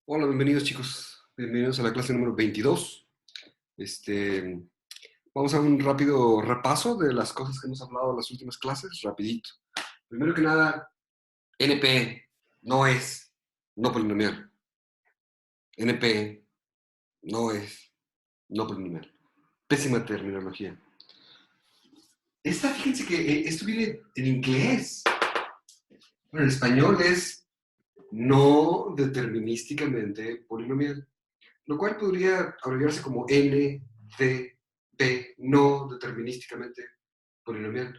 Hola, bienvenidos chicos. Bienvenidos a la clase número 22. Vamos a un rápido repaso de las cosas que hemos hablado en las últimas clases, rapidito. Primero que nada, NP no es no polinomial. NP no es no polinomial. Pésima terminología. Fíjense que esto viene en inglés. Bueno, en español es no determinísticamente polinomial, lo cual podría abreviarse como N, D, P, no determinísticamente polinomial.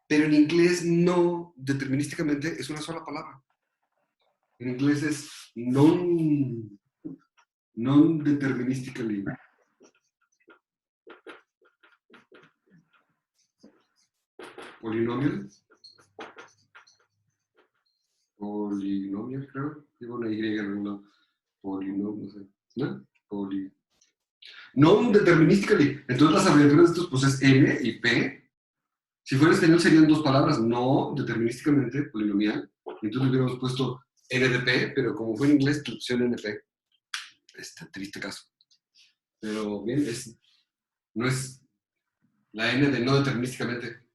Pero en inglés no determinísticamente es una sola palabra. En inglés es non-deterministically. Polinomial. Polinomial, creo. Lleva una Y en algún lado. Polinomial, no sé. ¿No? Non-deterministically. Entonces las abreviaturas de estos pues es N y P. Si fuera español serían dos palabras, no determinísticamente polinomial. Entonces hubiéramos puesto NDP, pero como fue en inglés, traducción NP. Triste caso. Pero bien, no es la N de no determinísticamente,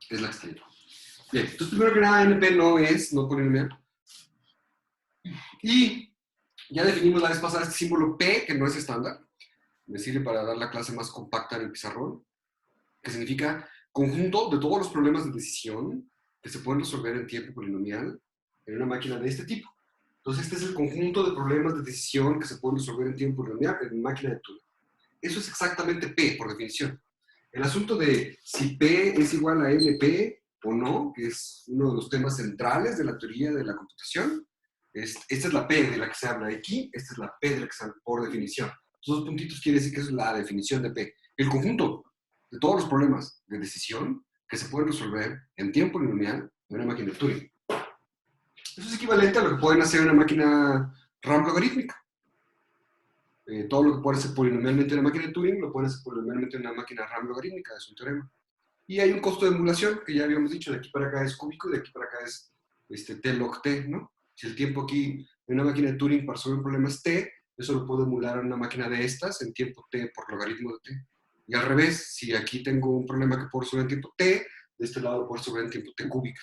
es la que está ahí. Bien, entonces primero que nada, NP no es no polinomial. Y ya definimos la vez pasada este símbolo P, que no es estándar. Me sirve para dar la clase más compacta en el pizarrón, que significa conjunto de todos los problemas de decisión que se pueden resolver en tiempo polinomial en una máquina de este tipo. Entonces, este es el conjunto de problemas de decisión que se pueden resolver en tiempo polinomial en una máquina de Turing. Eso es exactamente P, por definición. El asunto de si P es igual a NP o no, que es uno de los temas centrales de la teoría de la computación, esta es la P de la que se habla aquí, esta es la P de la que se habla por definición. Esos dos puntitos quiere decir que es la definición de P. El conjunto de todos los problemas de decisión que se pueden resolver en tiempo polinomial en una máquina de Turing. Eso es equivalente a lo que pueden hacer en una máquina RAM logarítmica. Todo lo que puede ser polinomialmente en una máquina de Turing lo pueden hacer polinomialmente en una máquina RAM logarítmica, es un teorema. Y hay un costo de emulación, que ya habíamos dicho, de aquí para acá es cúbico y de aquí para acá es t log t, ¿no? Si el tiempo aquí en una máquina de Turing para resolver un problema es t, eso lo puedo emular en una máquina de estas en tiempo t por logaritmo de t. Y al revés, si aquí tengo un problema que puedo resolver en tiempo t, de este lado lo puedo resolver en tiempo t cúbica.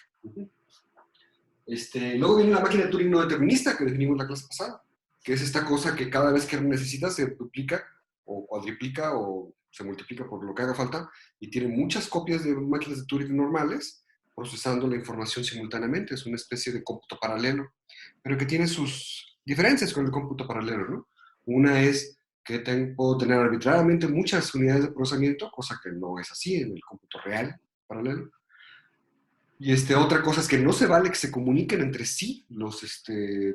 Luego viene la máquina de Turing no determinista que definimos la clase pasada, que es esta cosa que cada vez que necesitas se duplica o cuadriplica o se multiplica por lo que haga falta y tiene muchas copias de máquinas de Turing normales procesando la información simultáneamente. Es una especie de cómputo paralelo, pero que tiene sus diferencias con el cómputo paralelo, ¿no? Una es que puedo tener arbitrariamente muchas unidades de procesamiento, cosa que no es así en el cómputo real paralelo. Y otra cosa es que no se vale que se comuniquen entre sí los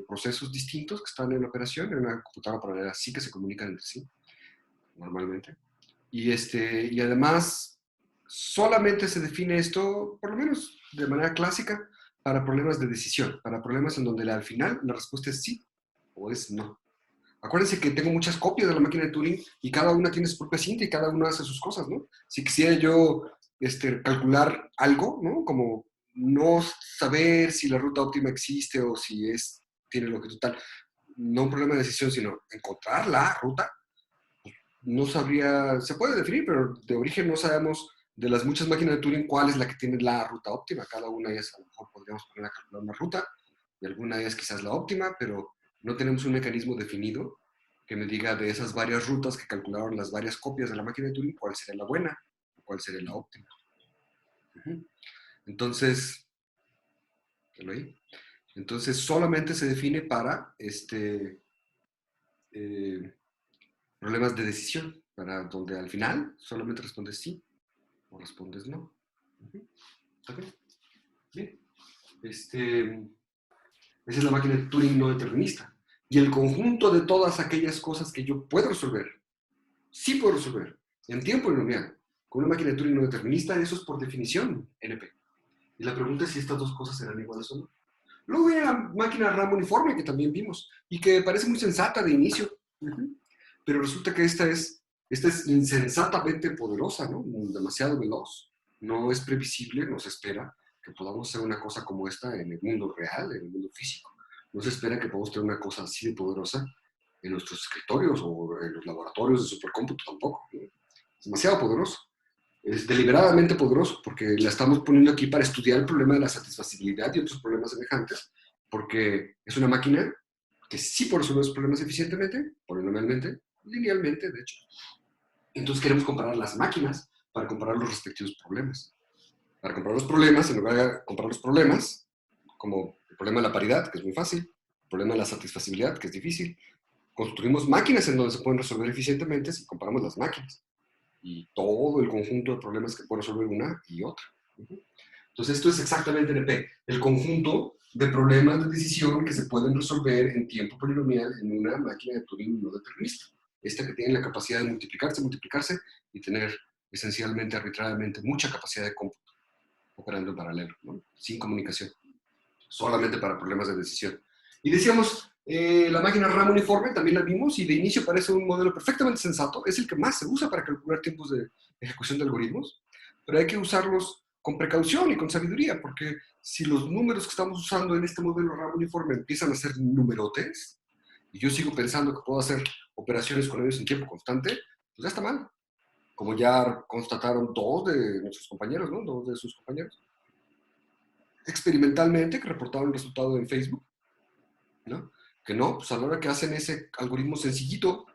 procesos distintos que están en la operación. En una computadora paralela sí que se comunican entre sí, normalmente. Y además, solamente se define esto, por lo menos de manera clásica, para problemas de decisión, para problemas en donde al final la respuesta es sí o es no. Acuérdense que tengo muchas copias de la máquina de Turing y cada una tiene su propia cinta y cada una hace sus cosas, ¿no? Si quisiera yo calcular algo, ¿no? Como no saber si la ruta óptima existe o si tiene longitud tal, no un problema de decisión, sino encontrar la ruta, no sabría, se puede definir, pero de origen no sabemos de las muchas máquinas de Turing cuál es la que tiene la ruta óptima. Cada una de ellas a lo mejor podríamos poner a calcular una ruta y alguna de ellas quizás la óptima, pero no tenemos un mecanismo definido que me diga de esas varias rutas que calcularon las varias copias de la máquina de Turing cuál sería la buena o cuál sería la óptima. Entonces, entonces solamente se define para problemas de decisión, para donde al final solamente respondes sí o respondes no. ¿Está bien? Bien. Esa es la máquina de Turing no determinista. Y el conjunto de todas aquellas cosas que yo puedo resolver, sí puedo resolver, en tiempo polinomial, con una máquina de Turing no determinista, eso es por definición NP. Y la pregunta es si estas dos cosas serán iguales o no. Luego viene la máquina RAM uniforme que también vimos y que parece muy sensata de inicio. Pero resulta que esta es Esta es insensatamente poderosa, ¿no? Demasiado veloz. No es previsible, no se espera que podamos hacer una cosa como esta en el mundo real, en el mundo físico. No se espera que podamos tener una cosa así de poderosa en nuestros escritorios o en los laboratorios de supercómputo tampoco, ¿no? Es demasiado poderoso. Es deliberadamente poderoso porque la estamos poniendo aquí para estudiar el problema de la satisfacibilidad y otros problemas semejantes, porque es una máquina que sí puede resolver los problemas eficientemente, polinomialmente, linealmente, de hecho. Entonces queremos comparar las máquinas para comparar los respectivos problemas. Para comparar los problemas, en lugar de comparar los problemas, como el problema de la paridad, que es muy fácil, el problema de la satisfacibilidad, que es difícil, construimos máquinas en donde se pueden resolver eficientemente si comparamos las máquinas y todo el conjunto de problemas que puede resolver una y otra. Entonces esto es exactamente NP, el conjunto de problemas de decisión que se pueden resolver en tiempo polinomial en una máquina de Turing no determinista. Esta que tiene la capacidad de multiplicarse y tener esencialmente, arbitrariamente, mucha capacidad de cómputo operando en paralelo, ¿no? Sin comunicación, solamente para problemas de decisión. Y decíamos, la máquina RAM uniforme también la vimos y de inicio parece un modelo perfectamente sensato, es el que más se usa para calcular tiempos de ejecución de algoritmos, pero hay que usarlos con precaución y con sabiduría, porque si los números que estamos usando en este modelo RAM uniforme empiezan a ser numerotes, y yo sigo pensando que puedo hacer operaciones con ellos en tiempo constante, pues ya está mal. Como ya constataron dos de nuestros compañeros, ¿no? Dos de sus compañeros, experimentalmente, que reportaron el resultado en Facebook, ¿no? Que no, pues a la hora que hacen ese algoritmo sencillito,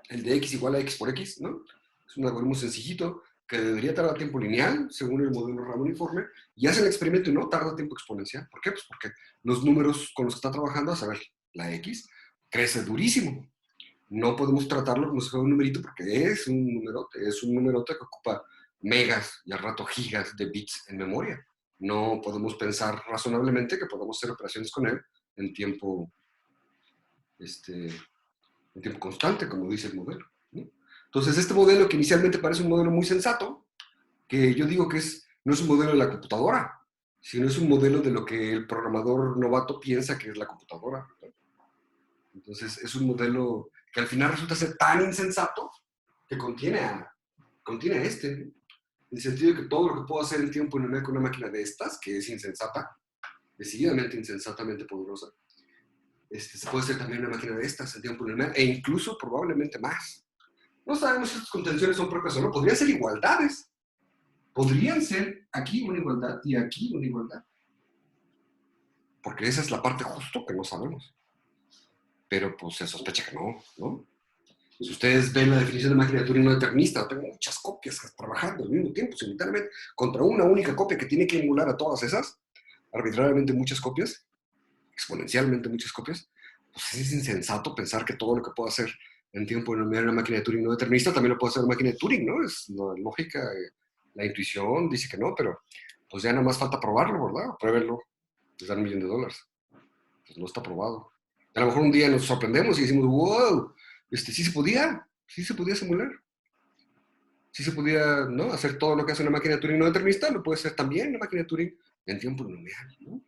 el de x igual a x por x, ¿no? Es un algoritmo sencillito que debería tardar tiempo lineal, según el modelo RAM uniforme, y hacen el experimento y no tarda tiempo exponencial. ¿Por qué? Pues porque los números con los que está trabajando, a saber, la x, crece durísimo. No podemos tratarlo como si fuera un numerito porque es un numerote que ocupa megas y al rato gigas de bits en memoria. No podemos pensar razonablemente que podamos hacer operaciones con él en tiempo, en tiempo constante, como dice el modelo, ¿no? Entonces, este modelo que inicialmente parece un modelo muy sensato, que yo digo que no es un modelo de la computadora, sino es un modelo de lo que el programador novato piensa que es la computadora, ¿no? Entonces, es un modelo que al final resulta ser tan insensato que contiene este, ¿no? En el sentido de que todo lo que puedo hacer en tiempo en con una máquina de estas, que es insensata, decididamente insensatamente poderosa, se puede hacer también una máquina de estas en tiempo lineal, e incluso probablemente más. No sabemos si estas contenciones son propias o no, podrían ser igualdades. Podrían ser aquí una igualdad y aquí una igualdad. Porque esa es la parte justo que no sabemos. Pero pues se sospecha que no, ¿no? Si ustedes ven la definición de máquina de Turing no determinista, tengo muchas copias trabajando al mismo tiempo, simultáneamente, contra una única copia que tiene que emular a todas esas, arbitrariamente muchas copias, exponencialmente muchas copias, pues es insensato pensar que todo lo que puedo hacer en tiempo de una máquina de Turing no determinista también lo puedo hacer en una máquina de Turing, ¿no? Es la lógica, la intuición dice que no, pero pues ya nada más falta probarlo, ¿verdad? Pruébenlo, les dan $1.000.000. Pues no está probado. A lo mejor un día nos sorprendemos y decimos, wow, sí se podía simular. Sí se podía, ¿no? Hacer todo lo que hace una máquina de Turing no determinista, lo puede hacer también una máquina de Turing en tiempo lineal, ¿no?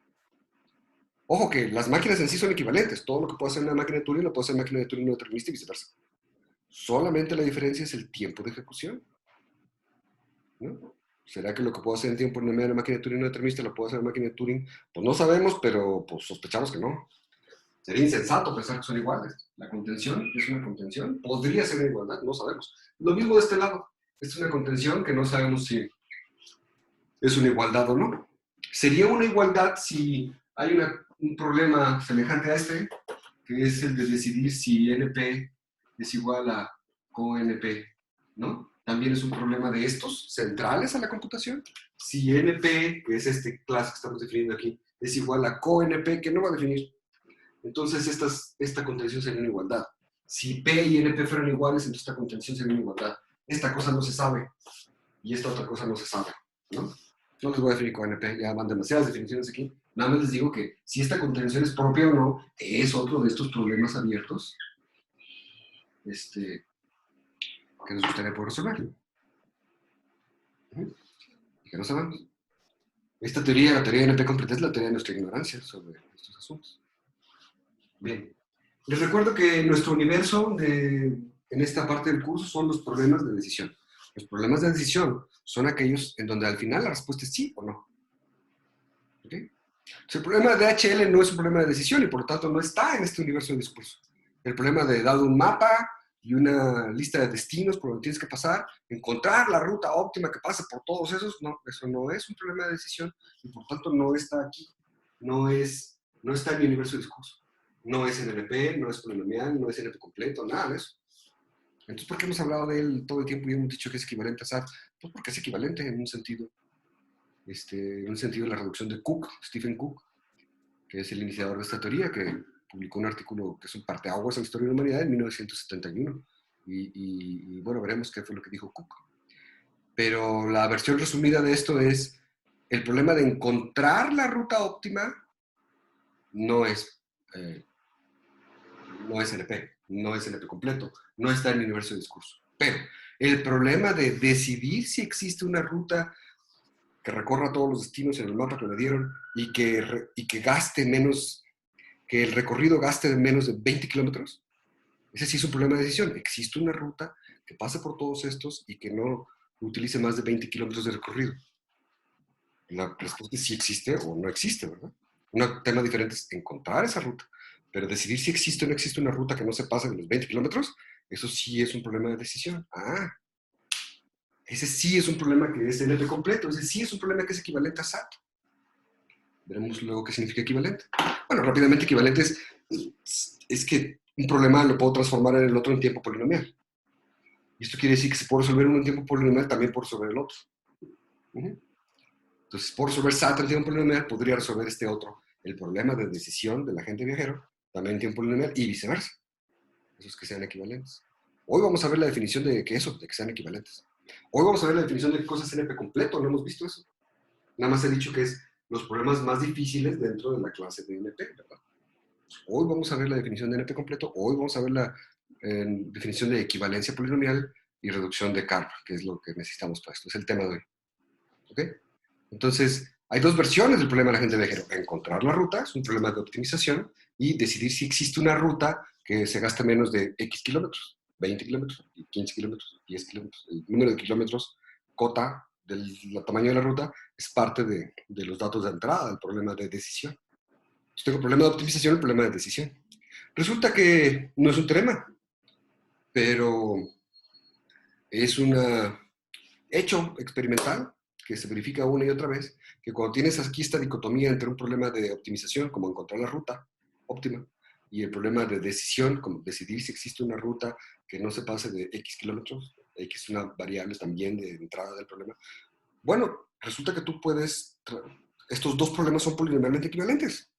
Ojo que las máquinas en sí son equivalentes. Todo lo que puede hacer una máquina de Turing lo puede hacer una máquina de Turing no determinista y viceversa. Solamente la diferencia es el tiempo de ejecución, ¿no? ¿Será que lo que puedo hacer en tiempo en una máquina de Turing no determinista lo puedo hacer en una máquina de Turing? Pues no sabemos, pero pues sospechamos que no. Sería insensato pensar que son iguales. La contención es una contención. Podría ser una igualdad, no sabemos. Lo mismo de este lado. Es una contención que no sabemos si es una igualdad o no. Sería una igualdad si hay un problema semejante a este, que es el de decidir si NP es igual a CoNP, ¿no? También es un problema de estos centrales a la computación. Si NP, que es este clase que estamos definiendo aquí, es igual a CoNP, que no va a definir. Entonces esta contención sería una igualdad. Si P y NP fueran iguales, entonces esta contención sería una igualdad. Esta cosa no se sabe y esta otra cosa no se sabe, ¿no? No les voy a definir con NP, ya van demasiadas definiciones aquí. Nada más les digo que si esta contención es propia o no, es otro de estos problemas abiertos que nos gustaría poder resolver. Y que no sabemos. Esta teoría, la teoría de NP completa, es la teoría de nuestra ignorancia sobre estos asuntos. Bien. Les recuerdo que nuestro universo de en esta parte del curso son los problemas de decisión. Los problemas de decisión son aquellos en donde al final la respuesta es sí o no. ¿Okay? Entonces, el problema de DHL no es un problema de decisión y por lo tanto no está en este universo de discurso. El problema de dado un mapa y una lista de destinos por donde tienes que pasar, encontrar la ruta óptima que pase por todos esos, no, eso no es un problema de decisión y por tanto no está aquí. No está en mi universo de discurso. No es NLP, no es polinomial, no es NP completo, nada de eso. Entonces, ¿por qué hemos hablado de él todo el tiempo y hemos dicho que es equivalente a SAT? Pues porque es equivalente en un sentido. En un sentido de la reducción de Cook, Stephen Cook, que es el iniciador de esta teoría, que publicó un artículo que es un parteaguas en la historia de la humanidad en 1971. Y bueno, veremos qué fue lo que dijo Cook. Pero la versión resumida de esto es, el problema de encontrar la ruta óptima no es NP, no es NP completo, no está en el universo de discurso. Pero el problema de decidir si existe una ruta que recorra todos los destinos en el mapa que me dieron y que gaste menos, que el recorrido gaste menos de 20 kilómetros, ese sí es un problema de decisión. Existe una ruta que pase por todos estos y que no utilice más de 20 kilómetros de recorrido. La respuesta es si existe o no existe, ¿verdad? Un tema diferente es encontrar esa ruta, pero decidir si existe o no existe una ruta que no se pase de los 20 kilómetros, eso sí es un problema de decisión. Ese sí es un problema que es NP completo, ese sí es un problema que es equivalente a SAT. Veremos luego qué significa equivalente. Bueno, rápidamente equivalente es que un problema lo puedo transformar en el otro en tiempo polinomial. Y esto quiere decir que si puedo resolver uno en tiempo polinomial, también puedo resolver el otro. Entonces, por resolver SAT en tiempo polinomial, podría resolver este otro, el problema de decisión del agente viajero, también en tiempo polinomial y viceversa. Esos que sean equivalentes. Hoy vamos a ver la definición de que eso, de que sean equivalentes. Hoy vamos a ver la definición de qué cosa es NP completo, no hemos visto eso. Nada más he dicho que es los problemas más difíciles dentro de la clase de NP, ¿verdad? Hoy vamos a ver la definición de NP completo, hoy vamos a ver la definición de equivalencia polinomial y reducción de Karp, que es lo que necesitamos para esto. Es el tema de hoy. ¿Ok? Entonces, hay dos versiones del problema del agente viajero. Encontrar la ruta, es un problema de optimización, y decidir si existe una ruta que se gaste menos de X kilómetros, 20 kilómetros, 15 kilómetros, 10 kilómetros. El número de kilómetros, cota del tamaño de la ruta, es parte de los datos de entrada del problema de decisión. Entonces, tengo el problema de optimización y el problema de decisión. Resulta que no es un teorema, pero es un hecho experimental que se verifica una y otra vez, que cuando tienes aquí esta dicotomía entre un problema de optimización, como encontrar la ruta óptima, y el problema de decisión, como decidir si existe una ruta que no se pase de X kilómetros, X es una variable también de entrada del problema, bueno, resulta que tú puedes, estos dos problemas son polinomialmente equivalentes.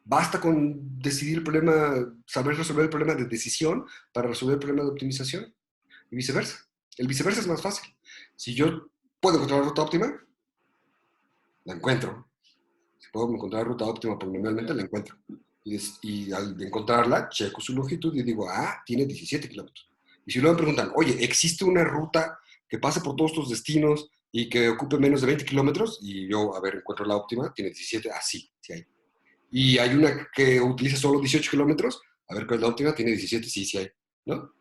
Basta con decidir el problema, saber resolver el problema de decisión para resolver el problema de optimización y viceversa. El viceversa es más fácil. Si yo puedo encontrar la ruta óptima, la encuentro. Si puedo encontrar la ruta óptima polinomialmente, la encuentro. Y al encontrarla, checo su longitud y digo, tiene 17 kilómetros. Y si luego me preguntan, oye, ¿existe una ruta que pase por todos estos destinos y que ocupe menos de 20 kilómetros? Y yo, a ver, encuentro la óptima, tiene 17, sí, sí hay. Y hay una que utiliza solo 18 kilómetros, a ver cuál es la óptima, tiene 17, sí, sí hay, ¿no?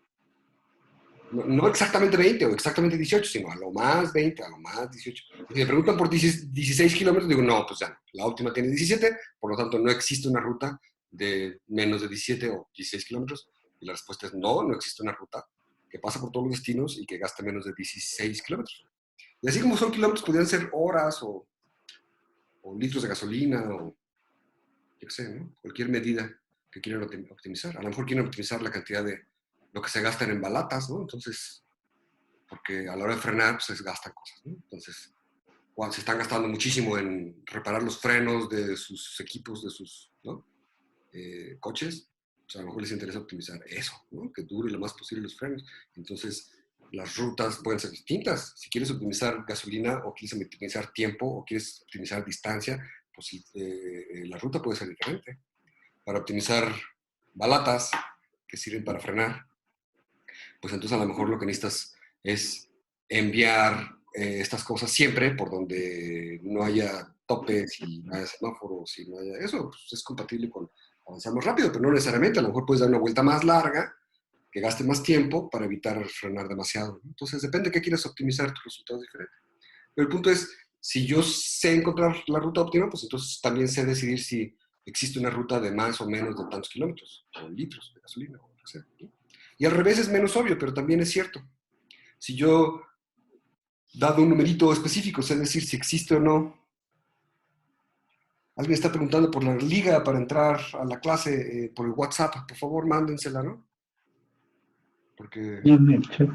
No exactamente 20 o exactamente 18, sino a lo más 20, a lo más 18. Si me preguntan por 16 kilómetros, digo, no, pues ya, la óptima tiene 17, por lo tanto no existe una ruta de menos de 17 o 16 kilómetros. Y la respuesta es no, no existe una ruta que pasa por todos los destinos y que gaste menos de 16 kilómetros. Y así como son kilómetros, podrían ser horas o litros de gasolina o, yo qué sé, ¿no? Cualquier medida que quieran optimizar. A lo mejor quieren optimizar la cantidad de lo que se gastan en balatas, ¿no? Entonces, porque a la hora de frenar pues, se gastan cosas, ¿no? Entonces, cuando se están gastando muchísimo en reparar los frenos de sus equipos, de sus ¿no? Coches, pues a lo mejor les interesa optimizar eso, ¿no? Que dure lo más posible los frenos. Entonces, las rutas pueden ser distintas. Si quieres optimizar gasolina o quieres optimizar tiempo o quieres optimizar distancia, pues la ruta puede ser diferente. Para optimizar balatas que sirven para frenar, pues entonces a lo mejor lo que necesitas es enviar estas cosas siempre por donde no haya topes y no haya semáforos y no haya eso, pues es compatible con avanzar más rápido, pero no necesariamente, a lo mejor puedes dar una vuelta más larga que gaste más tiempo para evitar frenar demasiado, ¿no? Entonces, depende de qué quieras optimizar, tus resultados diferentes. Pero el punto es, si yo sé encontrar la ruta óptima, pues entonces también sé decidir si existe una ruta de más o menos de tantos kilómetros, o litros de gasolina, o lo que sea, ¿no? Y al revés es menos obvio, pero también es cierto. Si yo, dado un numerito específico, sé decir si existe o no. Alguien está preguntando por la liga para entrar a la clase por el WhatsApp. Por favor, mándensela, ¿no? Porque Bien hecho.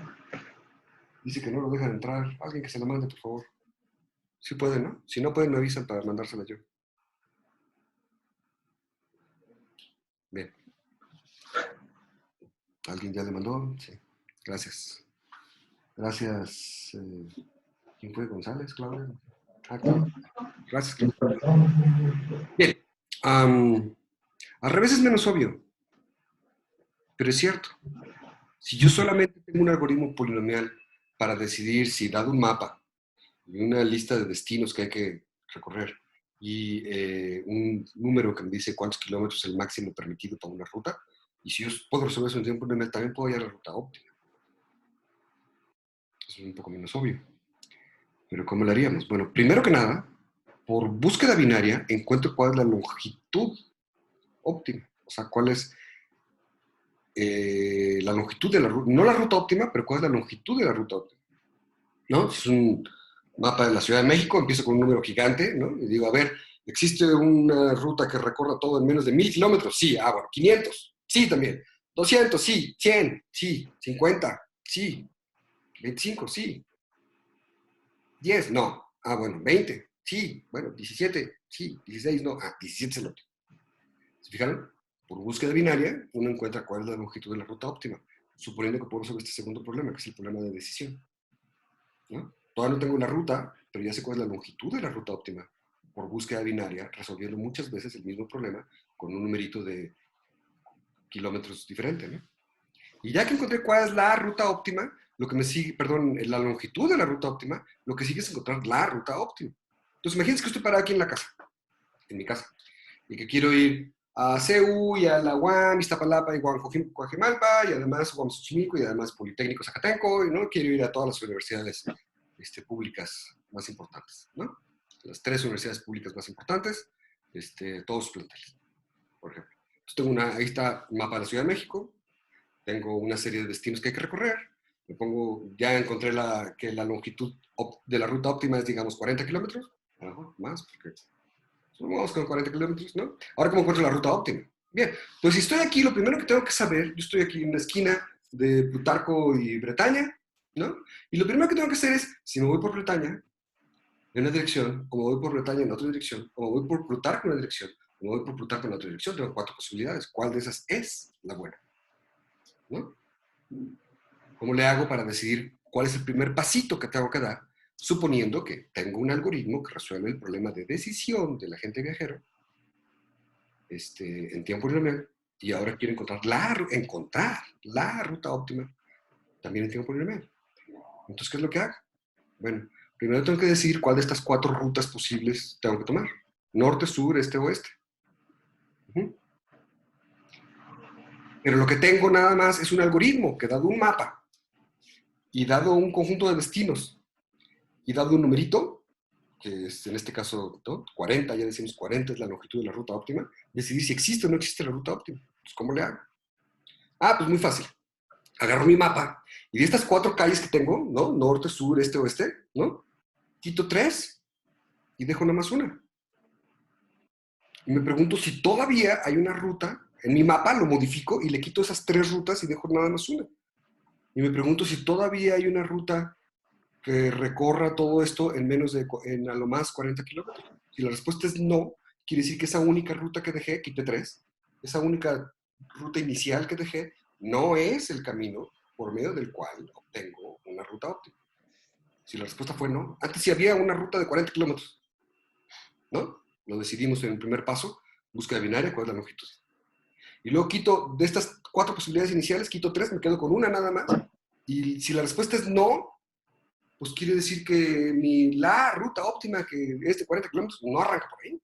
dice que no lo dejan entrar. Alguien que se la mande, por favor. Si pueden, ¿no? Si no pueden, me avisan para mandársela yo. Bien. ¿Alguien ya le mandó? Sí. Gracias. Gracias. ¿Quién fue? ¿González, Claudia? Ah, Claudia. Gracias, Claudia. Bien. Al revés es menos obvio, pero es cierto. Si yo solamente tengo un algoritmo polinomial para decidir si, dado un mapa y una lista de destinos que hay que recorrer y un número que me dice cuántos kilómetros es el máximo permitido para una ruta, y si yo puedo resolver eso en tiempo polinomial, también puedo hallar la ruta óptima. Eso es un poco menos obvio. Pero ¿cómo lo haríamos? Bueno, primero que nada, por búsqueda binaria, encuentro cuál es la longitud óptima. O sea, cuál es la longitud de la ruta, no la ruta óptima, pero cuál es la longitud de la ruta óptima, ¿no? Si es un mapa de la Ciudad de México, empiezo con un número gigante, ¿no? Y digo, a ver, ¿existe una ruta que recorra todo en menos de 1000 kilómetros? Sí, bueno, 500, sí también, 200, sí, 100, sí, 50, sí, 25, sí, 10, no, bueno, 20, sí, bueno, 17, sí, 16, no, 17 es el otro. ¿Se fijaron? Por búsqueda binaria, uno encuentra cuál es la longitud de la ruta óptima, suponiendo que puedo resolver este segundo problema, que es el problema de decisión, ¿no? Todavía no tengo la ruta, pero ya sé cuál es la longitud de la ruta óptima por búsqueda binaria, resolviendo muchas veces el mismo problema con un numerito de kilómetros diferente, ¿no? Y ya que encontré cuál es la ruta óptima, lo que me sigue, perdón, la longitud de la ruta óptima, lo que sigue es encontrar la ruta óptima. Entonces, imagínense que estoy parado aquí en la casa, en mi casa, y que quiero ir a CEU y a la UAM, Iztapalapa y Coajimalpa, y además UAM Xochimilco, y además Politécnico Zacatenco, y no quiero ir a todas las universidades públicas más importantes, ¿no? Las 3 universidades públicas más importantes, todos sus planteles, por ejemplo. Entonces tengo ahí está un mapa de la Ciudad de México, tengo una serie de destinos que hay que recorrer, me pongo, ya encontré que la longitud de la ruta óptima es, digamos, 40 kilómetros, más, porque vamos con 40 kilómetros, ¿no? Ahora, ¿cómo encuentro la ruta óptima? Bien, pues si estoy aquí, lo primero que tengo que saber, yo estoy aquí en la esquina de Plutarco y Bretaña, ¿no? Y lo primero que tengo que hacer es, si me voy por Bretaña en una dirección, o me voy por Bretaña en otra dirección, o me voy por Plutarco en una dirección, o me voy por Plutarco en otra dirección, tengo 4 posibilidades. ¿Cuál de esas es la buena? ¿No? ¿Cómo le hago para decidir cuál es el primer pasito que tengo que dar, suponiendo que tengo un algoritmo que resuelve el problema de decisión del agente viajero en tiempo real, y ahora quiero encontrar la ruta óptima también en tiempo real? Entonces, ¿qué es lo que hago? Bueno, primero tengo que decidir cuál de estas 4 rutas posibles tengo que tomar. Norte, sur, este, oeste. Pero lo que tengo nada más es un algoritmo que, dado un mapa y dado un conjunto de destinos y dado un numerito, que es en este caso, ¿no?, 40, ya decimos 40 es la longitud de la ruta óptima, decidir si existe o no existe la ruta óptima. Pues, ¿cómo le hago? Pues muy fácil. Agarro mi mapa y de estas 4 calles que tengo, ¿no? Norte, sur, este, oeste, ¿no? Quito 3 y dejo nada más una. Y me pregunto si todavía hay una ruta, en mi mapa lo modifico y le quito esas 3 rutas y dejo nada más una. Y me pregunto si todavía hay una ruta que recorra todo esto en menos de, a lo más 40 kilómetros. Si la respuesta es no, quiere decir que esa única ruta que dejé, quité 3, esa única ruta inicial que dejé, no es el camino por medio del cual obtengo una ruta óptima. Si la respuesta fue no, antes sí había una ruta de 40 kilómetros, ¿no? Lo decidimos en el primer paso, búsqueda binaria, cuál es la longitud. Y luego quito, de estas 4 posibilidades iniciales, quito 3, me quedo con una nada más. Y si la respuesta es no, pues quiere decir que la ruta óptima, que es de 40 kilómetros, no arranca por ahí.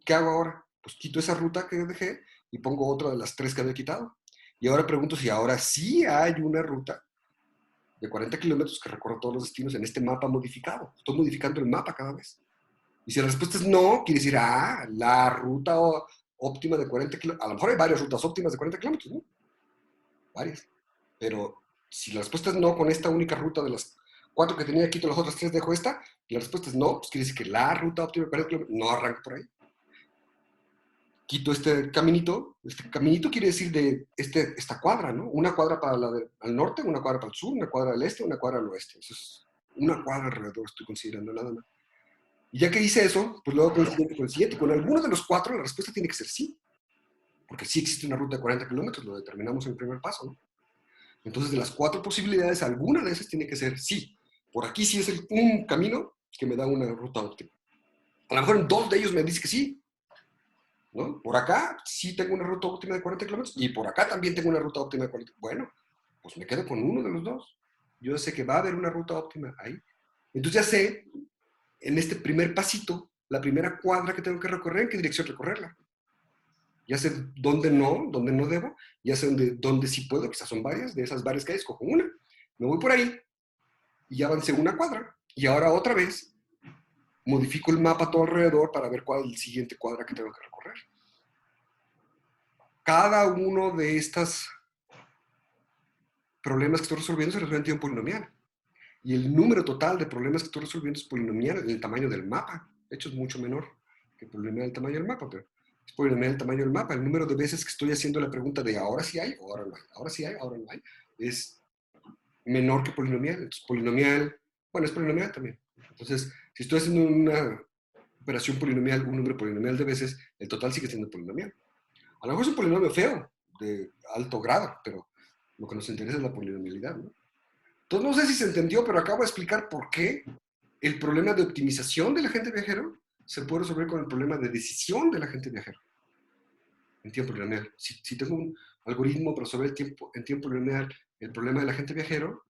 ¿Qué hago ahora? Pues quito esa ruta que dejé y pongo otra de las 3 que había quitado. Y ahora pregunto si ahora sí hay una ruta de 40 kilómetros que recorre todos los destinos en este mapa modificado. Estoy modificando el mapa cada vez. Y si la respuesta es no, quiere decir, la ruta óptima de 40 kilómetros, a lo mejor hay varias rutas óptimas de 40 kilómetros, ¿no? Varias. Pero si la respuesta es no con esta única ruta de las 4 que tenía, quito las otras 3, dejo esta, y la respuesta es no, pues quiere decir que la ruta óptima de 40 kilómetros no arranca por ahí. Quito este caminito quiere decir de esta cuadra, ¿no? Una cuadra para al norte, una cuadra para el sur, una cuadra al este, una cuadra al oeste. Eso es una cuadra alrededor, estoy considerando nada más. Y ya que hice eso, pues luego con el siguiente, con alguno de los 4, la respuesta tiene que ser sí. Porque sí existe una ruta de 40 kilómetros, lo determinamos en el primer paso, ¿no? Entonces, de las 4 posibilidades, alguna de esas tiene que ser sí. Por aquí sí es un camino que me da una ruta óptima. A lo mejor en 2 de ellos me dice que sí, ¿no? Por acá sí tengo una ruta óptima de 40 kilómetros y por acá también tengo una ruta óptima de 40 kilómetros. Bueno, pues me quedo con uno de los 2. Yo sé que va a haber una ruta óptima ahí. Entonces ya sé, en este primer pasito, la primera cuadra que tengo que recorrer, en qué dirección recorrerla. Ya sé dónde no debo, ya sé dónde sí puedo, quizás son varias, de esas varias que hay, escojo una, me voy por ahí y ya avancé una cuadra. Y ahora otra vez modifico el mapa a todo alrededor para ver cuál es el siguiente cuadra que tengo que recorrer. Cada uno de estos problemas que estoy resolviendo se resuelve en tiempo polinomial. Y el número total de problemas que estoy resolviendo es polinomial en el tamaño del mapa. De hecho, es mucho menor que el polinomial del tamaño del mapa, pero es polinomial el tamaño del mapa. El número de veces que estoy haciendo la pregunta de ahora sí hay, o ahora no hay, ahora sí hay, ahora no hay, es menor que polinomial. Entonces, polinomial, bueno, es polinomial también. Entonces, si estoy haciendo una operación polinomial, un número polinomial de veces, el total sigue siendo polinomial. A lo mejor es un polinomio feo, de alto grado, pero lo que nos interesa es la polinomialidad, ¿no? Entonces, no sé si se entendió, pero acabo de explicar por qué el problema de optimización del agente viajero se puede resolver con el problema de decisión del agente viajero en tiempo lineal. Si tengo un algoritmo para resolver en tiempo lineal el problema del agente viajero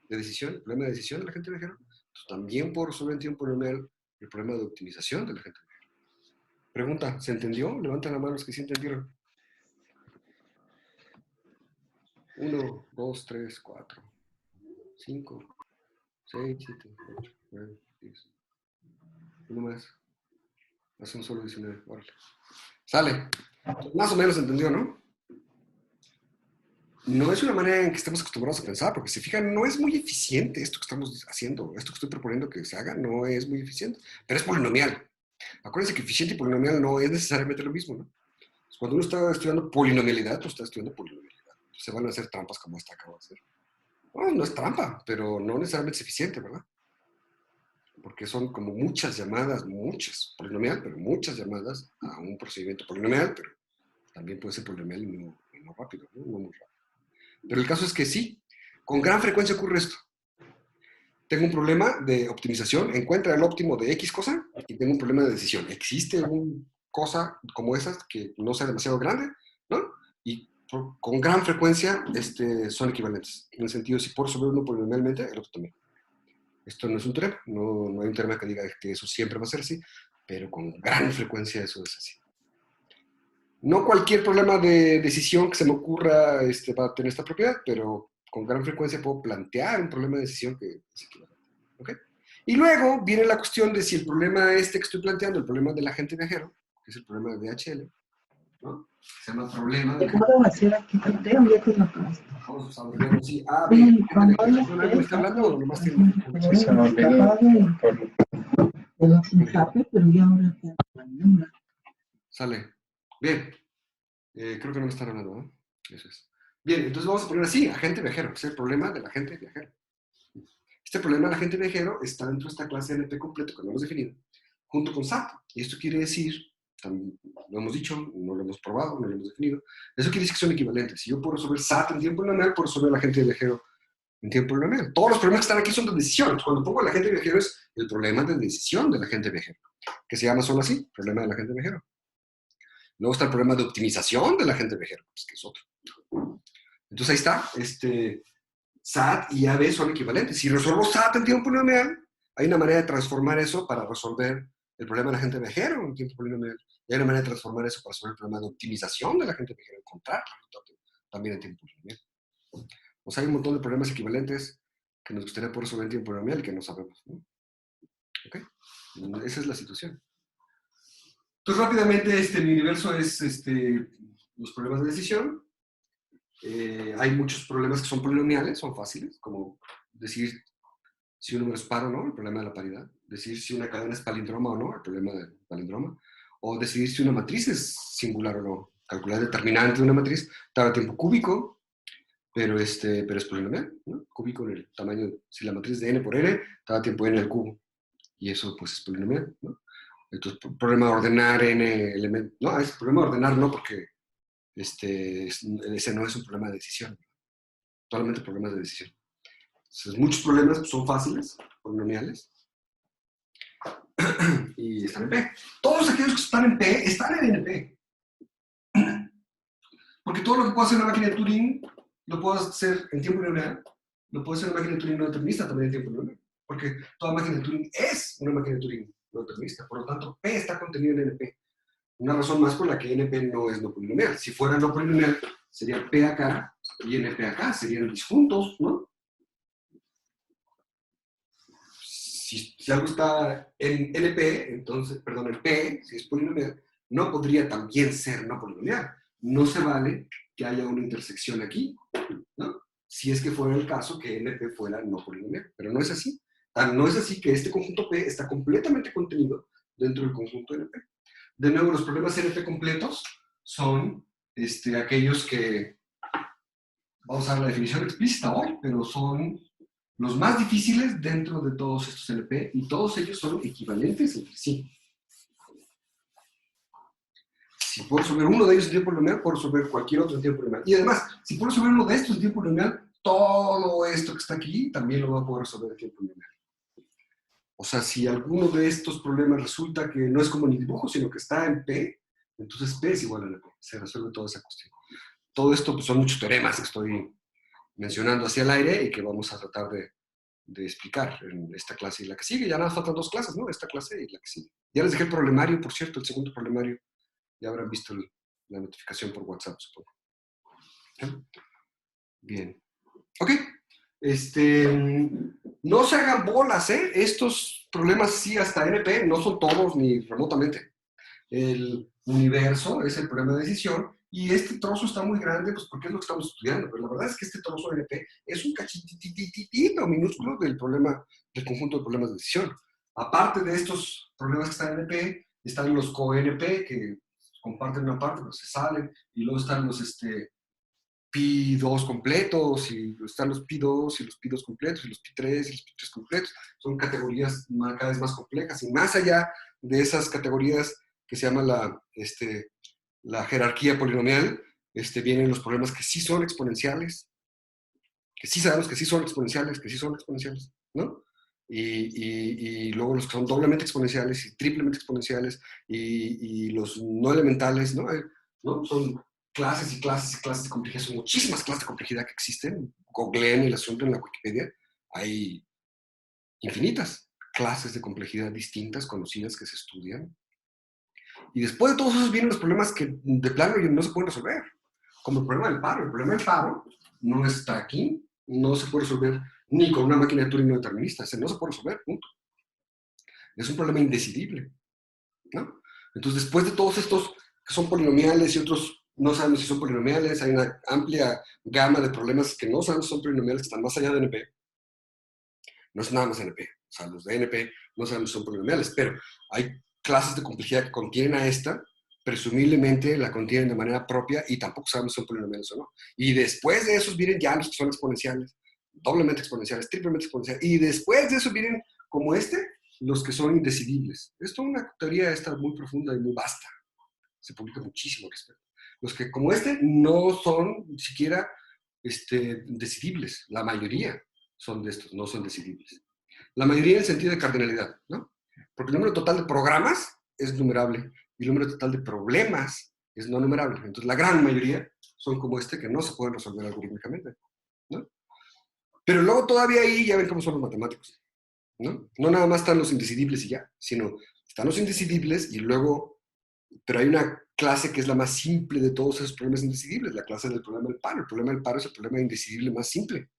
de decisión, el problema de decisión del agente viajero, pues también puedo resolver en tiempo lineal el problema de optimización del agente viajero. Pregunta, ¿se entendió? Levanten la mano los que sí entendieron. 1, 2, 3, 4, 5, 6, 7, 8, 9, 10. Uno más. Hacemos solo 19. Órale. Sale. Más o menos entendió, ¿no? No es una manera en que estamos acostumbrados a pensar, porque si fijan, no es muy eficiente esto que estamos haciendo, esto que estoy proponiendo que se haga, no es muy eficiente, pero es polinomial. Acuérdense que eficiente y polinomial no es necesariamente lo mismo, ¿no? Cuando uno está estudiando polinomialidad, pues está estudiando polinomialidad. Se van a hacer trampas como esta acabo de hacer. No, no es trampa, pero no necesariamente es eficiente, ¿verdad? Porque son como muchas llamadas, muchas, polinomial, pero muchas llamadas a un procedimiento polinomial, pero también puede ser polinomial y no rápido, ¿no? No muy rápido. Pero el caso es que sí, con gran frecuencia ocurre esto. Tengo un problema de optimización, encuentra el óptimo de X cosa y tengo un problema de decisión. ¿Existe una cosa como esa que no sea demasiado grande? ¿No? Y con gran frecuencia son equivalentes. En el sentido, si puedo resolver uno polinomialmente, el otro también. Esto no es un teorema, no hay un teorema que diga que eso siempre va a ser así, pero con gran frecuencia eso es así. No cualquier problema de decisión que se me ocurra va a tener esta propiedad, pero con gran frecuencia puedo plantear un problema de decisión que es equivalente. ¿Okay? Y luego viene la cuestión de si el problema que estoy planteando, el problema del agente viajero, que es el problema de DHL, ¿no? Se llama problema del agente viajero. Vamos a abreviarlo así. A, B, agente viajero. ¿Alguien me está hablando o nomás tiene? Sí, se me olvidó. Sale. Bien. Creo que no me están hablando, ¿no? Eso es. Bien, entonces vamos a poner así, agente viajero, es el problema del agente viajero. Este problema del agente viajero está dentro de esta clase NP completo que no hemos definido, junto con SAT. Y esto quiere decir, lo hemos dicho, no lo hemos probado, no lo hemos definido, eso quiere decir que son equivalentes. Si yo puedo resolver SAT en tiempo lineal, puedo resolver el agente viajero en tiempo lineal. Todos los problemas que están aquí son de decisión. Cuando pongo el agente viajero es el problema de decisión del agente viajero, que se llama solo así, problema del agente viajero. Luego está el problema de optimización del agente viajero, pues, que es otro. Entonces ahí está, SAT y AB son equivalentes. Si resuelvo SAT en tiempo polinomial, hay una manera de transformar eso para resolver el problema del agente viajero en tiempo polinomial. Y hay una manera de transformar eso para resolver el problema de optimización del agente viajero, encontrar la ruta óptima. también en tiempo polinomial. O sea, hay un montón de problemas equivalentes que nos gustaría poder resolver en tiempo polinomial y que no sabemos, ¿no? ¿Ok? Esa es la situación. Entonces, rápidamente, mi universo es los problemas de decisión. Hay muchos problemas que son polinomiales, son fáciles, como decir si un número es par o no, el problema de la paridad. Decir si una cadena es palíndroma o no, el problema del palíndroma. O decidir si una matriz es singular o no. Calcular el determinante de una matriz tarda tiempo cúbico, pero es polinomial, ¿no? Cúbico en el tamaño, si la matriz de n por n, tarda tiempo n al cubo. Y eso, pues, es polinomial, ¿no? Entonces, problema de ordenar n elementos. No, es problema de ordenar no, porque ese no es un problema de decisión. Solamente problemas de decisión. Entonces, muchos problemas son fáciles, polinomiales, y están en P. Todos aquellos que están en P, están en NP. Porque todo lo que puedo hacer en una máquina de Turing, lo puedo hacer en tiempo lineal, lo puedo hacer en una máquina de Turing no determinista también en tiempo lineal. Porque toda máquina de Turing es una máquina de Turing no determinista. Por lo tanto, P está contenido en NP. Una razón más por la que NP no es no polinomial. Si fuera no polinomial, sería P acá y NP acá, serían disjuntos, ¿no? Si algo está en NP, entonces, perdón, en P, si es polinomial, no podría también ser no polinomial. No se vale que haya una intersección aquí, ¿no? Si es que fuera el caso que NP fuera no polinomial, pero no es así. No es así que este conjunto P está completamente contenido dentro del conjunto NP. De nuevo, los problemas NP completos son aquellos que, vamos a ver la definición explícita hoy, pero son los más difíciles dentro de todos estos NP y todos ellos son equivalentes entre sí. Si puedo resolver uno de ellos en tiempo polinomial, puedo resolver cualquier otro en tiempo polinomial. Y además, si puedo resolver uno de estos en tiempo polinomial, todo esto que está aquí también lo voy a poder resolver en tiempo polinomial. O sea, si alguno de estos problemas resulta que no es como en el dibujo, sino que está en P, entonces P es igual a NP. Se resuelve toda esa cuestión. Todo esto pues, son muchos teoremas que estoy mencionando hacia el aire y que vamos a tratar de explicar en esta clase y la que sigue. Ya nada, faltan 2 clases, ¿no? Esta clase y la que sigue. Ya les dejé el problemario, por cierto, el segundo problemario. Ya habrán visto la notificación por WhatsApp, supongo. ¿Sí? Bien. Ok. No se hagan bolas, ¿eh? Estos problemas sí hasta NP no son todos ni remotamente. El universo es el problema de decisión y este trozo está muy grande, pues porque es lo que estamos estudiando, pero la verdad es que este trozo de NP es un cachitititito minúsculo del problema, del conjunto de problemas de decisión. Aparte de estos problemas que están en NP, están los co-NP que comparten una parte, pero se salen, y luego están los pi2 completos, y están los pi2 y los pi2 completos, y los pi3 y los pi3 completos. Son categorías cada vez más complejas, y más allá de esas categorías que se llama la jerarquía polinomial, vienen los problemas que sí son exponenciales, que sí sabemos que sí son exponenciales, ¿no? Y luego los que son doblemente exponenciales y triplemente exponenciales y los no elementales, ¿no? ¿No? Son clases y clases y clases de complejidad, son muchísimas clases de complejidad que existen. Googleen el asunto en la Wikipedia, hay infinitas clases de complejidad distintas, conocidas, que se estudian. Y después de todos esos vienen los problemas que de plano no se pueden resolver, como el problema del paro. El problema del paro no está aquí, no se puede resolver ni con una máquina de Turing no determinista, no se puede resolver, punto. Es un problema indecidible, ¿no? Entonces, después de todos estos que son polinomiales y otros no sabemos si son polinomiales, hay una amplia gama de problemas que no sabemos si son polinomiales, que están más allá de NP. No es nada más NP, o sea, los de NP no sabemos si son polinomiales, pero hay clases de complejidad que contienen a esta, presumiblemente la contienen de manera propia y tampoco sabemos si son polinomiales o no. Y después de esos vienen ya los que son exponenciales, doblemente exponenciales, triplemente exponenciales, y después de eso vienen, como los que son indecidibles. Esto es una teoría muy profunda y muy vasta. Se publica muchísimo al respecto. Los que, como no son ni siquiera decidibles. La mayoría son de estos, no son decidibles. La mayoría en el sentido de cardinalidad, ¿no? Porque el número total de programas es numerable y el número total de problemas es no numerable. Entonces, la gran mayoría son como que no se pueden resolver algorítmicamente, ¿no? Pero luego todavía ahí ya ven cómo son los matemáticos, ¿no? No nada más están los indecidibles y ya, sino están los indecidibles y luego Pero hay una clase que es la más simple de todos esos problemas indecidibles, la clase del problema del paro. El problema del paro es el problema indecidible más simple.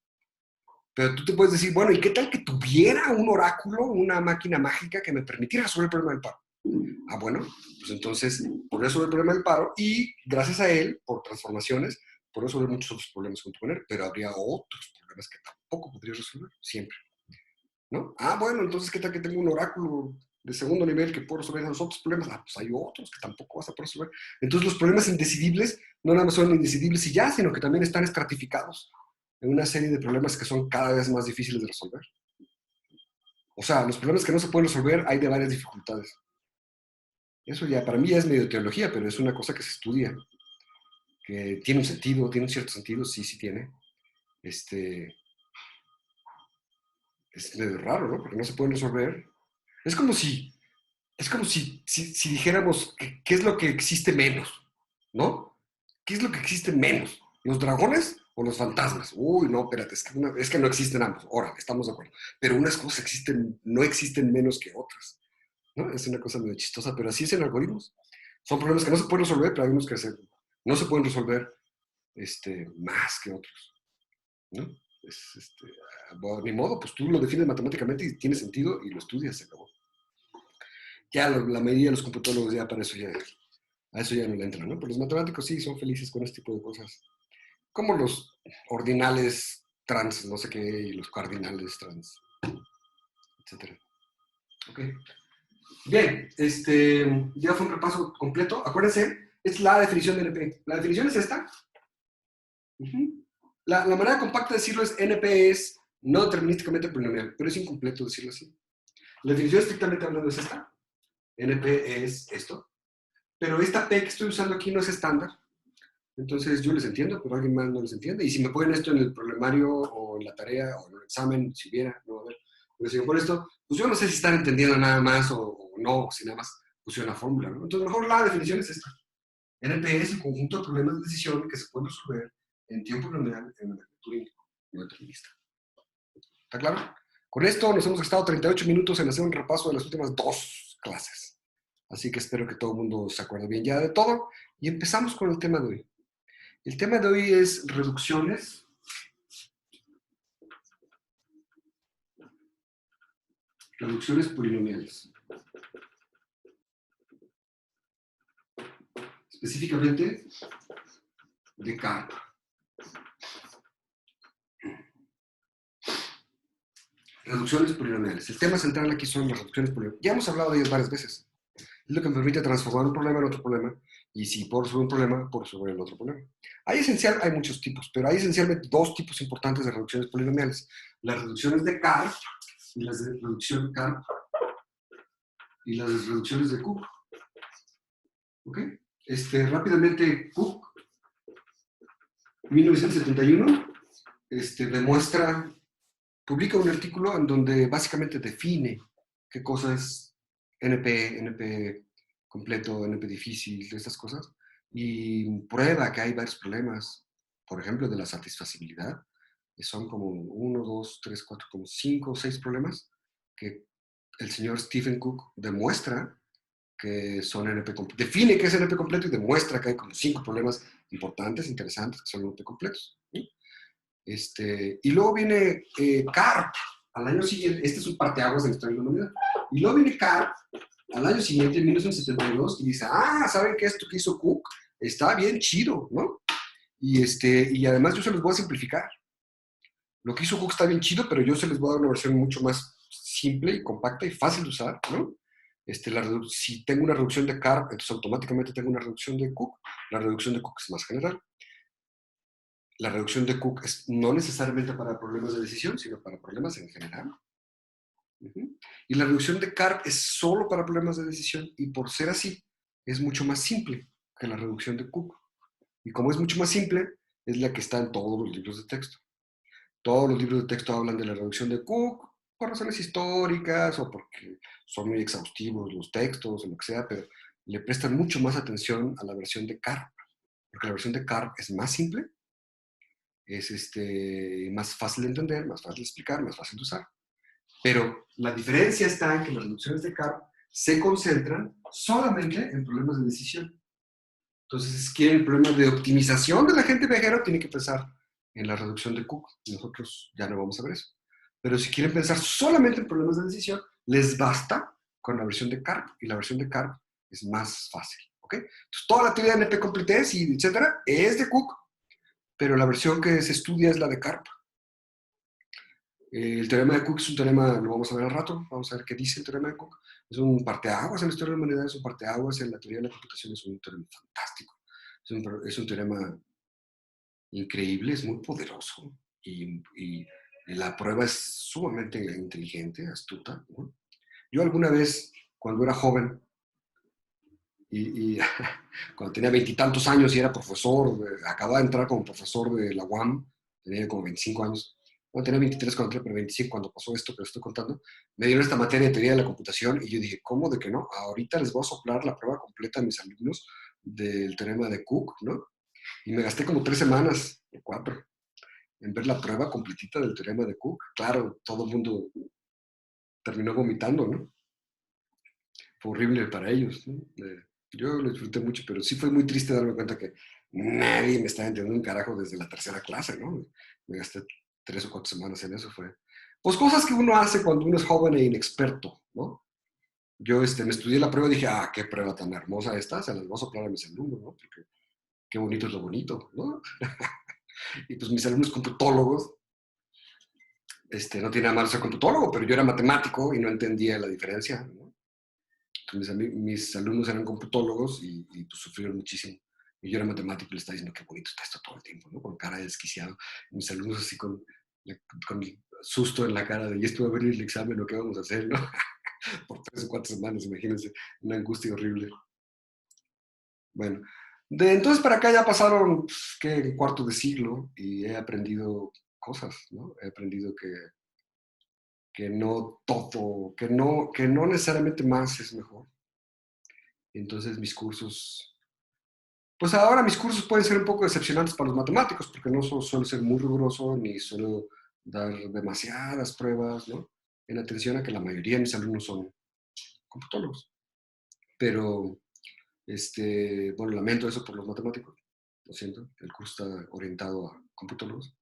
Pero tú te puedes decir, bueno, ¿y qué tal que tuviera un oráculo, una máquina mágica que me permitiera resolver el problema del paro? Ah, bueno, pues entonces podría resolver el problema del paro y gracias a él, por transformaciones, podría resolver muchos otros problemas junto con él, pero habría otros problemas que tampoco podría resolver, siempre, ¿no? Ah, bueno, entonces, ¿qué tal que tengo un oráculo de segundo nivel que puedo resolver los otros problemas? Ah, pues hay otros que tampoco vas a poder resolver. Entonces, los problemas indecidibles no nada más son indecidibles y ya, sino que también están estratificados en una serie de problemas que son cada vez más difíciles de resolver. O sea, los problemas que no se pueden resolver hay de varias dificultades. Eso ya, para mí ya es medio teología, pero es una cosa que se estudia, que tiene un sentido, tiene un cierto sentido, sí, sí tiene. Este, es medio raro, ¿no? Porque no se pueden resolver. Es como si, si dijéramos qué es lo que existe menos, ¿no? ¿Qué es lo que existe menos? ¿Los dragones o los fantasmas? Uy, no, espérate, es que no existen ambos. Ahora, estamos de acuerdo. Pero unas cosas existen, no existen menos que otras, ¿no? Es una cosa medio chistosa, pero así es en algoritmos. Son problemas que no se pueden resolver, pero hay unos que no se pueden resolver más que otros, ¿no? Es, bueno, ni modo, pues tú lo defines matemáticamente y tiene sentido y lo estudias, se acabó. Ya la mayoría de los computólogos ya para eso ya, a eso ya no le entran, ¿no? Pero los matemáticos sí son felices con este tipo de cosas. Como los ordinales trans, no sé qué, y los cardinales trans, etcétera. Ok. Bien, ya fue un repaso completo. Acuérdense, es la definición de NP. La definición es esta. Uh-huh. La manera compacta de decirlo es NP es no determinísticamente polinomial, pero es incompleto decirlo así. La definición estrictamente hablando es esta. NP es esto. Pero esta P que estoy usando aquí no es estándar. Entonces yo les entiendo, pero alguien más no les entiende. Y si me ponen esto en el problemario o en la tarea o en el examen, si hubiera, no, a ver, pero si me ponen esto, pues yo no sé si están entendiendo nada más o no, o si nada más puse una fórmula, ¿no? Entonces mejor la definición es esta. NP es el conjunto de problemas de decisión que se pueden resolver en tiempo lineal en una lectura no determinista. ¿Está claro? Con esto nos hemos gastado 38 minutos en hacer un repaso de las últimas 2 clases. Así que espero que todo el mundo se acuerde bien ya de todo. Y empezamos con el tema de hoy. El tema de hoy es reducciones. Reducciones polinomiales. Específicamente de Karp. Reducciones polinomiales. El tema central aquí son las reducciones polinomiales. Ya hemos hablado de ellas varias veces. Es lo que me permite transformar un problema en otro problema. Y si puedo resolver un problema, puedo resolver el otro problema. Hay muchos tipos, pero hay esencialmente 2 tipos importantes de reducciones polinomiales. Las reducciones de Karp y las de reducción Karp y las reducciones de Cook. ¿Ok? Rápidamente, Cook, 1971, demuestra, publica un artículo en donde básicamente define qué cosa es NP, NP completo, NP difícil, estas cosas, y prueba que hay varios problemas, por ejemplo, de la satisfacibilidad, que son como 1, 2, 3, 4, como 5 o 6 problemas que el señor Stephen Cook demuestra que son NP completos. Define qué es NP completo y demuestra que hay como 5 problemas importantes, interesantes, que son NP completos. ¿Sí? Y luego viene Karp al año siguiente. Este es un parteaguas de la historia de la humanidad. Y luego viene Karp al año siguiente, en 1972, y dice, ¿saben qué? Esto que hizo Cook está bien chido, ¿no? Y además yo se los voy a simplificar. Lo que hizo Cook está bien chido, pero yo se les voy a dar una versión mucho más simple y compacta y fácil de usar, ¿no? Si tengo una reducción de Karp, entonces automáticamente tengo una reducción de Cook. La reducción de Cook es más general. La reducción de Cook es no necesariamente para problemas de decisión, sino para problemas en general. Uh-huh. Y la reducción de Karp es solo para problemas de decisión y por ser así, es mucho más simple que la reducción de Cook. Y como es mucho más simple, es la que está en todos los libros de texto. Todos los libros de texto hablan de la reducción de Cook por razones históricas o porque son muy exhaustivos los textos o lo que sea, pero le prestan mucho más atención a la versión de Karp, porque la versión de Karp es más simple, es más fácil de entender, más fácil de explicar, más fácil de usar. Pero la diferencia está en que las reducciones de Karp se concentran solamente en problemas de decisión. Entonces, si quieren problemas de optimización del agente viajero, tienen que pensar en la reducción de Cook. Nosotros ya no vamos a ver eso. Pero si quieren pensar solamente en problemas de decisión, les basta con la versión de CARP. Y la versión de CARP es más fácil. ¿Ok? Entonces, toda la teoría de NP completés y etcétera es de Cook, pero la versión que se estudia es la de CARP. El teorema de Cook es un teorema, lo vamos a ver al rato, vamos a ver qué dice el teorema de Cook. Es un parteaguas en la historia de la humanidad, es un parteaguas en la teoría de la computación, es un teorema fantástico. Es un teorema increíble, es muy poderoso y la prueba es sumamente inteligente, astuta, ¿no? Yo alguna vez, cuando era joven, y cuando tenía veintitantos años y era profesor, acababa de entrar como profesor de la UAM, tenía como 25 años, bueno, tenía 23 cuando entré, pero 25 cuando pasó esto que les estoy contando, me dieron esta materia de teoría de la computación y yo dije, ¿cómo de que no? Ahorita les voy a soplar la prueba completa a mis alumnos del teorema de Cook, ¿no? Y me gasté como 3 semanas, o 4, en ver la prueba completita del teorema de Cook. Claro, todo el mundo terminó vomitando, ¿no? Fue horrible para ellos, ¿no? Yo lo disfruté mucho, pero sí fue muy triste darme cuenta que nadie me estaba entendiendo un carajo desde la tercera clase, ¿no? Me gasté 3 o 4 semanas en eso, fue. Pues cosas que uno hace cuando uno es joven e inexperto, ¿no? Yo me estudié la prueba y dije, ah, qué prueba tan hermosa esta, se las voy a soplar a mis alumnos, ¿no? Porque qué bonito es lo bonito, ¿no? Y pues mis alumnos computólogos, no tiene nada malo ser computólogo, pero yo era matemático y no entendía la diferencia, ¿no? Entonces mis alumnos eran computólogos y pues sufrieron muchísimo. Y yo era matemático y les estaba diciendo qué bonito está esto todo el tiempo, ¿no? Con cara de desquiciado. Y mis alumnos así con susto en la cara de, y esto va a venir el examen, lo que vamos a hacer, ¿no? Por 3 o 4 semanas, imagínense, una angustia horrible. Bueno, de entonces para acá ya pasaron, pues, ¿qué? Un cuarto de siglo y he aprendido cosas, ¿no? He aprendido que no todo, que no necesariamente más es mejor. Entonces mis cursos, pues ahora mis cursos pueden ser un poco decepcionantes para los matemáticos, porque no suelo ser muy riguroso, ni suelo dar demasiadas pruebas, ¿no? En atención a que la mayoría de mis alumnos son computólogos. Pero, bueno, lamento eso por los matemáticos, lo siento, el curso está orientado a computólogos.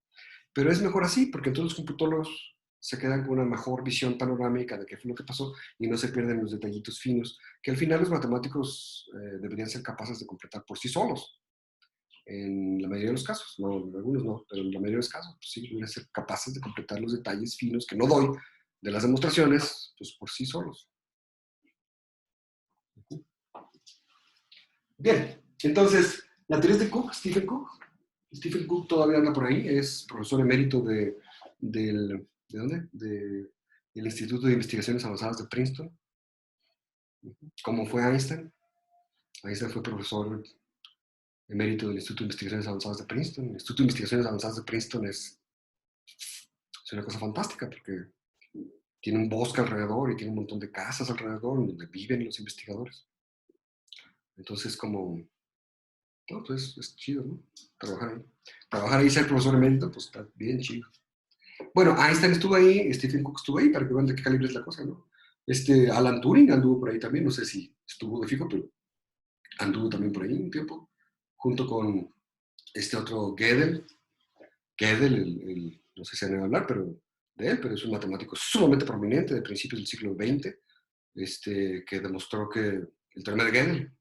Pero es mejor así, porque entonces los computólogos se quedan con una mejor visión panorámica de qué fue lo que pasó y no se pierden los detallitos finos, que al final los matemáticos deberían ser capaces de completar por sí solos. En la mayoría de los casos, no, en algunos no, pero en la mayoría de los casos, pues sí, deberían ser capaces de completar los detalles finos que no doy de las demostraciones, pues por sí solos. Bien, entonces, la teoría de Cook, Stephen Cook. Stephen Cook todavía anda por ahí, es profesor emérito ¿de dónde? Del Instituto de Investigaciones Avanzadas de Princeton. ¿Cómo fue Einstein? Einstein fue profesor emérito del Instituto de Investigaciones Avanzadas de Princeton. El Instituto de Investigaciones Avanzadas de Princeton es una cosa fantástica porque tiene un bosque alrededor y tiene un montón de casas alrededor donde viven los investigadores. Entonces, como, no, pues es chido, ¿no? Trabajar ahí. Trabajar ahí y ser profesor emérito, pues está bien chido. Bueno, Einstein estuvo ahí, Stephen Cook estuvo ahí, para que vean de qué calibre es la cosa, ¿no? Alan Turing anduvo por ahí también, no sé si estuvo de fijo, pero anduvo también por ahí un tiempo, junto con este otro Gödel. Gödel, no sé si han oído hablar, pero de él, pero es un matemático sumamente prominente de principios del siglo XX, que demostró que el teorema de Gödel,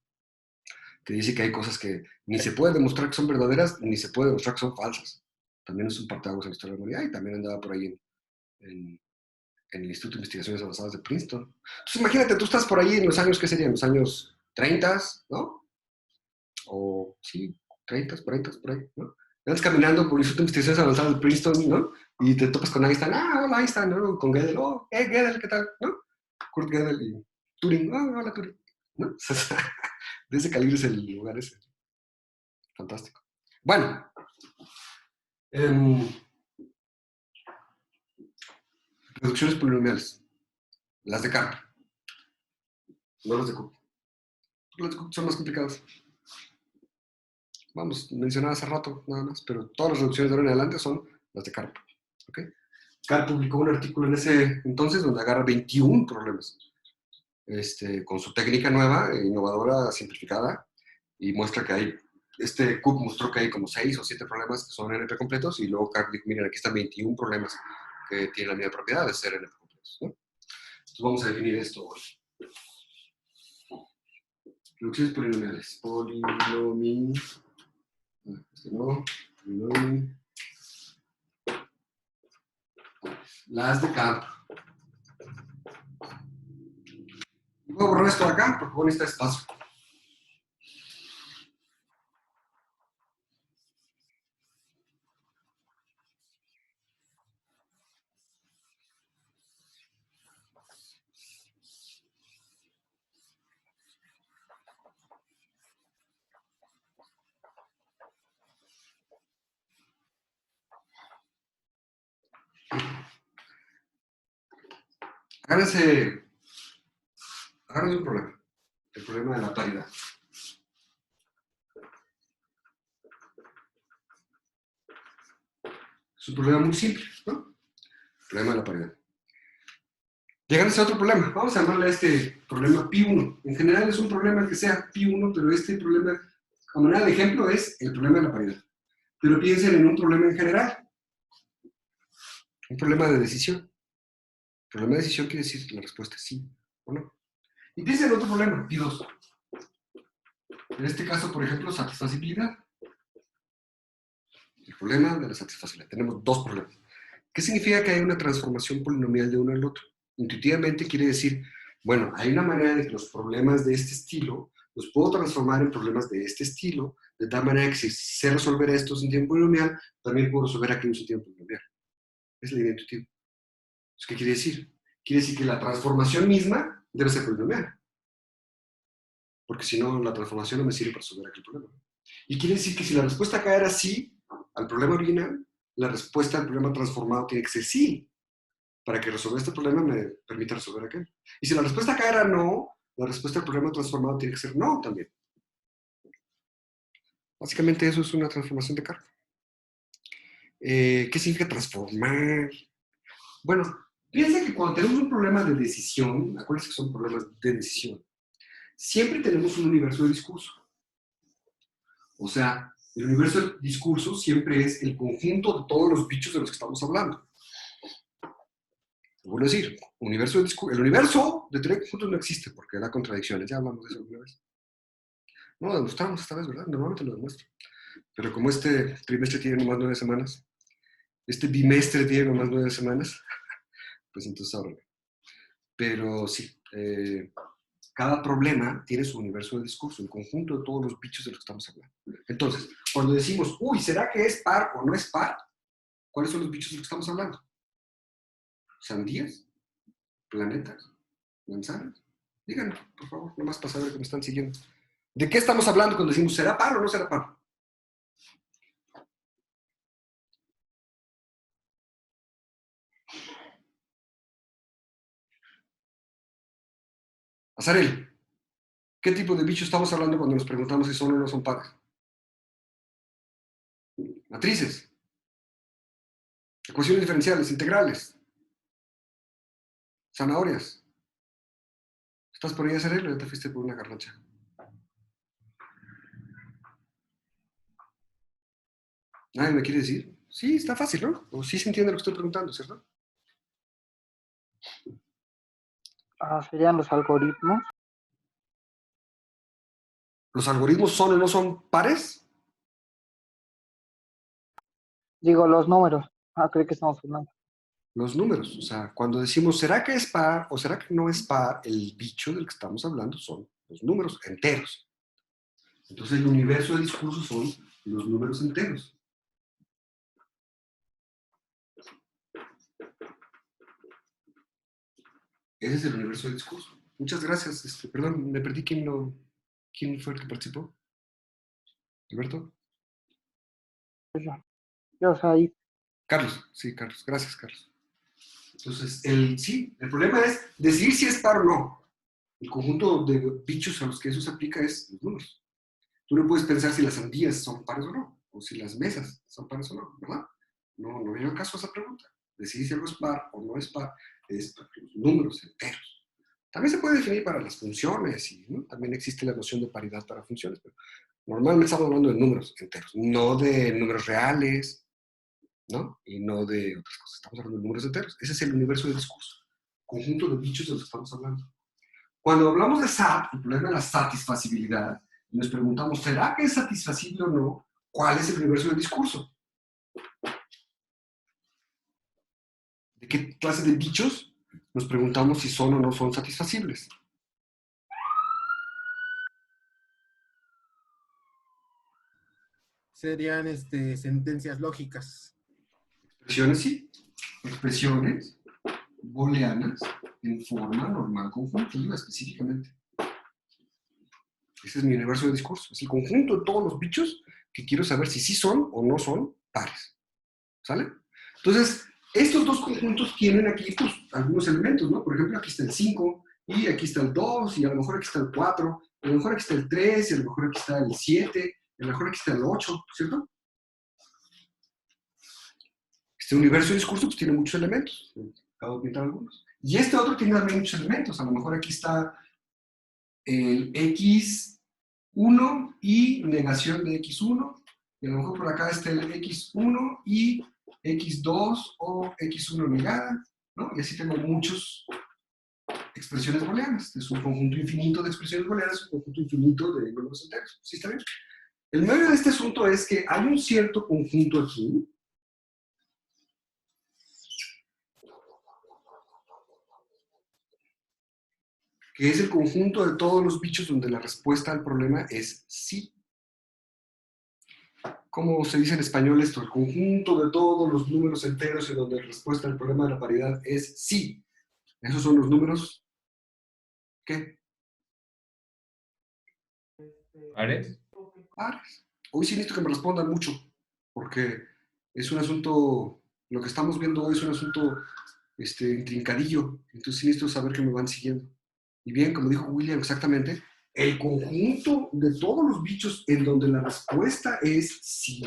que dice que hay cosas que ni se puede demostrar que son verdaderas, ni se puede demostrar que son falsas. También es un parteaguas en la historia de la humanidad y también andaba por ahí en el Instituto de Investigaciones Avanzadas de Princeton. Entonces imagínate, tú estás por ahí en los años, ¿qué serían? Los años 30, ¿no? O sí, 30, 40, por ahí, ¿no? Andas caminando por el Instituto de Investigaciones Avanzadas de Princeton, ¿no? Y te topas con Einstein, ah, hola Einstein, ¿no? Con Gödel, oh, Gödel, ¿qué tal? ¿No? Kurt Gödel y Turing, oh, hola Turing, ¿no? De ese calibre es el lugar ese. Fantástico. Bueno, reducciones polinomiales, las de Carp, no las de Cook. Las de Cook son más complicadas. Vamos, mencionaba hace rato nada más, pero todas las reducciones de ahora en adelante son las de Carp. ¿Okay? Carp publicó un artículo en ese entonces donde agarra 21 problemas. con su técnica nueva, innovadora, simplificada, y muestra que hay, Cook mostró que hay como 6 o 7 problemas que son NP completos, y luego Karp dijo, miren, aquí están 21 problemas que tienen la misma propiedad de ser NP completos, ¿no? Entonces vamos a definir esto hoy. Reducciones polinomiales. Las de campo. Voy a borrar esto de acá porque voy a necesitar espacio. Agárrense un problema. El problema de la paridad. Es un problema muy simple, ¿no? El problema de la paridad. Llegan a otro problema. Vamos a llamarle a este problema pi1. En general es un problema que sea pi1, pero este problema, a manera de ejemplo, es el problema de la paridad. Pero piensen en un problema en general. Un problema de decisión. El problema de decisión quiere decir que la respuesta es sí o no. Y piensen en otro problema, pi2. En este caso, por ejemplo, satisfacibilidad. El problema de la satisfacilidad. Tenemos dos problemas. ¿Qué significa que hay una transformación polinomial de uno al otro? Intuitivamente quiere decir, bueno, hay una manera de que los problemas de este estilo los puedo transformar en problemas de este estilo, de tal manera que si sé resolver estos en tiempo polinomial, también puedo resolver aquellos en tiempo polinomial. Es la idea intuitiva. ¿Qué quiere decir? Quiere decir que la transformación misma debe ser polinomial. Porque si no, la transformación no me sirve para resolver aquel problema. Y quiere decir que si la respuesta acá era sí al problema original, la respuesta al problema transformado tiene que ser sí, para que resolver este problema me permita resolver aquel. Y si la respuesta acá era no, la respuesta al problema transformado tiene que ser no también. Básicamente eso es una transformación de Karp. ¿Qué significa transformar? Bueno, piensa que cuando tenemos un problema de decisión, acuérdense que son problemas de decisión, siempre tenemos un universo de discurso. O sea, el universo de discurso siempre es el conjunto de todos los bichos de los que estamos hablando. Vuelvo a decir, el universo de teoría de conjuntos no existe porque da contradicciones. Ya hablamos de eso alguna vez. No lo demostramos esta vez, ¿verdad? Normalmente lo demuestro. Pero como este trimestre tiene nomás 9 semanas, este bimestre tiene nomás 9 semanas, pues entonces ahora. Pero sí, cada problema tiene su universo de discurso, el conjunto de todos los bichos de los que estamos hablando. Entonces, cuando decimos, uy, ¿será que es par o no es par? ¿Cuáles son los bichos de los que estamos hablando? ¿Sandías? ¿Planetas? ¿Manzanas? Díganme, por favor, nomás para saber que me están siguiendo. ¿De qué estamos hablando cuando decimos, ¿será par o no será par? Azarel, ¿qué tipo de bicho estamos hablando cuando nos preguntamos si son o no son pares? Matrices, ecuaciones diferenciales, integrales, zanahorias. ¿Estás por ahí, Azarel, o ya te fuiste por una garnacha? ¿Nadie me quiere decir? Sí, está fácil, ¿no? O sí se entiende lo que estoy preguntando, ¿cierto? Serían los algoritmos. ¿Los algoritmos son o no son pares? Digo, los números. Creo que estamos hablando. Los números. O sea, cuando decimos, ¿será que es par o será que no es par? El bicho del que estamos hablando son los números enteros. Entonces, el universo de discurso son los números enteros. Ese es el universo de discurso. Muchas gracias. Perdón, me perdí. ¿Quién fue el que participó? ¿Alberto? Yo ahí. Carlos. Sí, Carlos. Gracias, Carlos. Entonces, el problema es decidir si es par o no. El conjunto de bichos a los que eso se aplica es los números. Tú no puedes pensar si las sandías son pares o no, o si las mesas son pares o no, ¿verdad? No viene al caso esa pregunta. Decidir si algo es par o no es par, es los números enteros. También se puede definir para las funciones y, ¿no? También existe la noción de paridad para funciones, pero normalmente estamos hablando de números enteros, no de números reales, ¿no? Y no de otras cosas. Estamos hablando de números enteros. Ese es el universo del discurso, conjunto de bichos de los que estamos hablando. Cuando hablamos de SAT, el problema de la satisfacibilidad, y nos preguntamos, ¿será que es satisfacible o no? ¿Cuál es el universo del discurso? ¿De qué clase de bichos nos preguntamos si son o no son satisfacibles? Serían sentencias lógicas. Expresiones, sí. Expresiones booleanas en forma normal conjuntiva, específicamente. Ese es mi universo de discurso. Es el conjunto de todos los bichos que quiero saber si sí son o no son pares. ¿Sale? Entonces, estos dos conjuntos tienen aquí pues, algunos elementos, ¿no? Por ejemplo, aquí está el 5, y aquí está el 2, y a lo mejor aquí está el 4, a lo mejor aquí está el 3, y a lo mejor aquí está el 7, y a lo mejor aquí está el 8, ¿cierto? Este universo de discurso pues, tiene muchos elementos. Acabo de pintar algunos. Y este otro tiene también muchos elementos. A lo mejor aquí está el x1 y negación de x1, y a lo mejor por acá está el x1 y x2 o x1 negada, ¿no? Y así tengo muchas expresiones booleanas. Es un conjunto infinito de expresiones booleanas, un conjunto infinito de números enteros. ¿Sí está bien? El medio de este asunto es que hay un cierto conjunto aquí, que es el conjunto de todos los bichos donde la respuesta al problema es sí. ¿Cómo se dice en español esto? El conjunto de todos los números enteros en donde la respuesta al problema de la paridad es sí. Esos son los números, ¿qué? ¿Pares? Pares. Hoy sí necesito que me respondan mucho, porque es un asunto, lo que estamos viendo hoy es un asunto intrincadillo, entonces sí necesito saber que me van siguiendo. Y bien, como dijo William exactamente, el conjunto de todos los bichos en donde la respuesta es sí,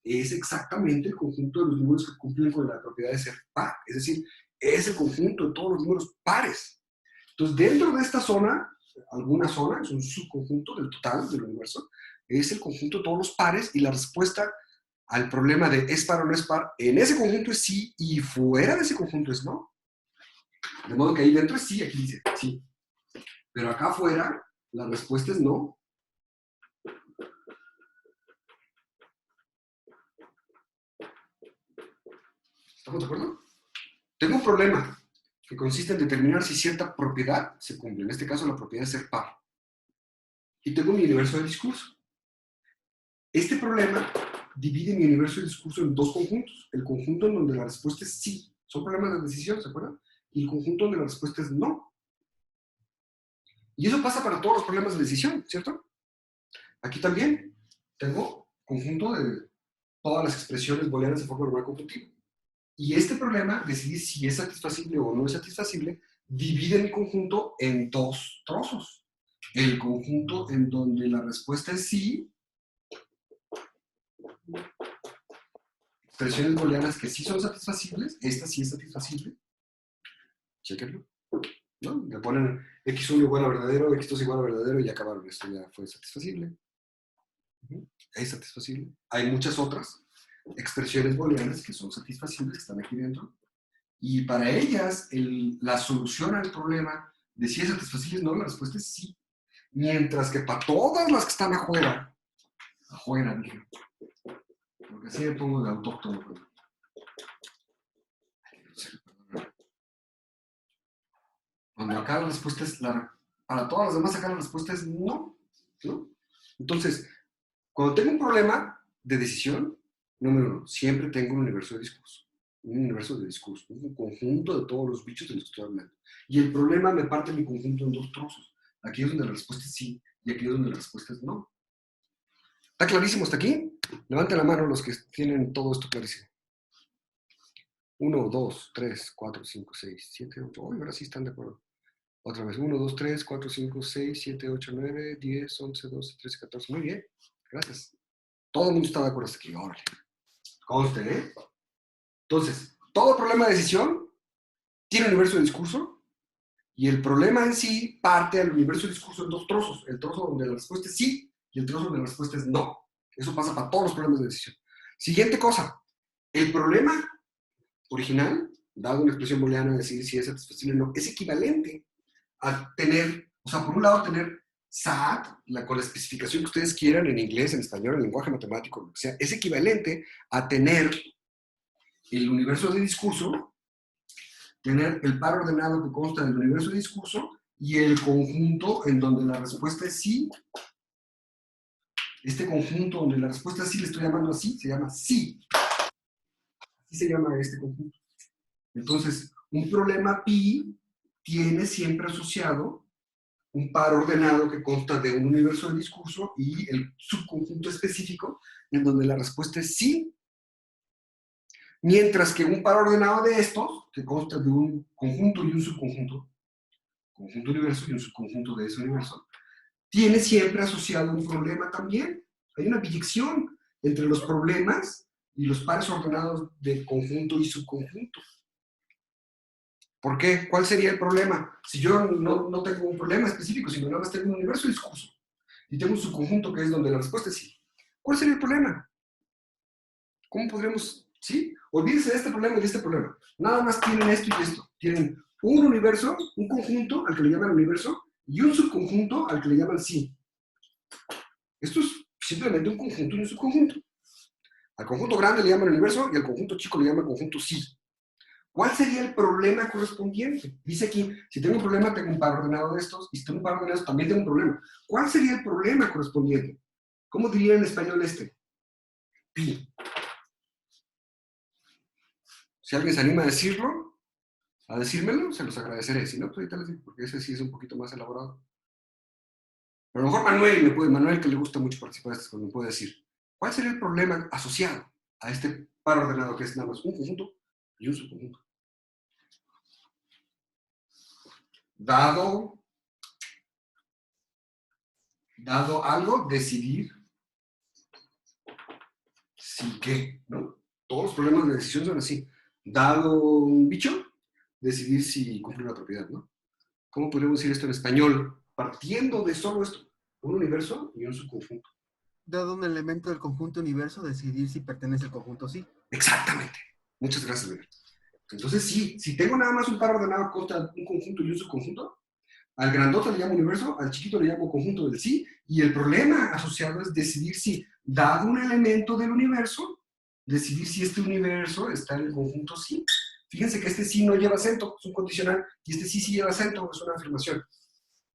es exactamente el conjunto de los números que cumplen con la propiedad de ser par. Es decir, es el conjunto de todos los números pares. Entonces, dentro de esta zona, alguna zona, es un subconjunto del total del universo, es el conjunto de todos los pares y la respuesta al problema de es par o no es par, en ese conjunto es sí y fuera de ese conjunto es no. De modo que ahí dentro es sí, aquí dice sí. Pero acá afuera, la respuesta es no. ¿Estamos de acuerdo? Tengo un problema que consiste en determinar si cierta propiedad se cumple. En este caso, la propiedad de ser par. Y tengo mi universo de discurso. Este problema divide mi universo de discurso en dos conjuntos. El conjunto en donde la respuesta es sí. Son problemas de decisión, ¿se acuerdan? Y el conjunto donde la respuesta es no. Y eso pasa para todos los problemas de decisión, ¿cierto? Aquí también tengo conjunto de todas las expresiones booleanas de forma normal conjuntiva. Y este problema, decidir si es satisfacible o no es satisfacible, divide mi conjunto en dos trozos. El conjunto en donde la respuesta es sí, expresiones booleanas que sí son satisfacibles, esta sí es satisfacible, chéquenlo, ¿no? Le ponen x1 igual a verdadero, x2 igual a verdadero y ya acabaron, esto ya fue satisfacible. Es satisfacible. Hay muchas otras expresiones booleanas que son satisfacibles, que están aquí dentro, y para ellas la solución al problema de si es satisfacible o no, la respuesta es sí. Mientras que para todas las que están afuera, dije, porque así me pongo de autóctono. Cuando acá la respuesta es para todas las demás acá la respuesta es no, ¿no? Entonces, cuando tengo un problema de decisión, número uno, siempre tengo un universo de discurso. Un universo de discurso, un conjunto de todos los bichos de los que estoy hablando. Y el problema me parte mi conjunto en dos trozos. Aquí es donde la respuesta es sí y aquí es donde la respuesta es no. ¿Está clarísimo hasta aquí? Levanten la mano los que tienen todo esto clarísimo. 1, 2, 3, 4, 5, 6, 7, 8. Oh, ahora sí están de acuerdo. Otra vez. 1, 2, 3, 4, 5, 6, 7, 8, 9, 10, 11, 12, 13, 14. Muy bien. Gracias. Todo el mundo está de acuerdo hasta aquí. Órale. Conste, ¿eh? Entonces, todo problema de decisión tiene un universo de discurso Y el problema en sí parte al universo de discurso en dos trozos. El trozo donde la respuesta es sí y el trozo donde la respuesta es no. Eso pasa para todos los problemas de decisión. Siguiente cosa. El problema original, dado una expresión booleana de decir si es satisfacción o no, es equivalente a tener, o sea, por un lado tener SAT, con la especificación que ustedes quieran en inglés, en español, en lenguaje matemático, lo que sea, es equivalente a tener el universo de discurso, tener el par ordenado que consta del universo de discurso y el conjunto en donde la respuesta es sí. Este conjunto donde la respuesta es sí, le estoy llamando así, se llama sí. Así se llama este conjunto. Entonces, un problema pi tiene siempre asociado un par ordenado que consta de un universo de discurso y el subconjunto específico en donde la respuesta es sí. Mientras que un par ordenado de estos, que consta de un conjunto y un subconjunto, conjunto universo y un subconjunto de ese universo, tiene siempre asociado un problema también. Hay una biyección entre los problemas y los pares ordenados de conjunto y subconjunto. ¿Por qué? ¿Cuál sería el problema? Si yo no tengo un problema específico, sino nada más tengo un universo de discurso y tengo un subconjunto que es donde la respuesta es sí. ¿Cuál sería el problema? ¿Cómo podríamos, sí? Olvídense de este problema y de este problema. Nada más tienen esto y esto. Tienen un universo, un conjunto al que le llaman universo y un subconjunto al que le llaman sí. Esto es simplemente un conjunto y un subconjunto. Al conjunto grande le llaman universo y al conjunto chico le llaman conjunto sí. ¿Cuál sería el problema correspondiente? Dice aquí, si tengo un problema, tengo un par ordenado de estos, y si tengo un par ordenado de estos, también tengo un problema. ¿Cuál sería el problema correspondiente? ¿Cómo diría en español este? Pi. Si alguien se anima a decirlo, a decírmelo, se los agradeceré. Si no, pues ahorita les digo, porque ese sí es un poquito más elaborado. Pero a lo mejor Manuel, que le gusta mucho participar de estas cosas, me puede decir, ¿cuál sería el problema asociado a este par ordenado que es nada más un conjunto y un subconjunto? Dado algo, decidir si qué, ¿no? Todos los problemas de decisión son así. Dado un bicho, decidir si cumple una propiedad, ¿no? ¿Cómo podríamos decir esto en español? Partiendo de solo esto, un universo y un subconjunto. Dado un elemento del conjunto universo, decidir si pertenece al conjunto sí. Exactamente. Muchas gracias, Miguel. Entonces, sí, si tengo nada más un par ordenado contra un conjunto y un subconjunto, al grandote le llamo universo, al chiquito le llamo conjunto del sí, y el problema asociado es decidir si, dado un elemento del universo, decidir si este universo está en el conjunto sí. Fíjense que este sí no lleva acento, es un condicional, y este sí lleva acento, es una afirmación.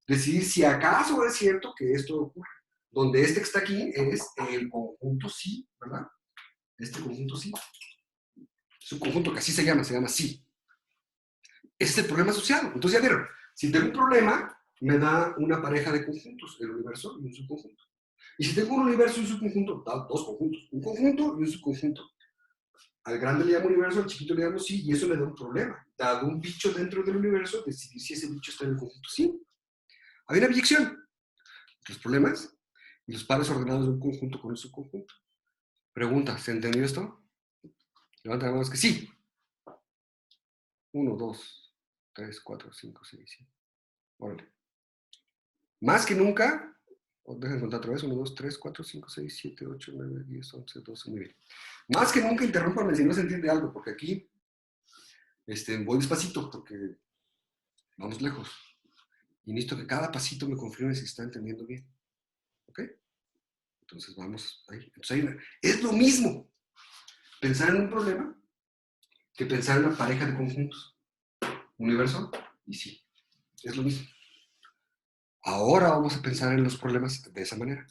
Decidir si acaso es cierto que esto ocurre. Donde este que está aquí es el conjunto sí, ¿verdad? Este conjunto sí. Es un conjunto que así se llama sí. Ese es el problema asociado. Entonces ya vieron, si tengo un problema, me da una pareja de conjuntos, el universo y un subconjunto. Y si tengo un universo y un subconjunto, da dos conjuntos, un conjunto y un subconjunto. Al grande le llamo universo, al chiquito le llamo sí, y eso le da un problema. Dado un bicho dentro del universo, decidir si ese bicho está en el conjunto sí. Hay una biyección. Los problemas y los pares ordenados de un conjunto con un subconjunto. Pregunta, ¿se entendió esto? Levanta la mano, es que sí. 1, 2, 3, 4, 5, 6, 7. Órale. Más que nunca, dejen contar otra vez, 1, 2, 3, 4, 5, 6, 7, 8, 9, 10, 11, 12, muy bien. Más que nunca interrúmpanme si no se entiende algo, porque aquí voy despacito, porque vamos lejos. Y necesito que cada pasito me confirme si está entendiendo bien. ¿Ok? Entonces vamos ahí. Entonces, es lo mismo pensar en un problema que pensar en una pareja de conjuntos. Universo y sí. Es lo mismo. Ahora vamos a pensar en los problemas de esa manera.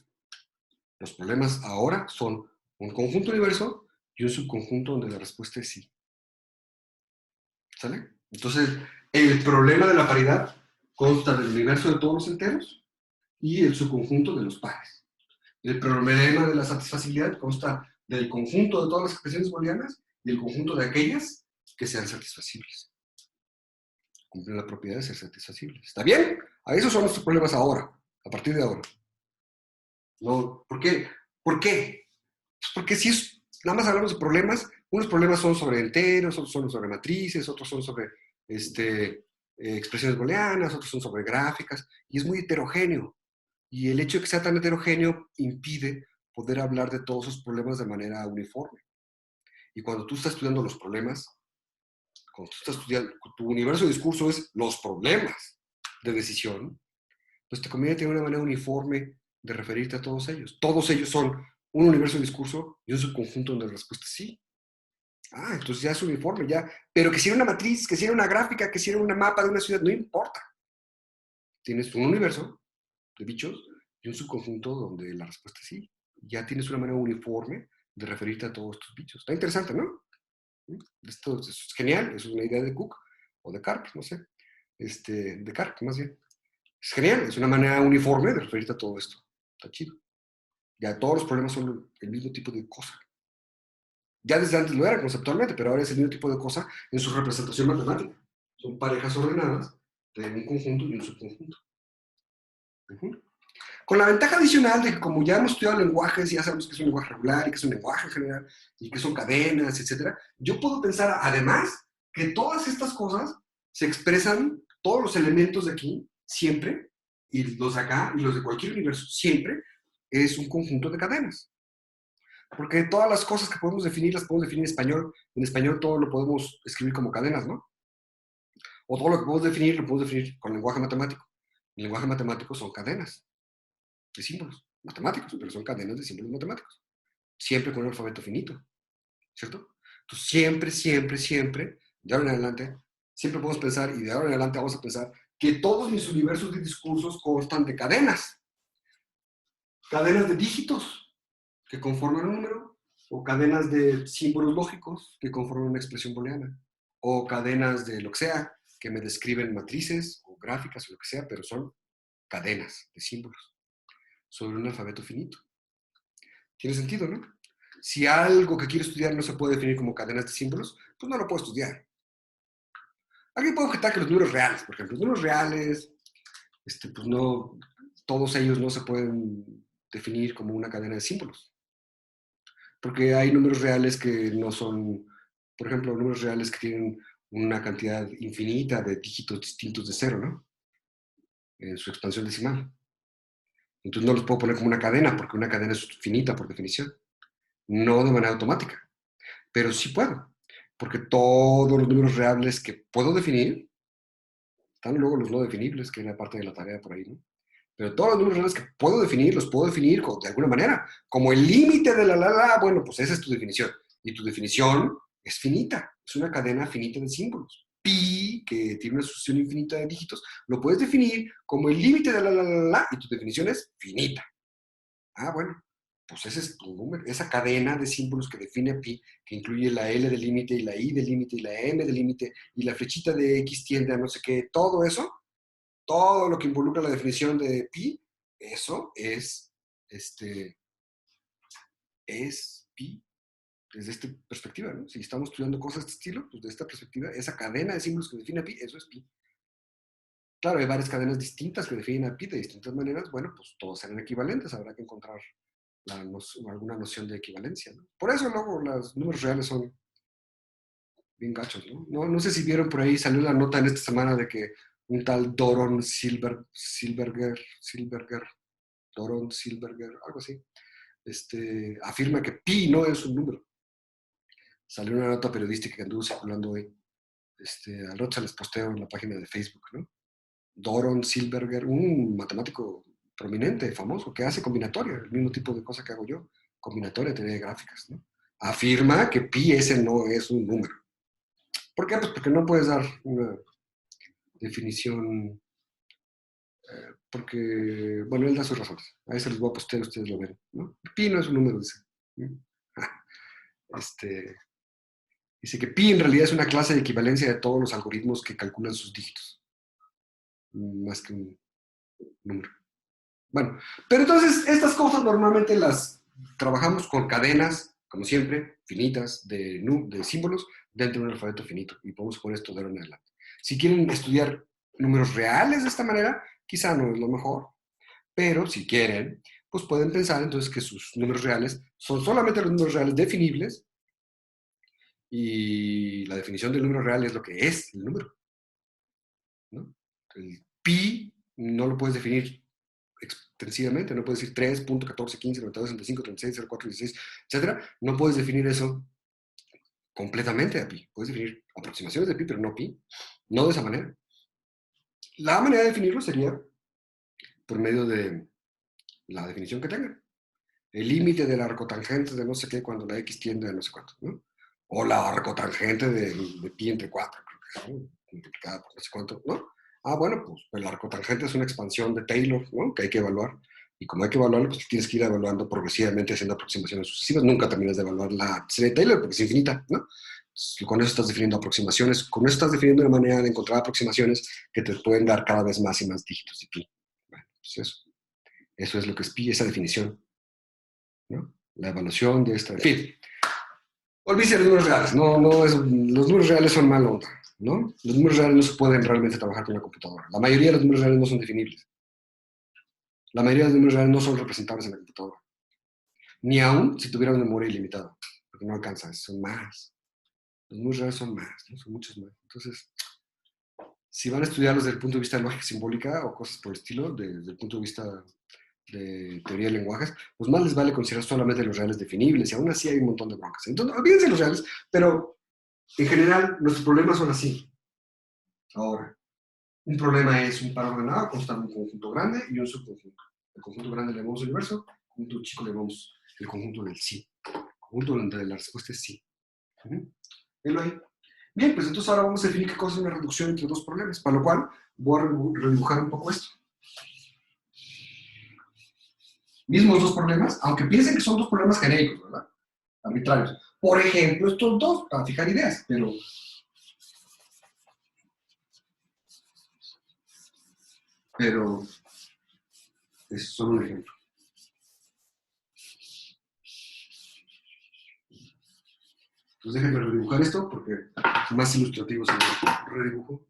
Los problemas ahora son un conjunto universo y un subconjunto donde la respuesta es sí. ¿Sale? Entonces, el problema de la paridad consta del universo de todos los enteros y el subconjunto de los pares. El problema de la satisfacibilidad consta del conjunto de todas las expresiones booleanas y el conjunto de aquellas que sean satisfacibles. Cumplen la propiedad de ser satisfacibles. ¿Está bien? A esos son nuestros problemas ahora, a partir de ahora. No, ¿por qué? ¿Por qué? Pues porque si es, nada más hablamos de problemas, unos problemas son sobre enteros, otros son sobre matrices, otros son sobre expresiones booleanas, otros son sobre gráficas, y es muy heterogéneo. Y el hecho de que sea tan heterogéneo impide poder hablar de todos esos problemas de manera uniforme. Y cuando tú estás estudiando los problemas, cuando tú estás estudiando, tu universo de discurso es los problemas de decisión, pues te conviene tener una manera uniforme de referirte a todos ellos. Todos ellos son un universo de discurso y un subconjunto donde la respuesta es sí. Ah, entonces ya es uniforme, ya. Pero que si era una matriz, que si era una gráfica, que si era un mapa de una ciudad, no importa. Tienes un universo de bichos y un subconjunto donde la respuesta es sí. Ya tienes una manera uniforme de referirte a todos estos bichos. Está interesante, ¿no? Esto es genial, es una idea de Cook o de Karp, no sé. De Karp, más bien. Es genial, es una manera uniforme de referirte a todo esto. Está chido. Ya todos los problemas son el mismo tipo de cosa. Ya desde antes lo era conceptualmente, pero ahora es el mismo tipo de cosa en su representación matemática. Son parejas ordenadas de un conjunto y un subconjunto. Uh-huh. Con la ventaja adicional de que como ya hemos estudiado lenguajes, ya sabemos que es un lenguaje regular y que es un lenguaje general y que son cadenas, etc., yo puedo pensar además que todas estas cosas se expresan, todos los elementos de aquí, siempre, y los de acá y los de cualquier universo, siempre, es un conjunto de cadenas. Porque todas las cosas que podemos definir, las podemos definir en español. En español todo lo podemos escribir como cadenas, ¿no? O todo lo que podemos definir, lo podemos definir con lenguaje matemático. El lenguaje matemático son cadenas de símbolos matemáticos, pero son cadenas de símbolos matemáticos. Siempre con un alfabeto finito, ¿cierto? Entonces, siempre, siempre, siempre, de ahora en adelante, siempre podemos pensar, y de ahora en adelante vamos a pensar, que todos mis universos de discursos constan de cadenas. Cadenas de dígitos que conforman un número, o cadenas de símbolos lógicos que conforman una expresión booleana, o cadenas de lo que sea, que me describen matrices o gráficas o lo que sea, pero son cadenas de símbolos sobre un alfabeto finito. Tiene sentido, ¿no? Si algo que quiero estudiar no se puede definir como cadenas de símbolos, pues no lo puedo estudiar. Alguien puede objetar que los números reales, por ejemplo, los números reales, pues no, todos ellos no se pueden definir como una cadena de símbolos. Porque hay números reales que no son, por ejemplo, números reales que tienen una cantidad infinita de dígitos distintos de cero, ¿no? En su expansión decimal. Entonces no los puedo poner como una cadena, porque una cadena es finita por definición. No de manera automática. Pero sí puedo, porque todos los números reales que puedo definir, están luego los no definibles, que era parte de la tarea por ahí, ¿no? Pero todos los números reales que puedo definir, los puedo definir de alguna manera. Como el límite de la, bueno, pues esa es tu definición. Y tu definición es finita, es una cadena finita de símbolos. Pi, que tiene una sucesión infinita de dígitos, lo puedes definir como el límite de la, y tu definición es finita. Ah, bueno, pues ese es tu número, esa cadena de símbolos que define a pi, que incluye la L del límite y la I del límite y la M del límite y la flechita de X tiende a no sé qué, todo eso, todo lo que involucra la definición de pi, eso es pi desde esta perspectiva, ¿no? Si estamos estudiando cosas de este estilo, pues de esta perspectiva, esa cadena de símbolos que define a pi, eso es pi. Claro, hay varias cadenas distintas que definen a pi de distintas maneras, bueno, pues todos serán equivalentes, habrá que encontrar alguna noción de equivalencia, ¿no? Por eso luego los números reales son bien gachos, ¿no? No sé si vieron por ahí, salió la nota en esta semana de que un tal Doron Silberger, algo así, afirma que pi no es un número. Salió una nota periodística que anduvo circulando hoy. Al rato se les posteo en la página de Facebook, ¿no? Doron Silberger, un matemático prominente, famoso, que hace combinatoria, el mismo tipo de cosa que hago yo, combinatoria, teoría de gráficas, ¿no? Afirma que pi ese no es un número. ¿Por qué? Pues porque no puedes dar una definición, porque, bueno, él da sus razones. Ahí se los voy a postear, ustedes lo ven, ¿no? Pi no es un número, dice. Dice que pi en realidad es una clase de equivalencia de todos los algoritmos que calculan sus dígitos, más que un número. Bueno, pero entonces estas cosas normalmente las trabajamos con cadenas, como siempre, finitas, de símbolos dentro de un alfabeto finito. Y podemos poner esto de ahora en adelante. Si quieren estudiar números reales de esta manera, quizá no es lo mejor. Pero si quieren, pues pueden pensar entonces que sus números reales son solamente los números reales definibles. Y la definición del número real es lo que es el número. El pi no lo puedes definir extensivamente, no puedes decir 3.14, 15, 92, 65, 36, 04, 16, etc. No puedes definir eso completamente a pi. Puedes definir aproximaciones de pi, pero no pi. No de esa manera. La manera de definirlo sería por medio de la definición que tengan. El límite de la arcotangente de no sé qué cuando la x tiende a no sé cuánto, ¿no? O la arcotangente de pi entre 4, creo que es, ¿no? Multiplicada por no sé cuánto, ¿no? Ah, bueno, pues el arcotangente es una expansión de Taylor, ¿no? Que hay que evaluar. Y como hay que evaluarlo, pues tienes que ir evaluando progresivamente haciendo aproximaciones sucesivas. Nunca terminas de evaluar la serie de Taylor porque es infinita, ¿no? Entonces, con eso estás definiendo aproximaciones. Con eso estás definiendo una manera de encontrar aproximaciones que te pueden dar cada vez más y más dígitos de pi. Bueno, pues eso es lo que es pi, esa definición, ¿no? La evaluación de esta. En fin, olvídese de los números reales. Los números reales son mal onda, ¿no? Los números reales no se pueden realmente trabajar con una computadora. La mayoría de los números reales no son definibles. La mayoría de los números reales no son representables en la computadora. Ni aún si tuvieran memoria ilimitada, porque no alcanza, son más. Los números reales son más, ¿no? Son muchos más. Entonces, si van a estudiarlos desde el punto de vista de lógica simbólica o cosas por el estilo, desde el punto de vista de teoría de lenguajes, pues más les vale considerar solamente los reales definibles, y aún así hay un montón de broncas. Entonces, olvídense de los reales, pero en general nuestros problemas son así. Ahora, un problema es un par ordenado constando un conjunto grande y un subconjunto. El conjunto grande le llamamos universo, el conjunto chico le llamamos el conjunto del sí. El conjunto donde la respuesta es sí. Velo ahí. Bien, pues entonces ahora vamos a definir qué cosa es una reducción entre dos problemas, para lo cual voy a redibujar un poco esto. Mismos dos problemas, aunque piensen que son dos problemas genéricos, ¿verdad? Arbitrarios. Por ejemplo, estos dos, para fijar ideas, pero es solo un ejemplo. Entonces déjenme redibujar esto porque es más ilustrativo si lo redibujo.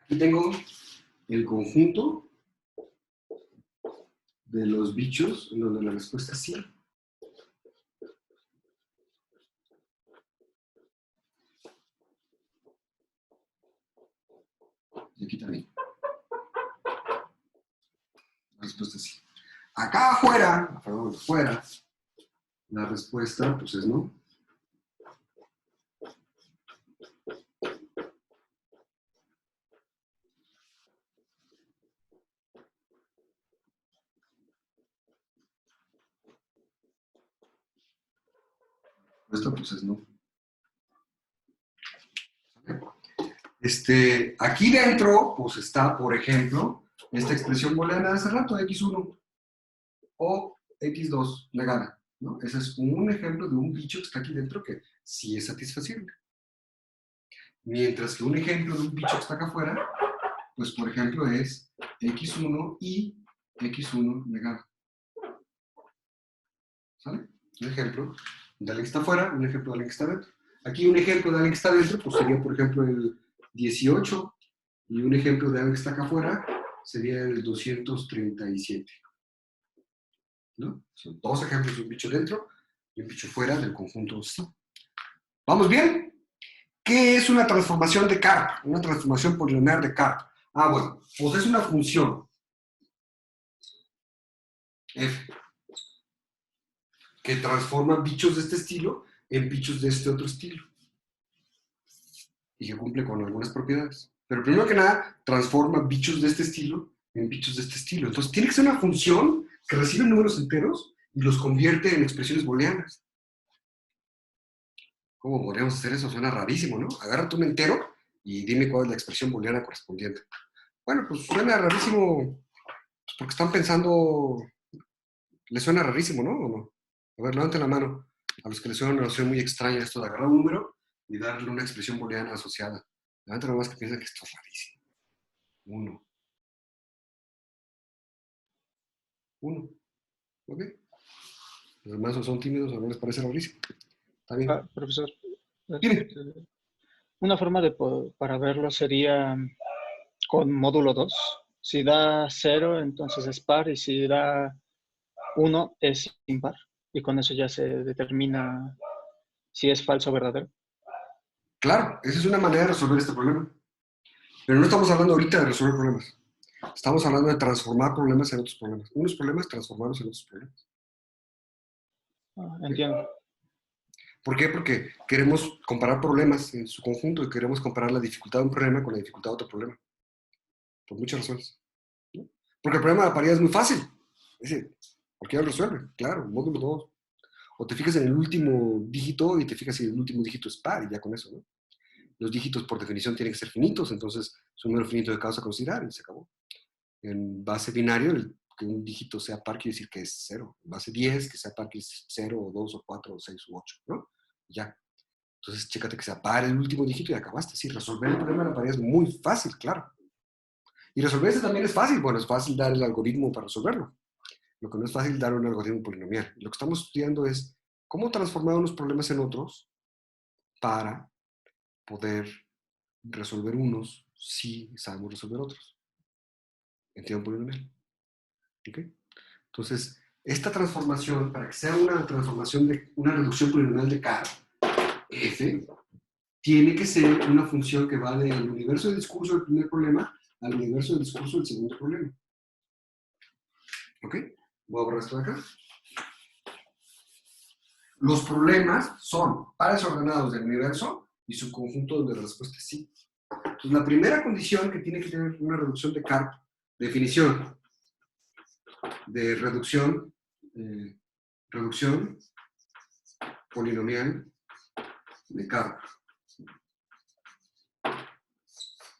Aquí tengo el conjunto de los bichos en donde la respuesta es sí. Y aquí también. La respuesta es sí. Acá afuera, perdón, afuera, la respuesta pues es no. Esto pues es no. Aquí dentro, pues está, por ejemplo, esta expresión booleana de hace rato, x1 o x2 negada, ¿no? Ese es un ejemplo de un bicho que está aquí dentro que sí es satisfacible. Mientras que un ejemplo de un bicho que está acá afuera, pues por ejemplo es x1 y x1 negada. ¿Sale? Un ejemplo de alguien que está afuera, un ejemplo de alguien que está dentro. Aquí un ejemplo de alguien que está dentro, pues sería por ejemplo el 18, y un ejemplo de alguien que está acá afuera sería el 237. ¿No? Son dos ejemplos de un bicho dentro y un bicho fuera del conjunto sí. ¿Vamos bien? ¿Qué es una transformación de Karp? Una transformación polinomial de Karp. Ah, bueno, pues es una función f que transforma bichos de este estilo en bichos de este otro estilo y que cumple con algunas propiedades. Pero primero que nada, transforma bichos de este estilo en bichos de este estilo. Entonces, tiene que ser una función que recibe números enteros y los convierte en expresiones booleanas. ¿Cómo podríamos hacer eso? Suena rarísimo, ¿no? Agárrate un entero y dime cuál es la expresión booleana correspondiente. Bueno, pues suena rarísimo, pues porque están pensando, ¿les suena rarísimo, no? ¿O no? A ver, levanten la mano. A los que les suena una noción muy extraña esto de agarrar un número y darle una expresión booleana asociada. Levanten la mano que piensan que esto es rarísimo. Uno. ¿Ok? Los demás o son tímidos o no les parece rarísimo. Está bien. Profesor, Dime. Una forma para verlo sería con módulo 2. Si da 0, entonces es par, y si da 1, es impar. Y con eso ya se determina si es falso o verdadero. Claro, esa es una manera de resolver este problema. Pero no estamos hablando ahorita de resolver problemas. Estamos hablando de transformar problemas en otros problemas. Unos problemas, transformarlos en otros problemas. Entiendo. ¿Por qué? Porque queremos comparar problemas en su conjunto y queremos comparar la dificultad de un problema con la dificultad de otro problema. Por muchas razones, ¿no? Porque el problema de la paridad es muy fácil. Es decir, cualquiera lo resuelve, claro, módulo 2. O te fijas en el último dígito y te fijas si el último dígito es par y ya con eso, ¿no? Los dígitos por definición tienen que ser finitos, entonces es un número finito de causas a considerar y se acabó. En base binario, que un dígito sea par quiere decir que es 0. En base 10, que sea par quiere decir 0, o 2, o 4, o 6, o 8, ¿no? Ya. Entonces, chécate que sea par el último dígito y acabaste. Sí, resolver el problema de la paridad es muy fácil, claro. Y resolver ese también es fácil. Bueno, es fácil dar el algoritmo para resolverlo. Lo que no es fácil dar un algoritmo polinomial. Lo que estamos estudiando es cómo transformar unos problemas en otros para poder resolver unos si sabemos resolver otros. En tiempo polinomial. ¿Ok? Entonces, esta transformación, para que sea una transformación de una reducción polinomial de K, f, tiene que ser una función que va del universo de discurso del primer problema al universo de discurso del segundo problema. ¿Ok? Voy a borrar esto de acá. Los problemas son pares ordenados del universo y su conjunto donde la respuesta es sí. Entonces, la primera condición que tiene que tener una reducción de Karp, definición de reducción polinomial de Karp.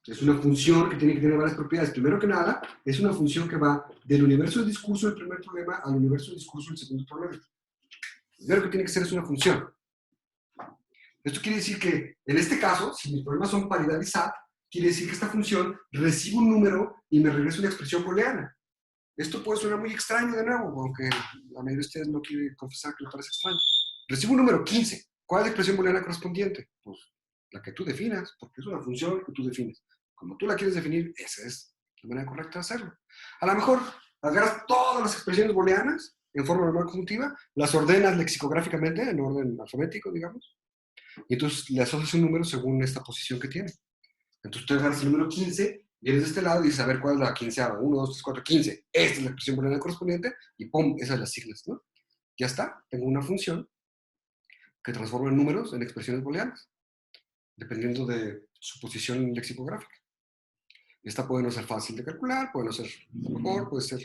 Es una función que tiene que tener varias propiedades. Primero que nada, es una función que va del universo de discurso del primer problema al universo de discurso del segundo problema. Primero que tiene que ser es una función. Esto quiere decir que, en este caso, si mis problemas son paridad y SAT, quiere decir que esta función recibe un número y me regresa una expresión booleana. Esto puede sonar muy extraño de nuevo, aunque la mayoría de ustedes no quiere confesar que le parece extraño. Recibo un número 15. ¿Cuál es la expresión booleana correspondiente? Pues la que tú definas, porque es una función que tú defines. Como tú la quieres definir, esa es la manera correcta de hacerlo. A lo mejor agarras todas las expresiones booleanas en forma normal conjuntiva, las ordenas lexicográficamente en orden alfabético, digamos, y entonces le asocias un número según esta posición que tiene. Entonces tú agarras el número 15, vienes de este lado y dices, a ver, ¿cuál es la quinceava? 1, 2, 3, 4, 15. Esta es la expresión booleana correspondiente y ¡pum! Esas las siglas, ¿no? Ya está, tengo una función que transforma números en expresiones booleanas, dependiendo de su posición lexicográfica. Esta puede no ser fácil de calcular, puede no ser mejor, puede ser,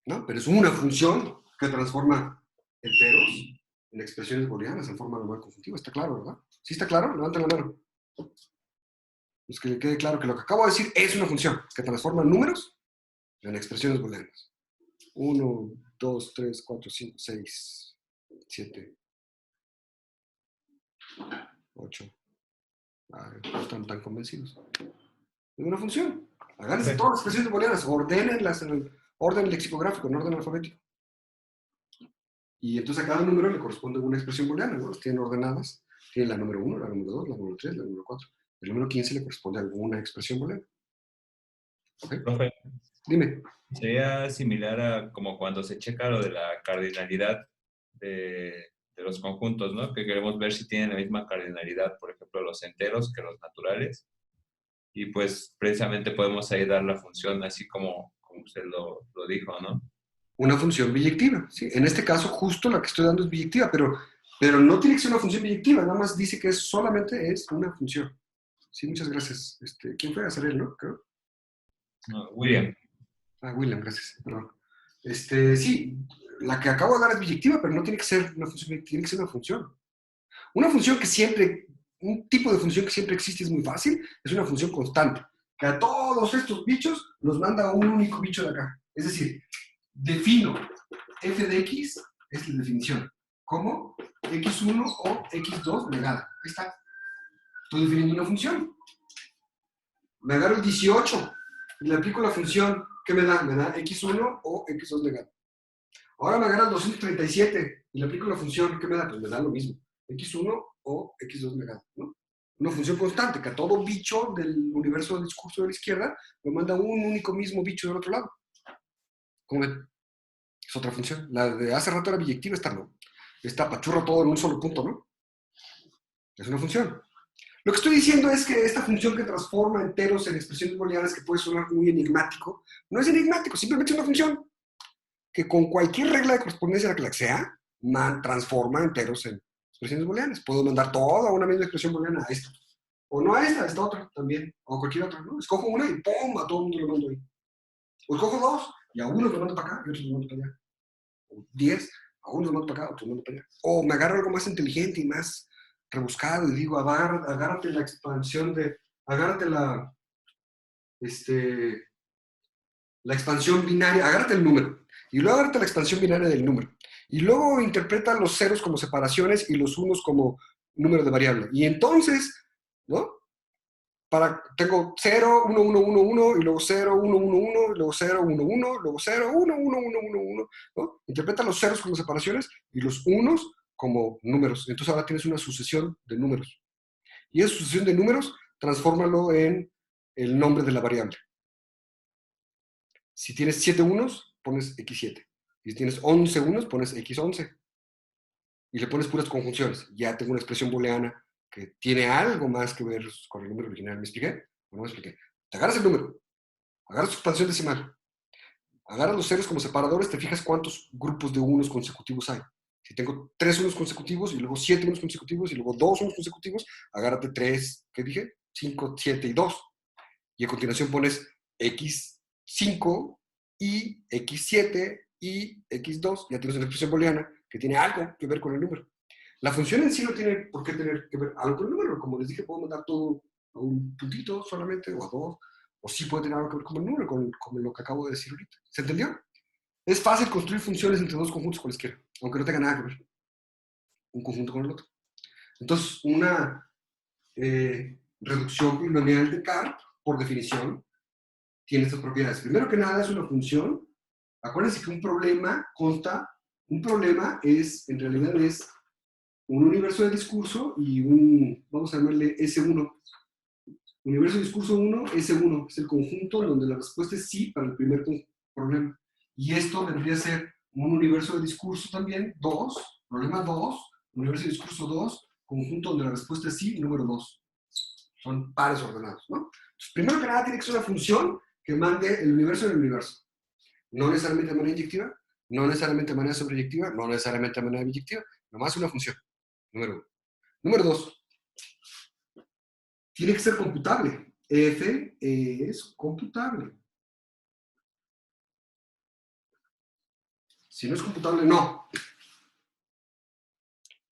¿no? Pero es una función que transforma enteros en expresiones booleanas en forma normal conjuntiva. ¿Está claro, verdad? ¿Sí está claro? Levanten la mano. Pues que le quede claro que lo que acabo de decir es una función que transforma números en expresiones booleanas. 1, 2, 3, 4, 5, 6, 7, 8. No están tan convencidos. Es una función. Agárrense todas las expresiones booleanas, ordénenlas en el orden lexicográfico, en orden alfabético. Y entonces a cada número le corresponde una expresión booleana, ¿no? Las tienen ordenadas. Tienen la número 1, la número 2, la número 3, la número 4. El número 15 le corresponde a alguna expresión booleana. ¿Okay? Profe, Dime. sería similar a como cuando se checa lo de la cardinalidad de los conjuntos, ¿no? Que queremos ver si tienen la misma cardinalidad, por ejemplo, los enteros que los naturales. Y pues precisamente podemos ahí dar la función así como usted lo dijo, ¿no? Una función biyectiva, ¿sí? En este caso, justo la que estoy dando es biyectiva, pero no tiene que ser una función biyectiva, nada más dice que solamente es una función. Sí, muchas gracias. ¿Quién fue? Azarel, ¿no? Creo. William. William, gracias. Perdón. Sí, la que acabo de dar es biyectiva, pero no tiene que ser una función, tiene que ser una función. Una función que siempre, un tipo de función que siempre existe, es muy fácil, es una función constante, que a todos estos bichos los manda a un único bicho de acá. Es decir, defino f de x, es la definición, como x1 o x2 negada. Ahí está. Estoy definiendo una función. Me agarro el 18 y le aplico la función. ¿Qué me da? Me da x1 o x2 negado. Ahora me agarro el 237 y le aplico la función. ¿Qué me da? Pues me da lo mismo. x1 o x2 negado, ¿no? Una función constante, que a todo bicho del universo del discurso de la izquierda lo manda un único mismo bicho del otro lado. ¿Cómo ven? Es otra función. La de hace rato era biyectiva, esta no. Esta apachurra todo en un solo punto, ¿no? Es una función. Lo que estoy diciendo es que esta función que transforma enteros en expresiones booleanas, que puede sonar muy enigmático, no es enigmático, simplemente es una función que con cualquier regla de correspondencia la que sea, transforma enteros en expresiones booleanas. Puedo mandar toda una misma expresión booleana a esta. O no a esta otra también. O cualquier otra, ¿no? Escojo una y ¡pum! A todo el mundo lo mando ahí. O escojo dos y a uno lo mando para acá y otros lo mando para allá. O 10, a uno lo mando para acá, otros lo mando para allá. O me agarro algo más inteligente y más rebuscado y digo, agárrate la expansión de... Agárrate la expansión binaria, agárrate el número. Y luego agárrate la expansión binaria del número. Y luego interpreta los ceros como separaciones y los unos como número de variable. Y entonces, ¿no? Tengo 0, 1, 1, 1, 1, y luego 0, 1, 1, 1, y luego 0, 1, 1, luego 0, 1, 1, 1, 1, 1, ¿no? Interpreta los ceros como separaciones y los unos como números. Entonces ahora tienes una sucesión de números. Y esa sucesión de números, transfórmalo en el nombre de la variable. Si tienes 7 unos, pones x7. Y si tienes 11 unos, pones x11. Y le pones puras conjunciones. Ya tengo una expresión booleana que tiene algo más que ver con el número original. ¿Me expliqué? ¿O no me expliqué? Te agarras el número, agarras su expansión decimal, agarras los ceros como separadores, te fijas cuántos grupos de unos consecutivos hay. Si tengo 3 unos consecutivos y luego 7 unos consecutivos y luego 2 unos consecutivos, agárrate 3, ¿qué dije? 5, 7 y 2. Y a continuación pones x5 y x7 y x2. Ya tienes una expresión booleana que tiene algo que ver con el número. La función en sí no tiene por qué tener que ver algo con el número. Como les dije, puedo mandar todo a un puntito solamente o a dos. O sí puede tener algo que ver con el número, con lo que acabo de decir ahorita. ¿Se entendió? Es fácil construir funciones entre dos conjuntos cualesquiera, aunque no tenga nada que ver un conjunto con el otro. Entonces, una reducción polinomial de Karp, por definición, tiene estas propiedades. Primero que nada, es una función. Acuérdense que un problema un problema en realidad es un universo de discurso y vamos a llamarle S1. Universo de discurso 1, S1, es el conjunto en donde la respuesta es sí para el primer problema. Y esto vendría a ser un universo de discurso también, 2, problema 2, universo de discurso 2, conjunto donde la respuesta es sí, número 2. Son pares ordenados, ¿no? Entonces, primero que nada tiene que ser una función que mande el universo en el universo. No necesariamente de manera inyectiva, no necesariamente de manera sobreyectiva, no necesariamente de manera biyectiva, nomás una función. Número 1. Número 2. Tiene que ser computable. F es computable. Si no es computable, no.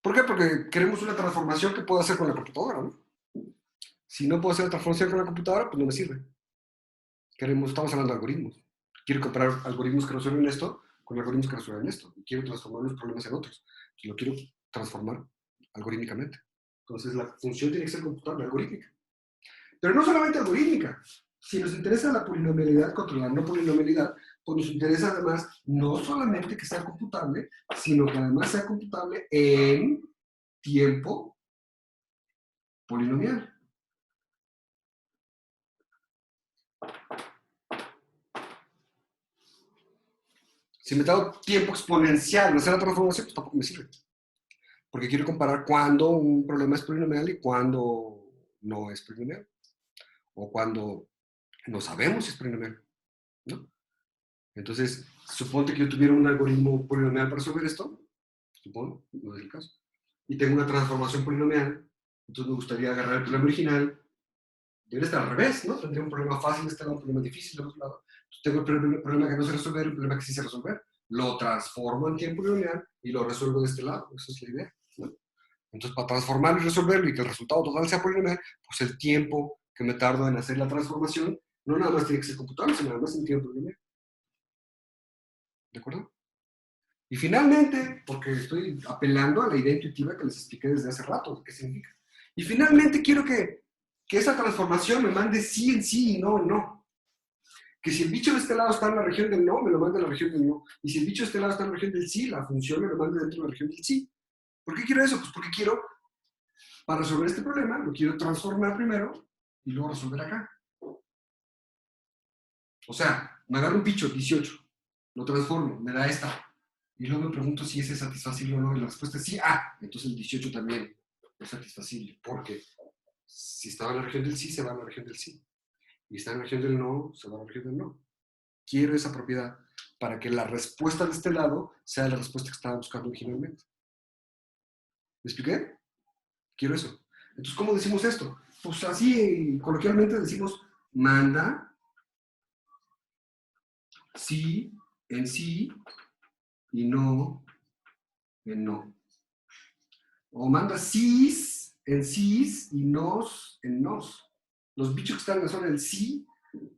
¿Por qué? Porque queremos una transformación que pueda hacer con la computadora, ¿no? Si no puedo hacer la transformación con la computadora, pues no me sirve. Estamos hablando de algoritmos. Quiero comparar algoritmos que resuelven esto con algoritmos que resuelven esto. Y quiero transformar los problemas en otros. Y lo quiero transformar algorítmicamente. Entonces la función tiene que ser computable, algorítmica. Pero no solamente algorítmica. Si nos interesa la polinomialidad contra la no polinomialidad, pues nos interesa además no solamente que sea computable, sino que además sea computable en tiempo polinomial. Si me da tiempo exponencial de hacer la transformación, pues tampoco me sirve. Porque quiero comparar cuándo un problema es polinomial y cuándo no es polinomial. O cuándo no sabemos si es polinomial, ¿no? Entonces, suponte que yo tuviera un algoritmo polinomial para resolver esto, supongo, no es el caso, y tengo una transformación polinomial, entonces me gustaría agarrar el problema original, debería estar al revés, ¿no? Tendría un problema fácil de este lado, un problema difícil de otro lado. Entonces tengo el problema que no sé resolver, el problema que sí sé resolver, lo transformo en tiempo polinomial y lo resuelvo de este lado, esa es la idea, ¿no? Entonces, para transformarlo y resolverlo y que el resultado total sea polinomial, pues el tiempo que me tardo en hacer la transformación no nada más tiene que ser computable, sino además en tiempo polinomial. ¿De acuerdo? Y finalmente, porque estoy apelando a la idea intuitiva que les expliqué desde hace rato, de qué significa. Y finalmente quiero que esa transformación me mande sí en sí y no en no. Que si el bicho de este lado está en la región del no, me lo mande en la región del no. Y si el bicho de este lado está en la región del sí, la función me lo mande dentro de la región del sí. ¿Por qué quiero eso? Pues porque quiero, para resolver este problema, lo quiero transformar primero y luego resolver acá. O sea, me agarro un bicho, 18, lo transformo, me da esta. Y luego me pregunto si ese es satisfacible o no, y la respuesta es sí. Entonces el 18 también es satisfacible, porque si estaba en la región del sí, se va a la región del sí. Y está en la región del no, se va a la región del no. Quiero esa propiedad para que la respuesta de este lado sea la respuesta que estaba buscando originalmente. ¿Me expliqué? Quiero eso. Entonces, ¿cómo decimos esto? Pues así, coloquialmente decimos, manda sí en sí y no en no. O manda sís en sís y nos en nos. Los bichos que están en la zona del sí,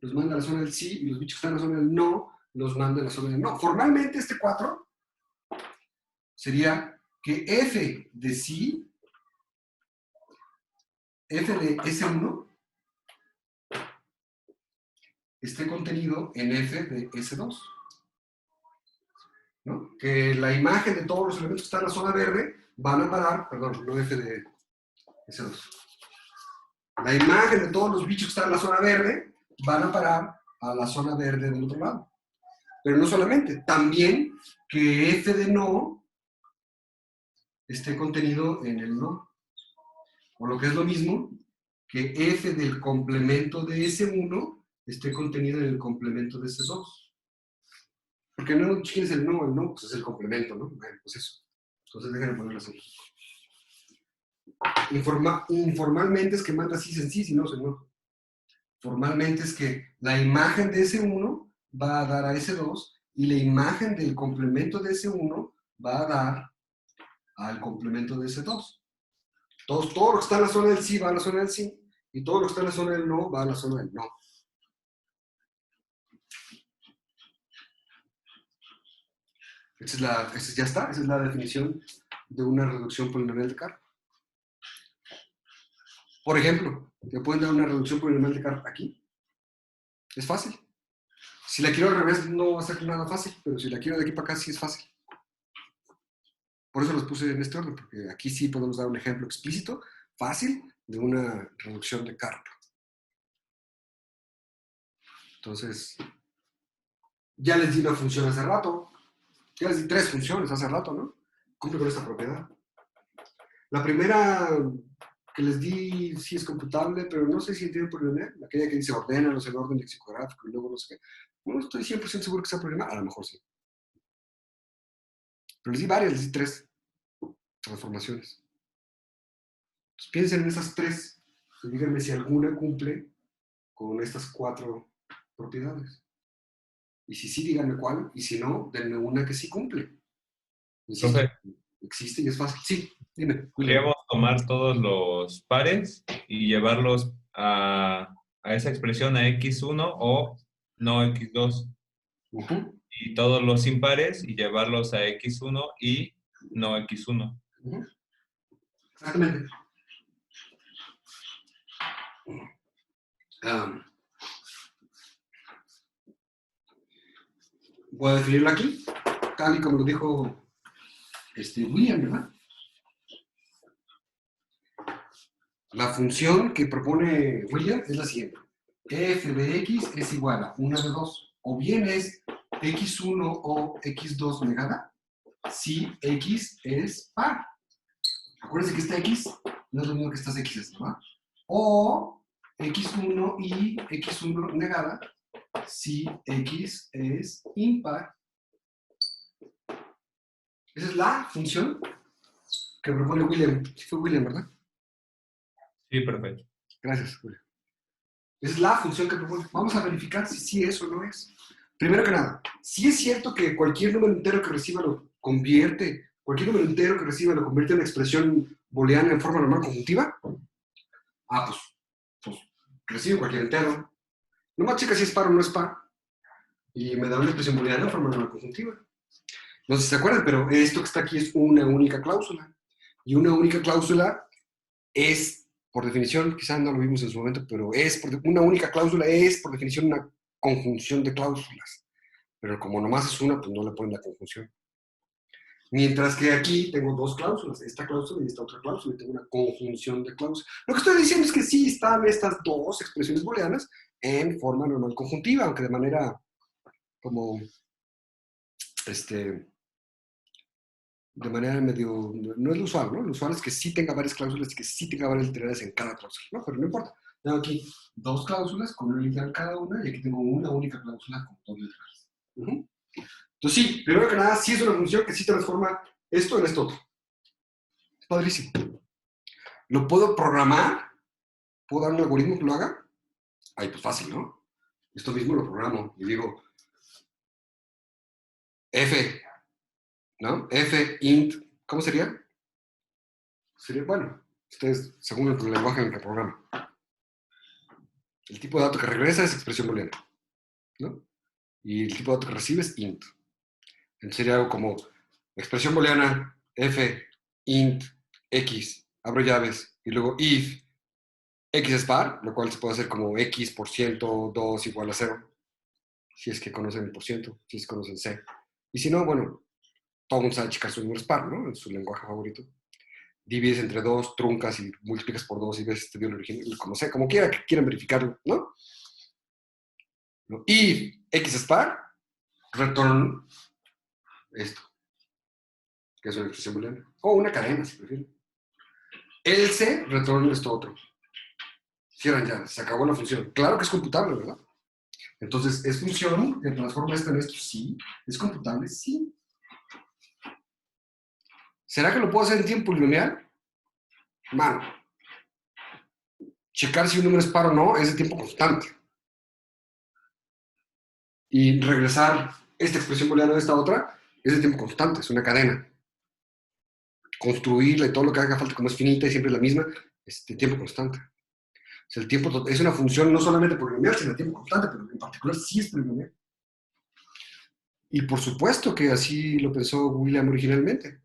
los manda a la zona del sí, y los bichos que están en la zona del no, los manda a la zona del no. Formalmente, este 4 sería que f de sí, f de S1, esté contenido en f de S2. ¿No? Que la imagen de todos los elementos que están en la zona verde van a parar, perdón, no f de S2. La imagen de todos los bichos que están en la zona verde van a parar a la zona verde del otro lado. Pero no solamente, también que f de no esté contenido en el no. O lo que es lo mismo, que f del complemento de S1 esté contenido en el complemento de S2. Porque no, ¿quién es el no? El no, pues es el complemento, ¿no? Bueno, pues eso. Entonces déjenme ponerlo así. Informalmente es que manda sí en sí, si no, en no. Formalmente es que la imagen de S1 va a dar a S2 y la imagen del complemento de S1 va a dar al complemento de S2. Todo lo que está en la zona del sí va a la zona del sí y todo lo que está en la zona del no va a la zona del no. Ya está, esa es la definición de una reducción polinomial de Carr. Por ejemplo, te pueden dar una reducción polinomial de Carr aquí. Es fácil. Si la quiero al revés no va a ser nada fácil, pero si la quiero de aquí para acá sí es fácil. Por eso los puse en este orden, porque aquí sí podemos dar un ejemplo explícito, fácil, de una reducción de Carr. Entonces, ya les di una función hace rato. Ya les di 3 funciones hace rato, ¿no? Cumple con esta propiedad. La primera que les di sí es computable, pero no sé si entienden polinomial. Aquella que dice ordénalos en orden lexicográfico y luego no sé qué. No estoy 100% seguro que sea polinomial. A lo mejor sí. Pero les di varias, les di 3 transformaciones. Entonces piensen en esas 3 y díganme si alguna cumple con estas 4 propiedades. Y si sí, díganme cuál. Y si no, denme una que sí cumple. Insisto, existe y es fácil. Sí, dime. Podríamos tomar todos los pares y llevarlos a esa expresión a x1 o no x2. Y todos los impares y llevarlos a x1 y no x1. Exactamente. Voy a definirlo aquí, tal y como lo dijo William, ¿verdad? La función que propone William es la siguiente. F de x es igual a 1 de 2. O bien es x1 o x2 negada, si x es par. Acuérdense que esta x no es lo mismo que estas x, ¿verdad? O x1 y x1 negada, si x es impar. Esa es la función que propone William. Sí fue William, ¿verdad? Sí, perfecto. Gracias, William. Esa es la función que propone. Vamos a verificar si sí es o no es. Primero que nada, si es cierto que cualquier número entero que reciba lo convierte en una expresión booleana en forma normal conjuntiva, pues recibe cualquier entero. Nomás checa si es par o no es par. Y me da una expresión booleana en forma normal conjuntiva. No sé si se acuerdan, pero esto que está aquí es una única cláusula. Y una única cláusula es, por definición, quizás no lo vimos en su momento, pero una única cláusula es, por definición, una conjunción de cláusulas. Pero como nomás es una, pues no le ponen la conjunción. Mientras que aquí tengo dos cláusulas, esta cláusula y esta otra cláusula, y tengo una conjunción de cláusulas. Lo que estoy diciendo es que sí están estas dos expresiones booleanas en forma normal conjuntiva, aunque de manera como, de manera medio, no es lo usual, ¿no? Lo usual es que sí tenga varias cláusulas y que sí tenga varias literales en cada cláusula, ¿no? Pero no importa. Tengo aquí dos cláusulas con una literal cada una y aquí tengo una única cláusula con dos literales. Entonces sí, primero que nada, sí es una función que sí transforma esto en esto otro. Es padrísimo. ¿Lo puedo programar? ¿Puedo dar un algoritmo que lo haga? Ay, pues fácil, ¿no? Esto mismo lo programo y digo f, ¿no? F, int, ¿cómo sería? Sería, bueno, ustedes, según el lenguaje en el que programa. El tipo de dato que regresa es expresión booleana, ¿no? Y el tipo de dato que recibe es int. Entonces sería algo como expresión booleana, f, int, x, abro llaves, y luego if, x es par, lo cual se puede hacer como x% 2 igual a 0, si es que conocen el por ciento, si es que conocen C. Y si no, bueno, todo el mundo sabe checar sus números par, ¿no? En su lenguaje favorito. Divides entre 2, truncas y multiplicas por 2 y ves este dio el origen, como sea, como quiera que quieran verificarlo, ¿no? If x es par, return esto, que es una expresión booleana. O una cadena, si prefieren. Else, return esto otro. Cierran ya, se acabó la función. Claro que es computable, ¿verdad? Entonces, ¿es función que transforma esto en esto? Sí. ¿Es computable? Sí. ¿Será que lo puedo hacer en tiempo polinomial? Mano. Checar si un número es par o no es de tiempo constante. Y regresar esta expresión booleana a esta otra es de tiempo constante, es una cadena. Construirla y todo lo que haga falta, como es finita y siempre es la misma, es de tiempo constante. O sea, el tiempo es una función no solamente polinomial, sino de tiempo constante, pero en particular sí es polinomial. Y por supuesto que así lo pensó William originalmente.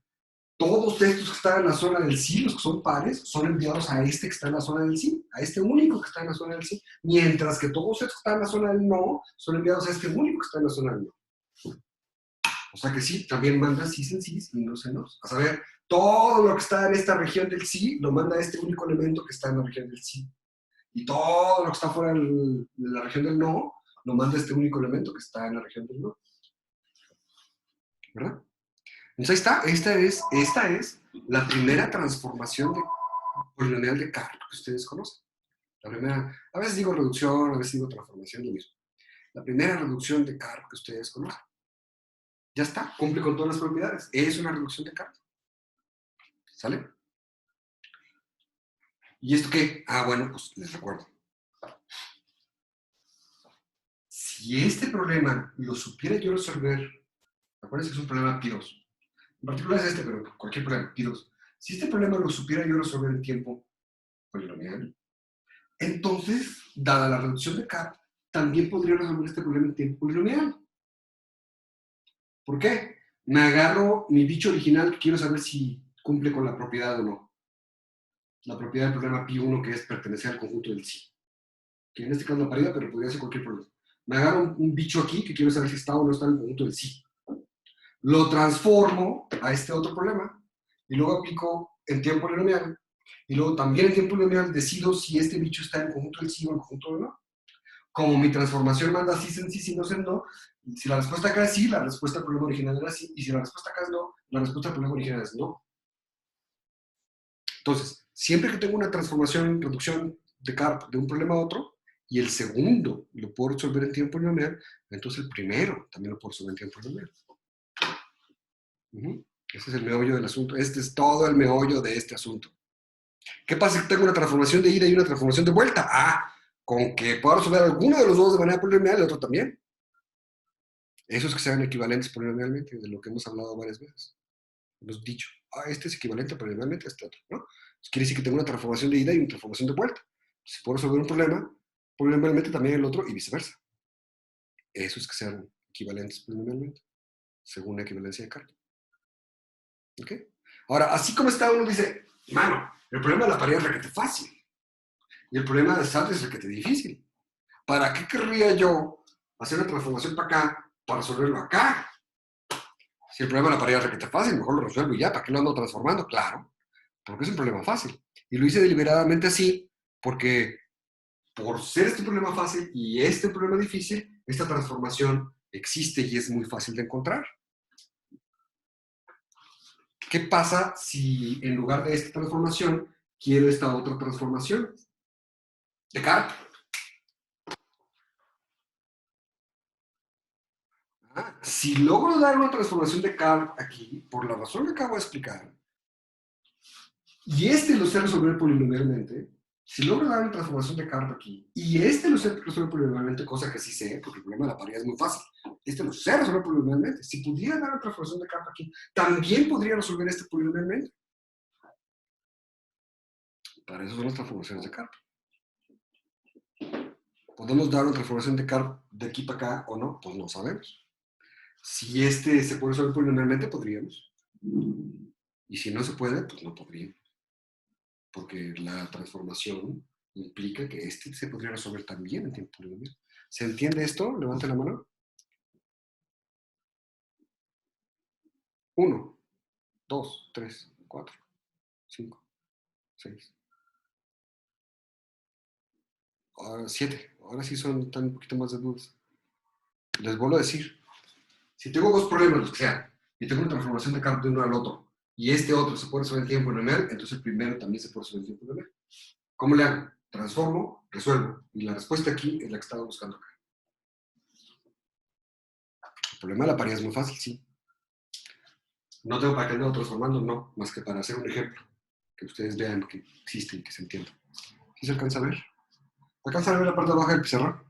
Todos estos que están en la zona del sí, los que son pares, son enviados a este que está en la zona del sí, a este único que está en la zona del sí, mientras que todos estos que están en la zona del no son enviados a este único que está en la zona del no. O sea que sí, también manda sí en sí y no en no. A saber, todo lo que está en esta región del sí lo manda a este único elemento que está en la región del sí. Y todo lo que está fuera de la región del no lo manda a este único elemento que está en la región del no. ¿Verdad? Entonces ahí está, esta es la primera transformación polinomial de Carr que ustedes conocen. La primera, a veces digo reducción, a veces digo transformación, lo mismo. La primera reducción de Carr que ustedes conocen. Ya está, cumple con todas las propiedades. Es una reducción de Carr. ¿Sale? ¿Y esto qué? Ah, bueno, pues les recuerdo. Si este problema lo supiera yo resolver, acuérdense que es un problema P2. En particular es este, pero cualquier problema, P2. Si este problema lo supiera yo resolver en tiempo polinomial, entonces, dada la reducción de Carr, también podría resolver este problema en tiempo polinomial. ¿Por qué? Me agarro mi bicho original que quiero saber si cumple con la propiedad o no. La propiedad del problema Pi1, que es pertenecer al conjunto del sí. Que en este caso es la paridad, pero podría ser cualquier problema. Me agarro un bicho aquí que quiero saber si está o no está en el conjunto del sí. Lo transformo a este otro problema y luego aplico en tiempo polinomial. Y luego también en tiempo polinomial decido si este bicho está en el conjunto del sí o en el conjunto del no. Como mi transformación manda sí en sí, no en no, si la respuesta acá es sí, la respuesta al problema original era sí, y si la respuesta acá es no, la respuesta al problema original es no. Entonces, siempre que tengo una transformación, reducción de Carr de un problema a otro, y el segundo lo puedo resolver en tiempo polinomial, entonces el primero también lo puedo resolver en tiempo polinomial. Ese es el meollo del asunto. Este es todo el meollo de este asunto. ¿Qué pasa si tengo una transformación de ida y una transformación de vuelta? Ah, con que pueda resolver alguno de los dos de manera polinomial y el otro también. Esos que sean equivalentes polinomialmente, de lo que hemos hablado varias veces. Hemos dicho, este es equivalente polinomialmente a este otro, ¿no? Entonces, quiere decir que tengo una transformación de ida y una transformación de vuelta. Si puedo resolver un problema, polinomialmente también el otro y viceversa. Esos que sean equivalentes polinomialmente, según la equivalencia de Carr. ¿Ok? Ahora, así como está, uno dice, mano, el problema de la paridad es requete fácil. Y el problema de salto es requete difícil. ¿Para qué querría yo hacer una transformación para acá para resolverlo acá? Si el problema de la pared es requete fácil, mejor lo resuelvo y ya. ¿Para qué lo ando transformando? Claro, porque es un problema fácil. Y lo hice deliberadamente así, porque por ser este problema fácil y este problema difícil, esta transformación existe y es muy fácil de encontrar. ¿Qué pasa si en lugar de esta transformación quiero esta otra transformación? Descartes. Si logro dar una transformación de Descartes aquí, por la razón que acabo de explicar, y lo sé resolver polinomialmente, si logro dar una transformación de Descartes aquí, y lo sé resolver polinomialmente, cosa que sí sé, porque el problema de la paridad es muy fácil, lo sé resolver polinomialmente. Si pudiera dar una transformación de Descartes aquí, también podría resolver polinomialmente. Para eso son las transformaciones de Descartes. ¿Podemos dar una transformación de Descartes de aquí para acá o no? Pues no sabemos. Si se puede resolver polinomialmente, podríamos. Y si no se puede, pues no podríamos. Porque la transformación implica que se podría resolver también en tiempo polinomial. ¿Se entiende esto? Levante la mano. 1, 2, 3, 4, 5, 6. Ahora 7. Ahora sí están un poquito más de dudas. Les vuelvo a decir. Si tengo dos problemas, los que sean, y tengo una transformación de Descartes de uno al otro, y otro se puede resolver en tiempo polinomial, entonces el primero también se puede resolver en tiempo polinomial. ¿Cómo le hago? Transformo, resuelvo. Y la respuesta aquí es la que estaba buscando acá. El problema de la paridad es muy fácil, sí. No tengo para qué andarlo transformando, no, más que para hacer un ejemplo, que ustedes vean que existe y que se entienda. ¿Sí se alcanza a ver? ¿Alcanza a ver la parte baja del pizarrón?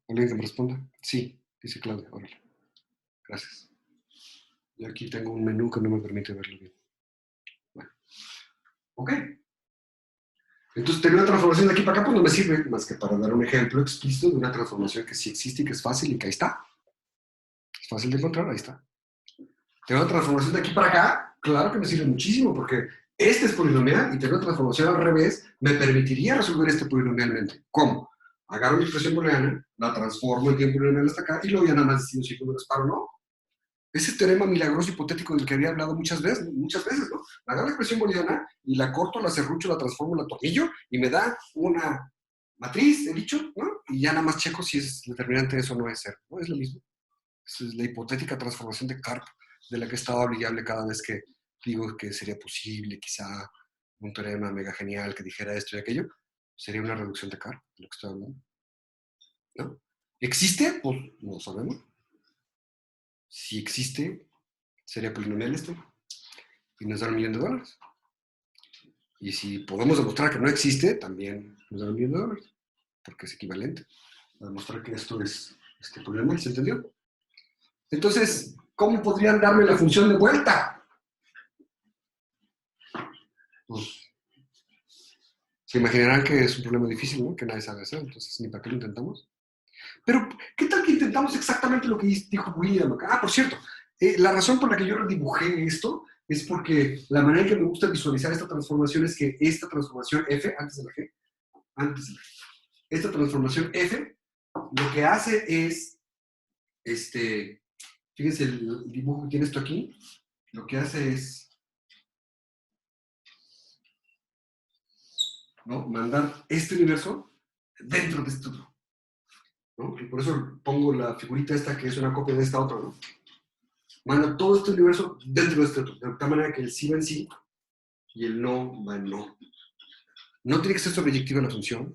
¿Alguien que me responda? Sí, dice Claudia, órale. Gracias. Yo aquí tengo un menú que no me permite verlo bien. Bueno. Ok. Entonces, tener una transformación de aquí para acá, pues no me sirve más que para dar un ejemplo explícito de una transformación que sí existe y que es fácil y que ahí está. Es fácil de encontrar, ahí está. Tener una transformación de aquí para acá, claro que me sirve muchísimo, porque es polinomial y tener una transformación al revés me permitiría resolver polinomialmente. ¿Cómo? Agarro mi expresión booleana, la transformo en tiempo polinomial hasta acá y luego ya nada más decido si números par o no. Ese teorema milagroso hipotético del que había hablado muchas veces, ¿no? Agarro la expresión booleana y la corto, la serrucho, la transformo, la tornillo y me da una matriz, he dicho, ¿no? Y ya nada más checo si es determinante de eso o no es cero, ¿no? Es lo mismo. Esa es la hipotética transformación de Descartes, de la que he estado hablando cada vez que digo que sería posible, quizá un teorema mega genial que dijera esto y aquello, sería una reducción de Descartes, de lo que estoy hablando. ¿No? ¿Existe? Pues no sabemos. Si existe, sería polinomial y nos da $1 millón. Y si podemos demostrar que no existe, también nos da $1 millón, porque es equivalente a demostrar que esto es polinomial, ¿se entendió? Entonces, ¿cómo podrían darme la función de vuelta? Pues, se imaginarán que es un problema difícil, ¿no? Que nadie sabe hacer, entonces ni para qué lo intentamos. Pero, ¿qué tal que intentamos exactamente lo que dijo William? Ah, por cierto, la razón por la que yo redibujé esto es porque la manera en que me gusta visualizar esta transformación es que esta transformación F, antes de la G, esta transformación F, lo que hace es, fíjense el dibujo que tiene esto aquí, lo que hace es, ¿no? Mandar este universo dentro de este otro. ¿No? Y por eso pongo la figurita esta que es una copia de esta otra, ¿no? Manda todo este universo dentro de este otro, de tal manera que el sí va en sí y el no va en no. No tiene que ser sobreyectiva la función.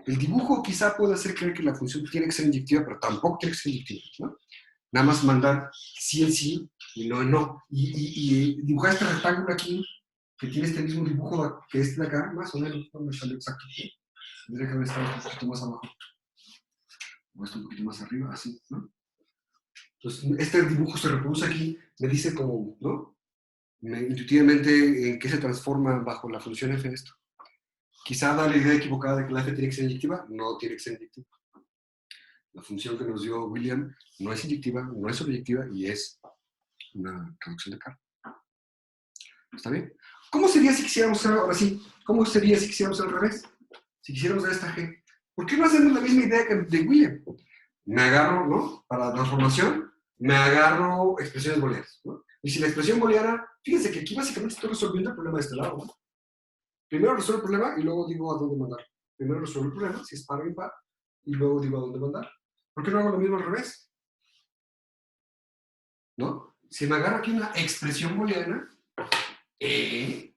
El dibujo quizá pueda hacer creer que la función tiene que ser inyectiva, pero tampoco tiene que ser inyectiva, ¿no? Nada más mandar sí en sí y no en no. Y dibujar este rectángulo aquí, que tiene este mismo dibujo que este de acá, más o menos, no me salió exacto. Tendría que haber estado un poquito más abajo. O esto un poquito más arriba, así, ¿no? Entonces, este dibujo se reproduce aquí, me dice como, ¿no? Intuitivamente en qué se transforma bajo la función f esto. Quizá da la idea equivocada de que la f tiene que ser inyectiva, no tiene que ser inyectiva. La función que nos dio William no es inyectiva, no es sobreyectiva y es una reducción de Descartes. ¿Está bien? ¿Cómo sería si quisiéramos hacer ahora sí? ¿Cómo sería si quisiéramos al revés? Si quisiéramos dar esta g. ¿Por qué no hacemos la misma idea que de William? Me agarro, ¿no? Para la transformación, me agarro expresiones booleanas, ¿no? Y si la expresión booleana, fíjense que aquí básicamente estoy resolviendo el problema de este lado, ¿no? Primero resuelvo el problema y luego digo a dónde mandar. Primero resuelvo el problema, si es par o impar, y luego digo a dónde mandar. ¿Por qué no hago lo mismo al revés? ¿No? Si me agarro aquí una expresión booleana, y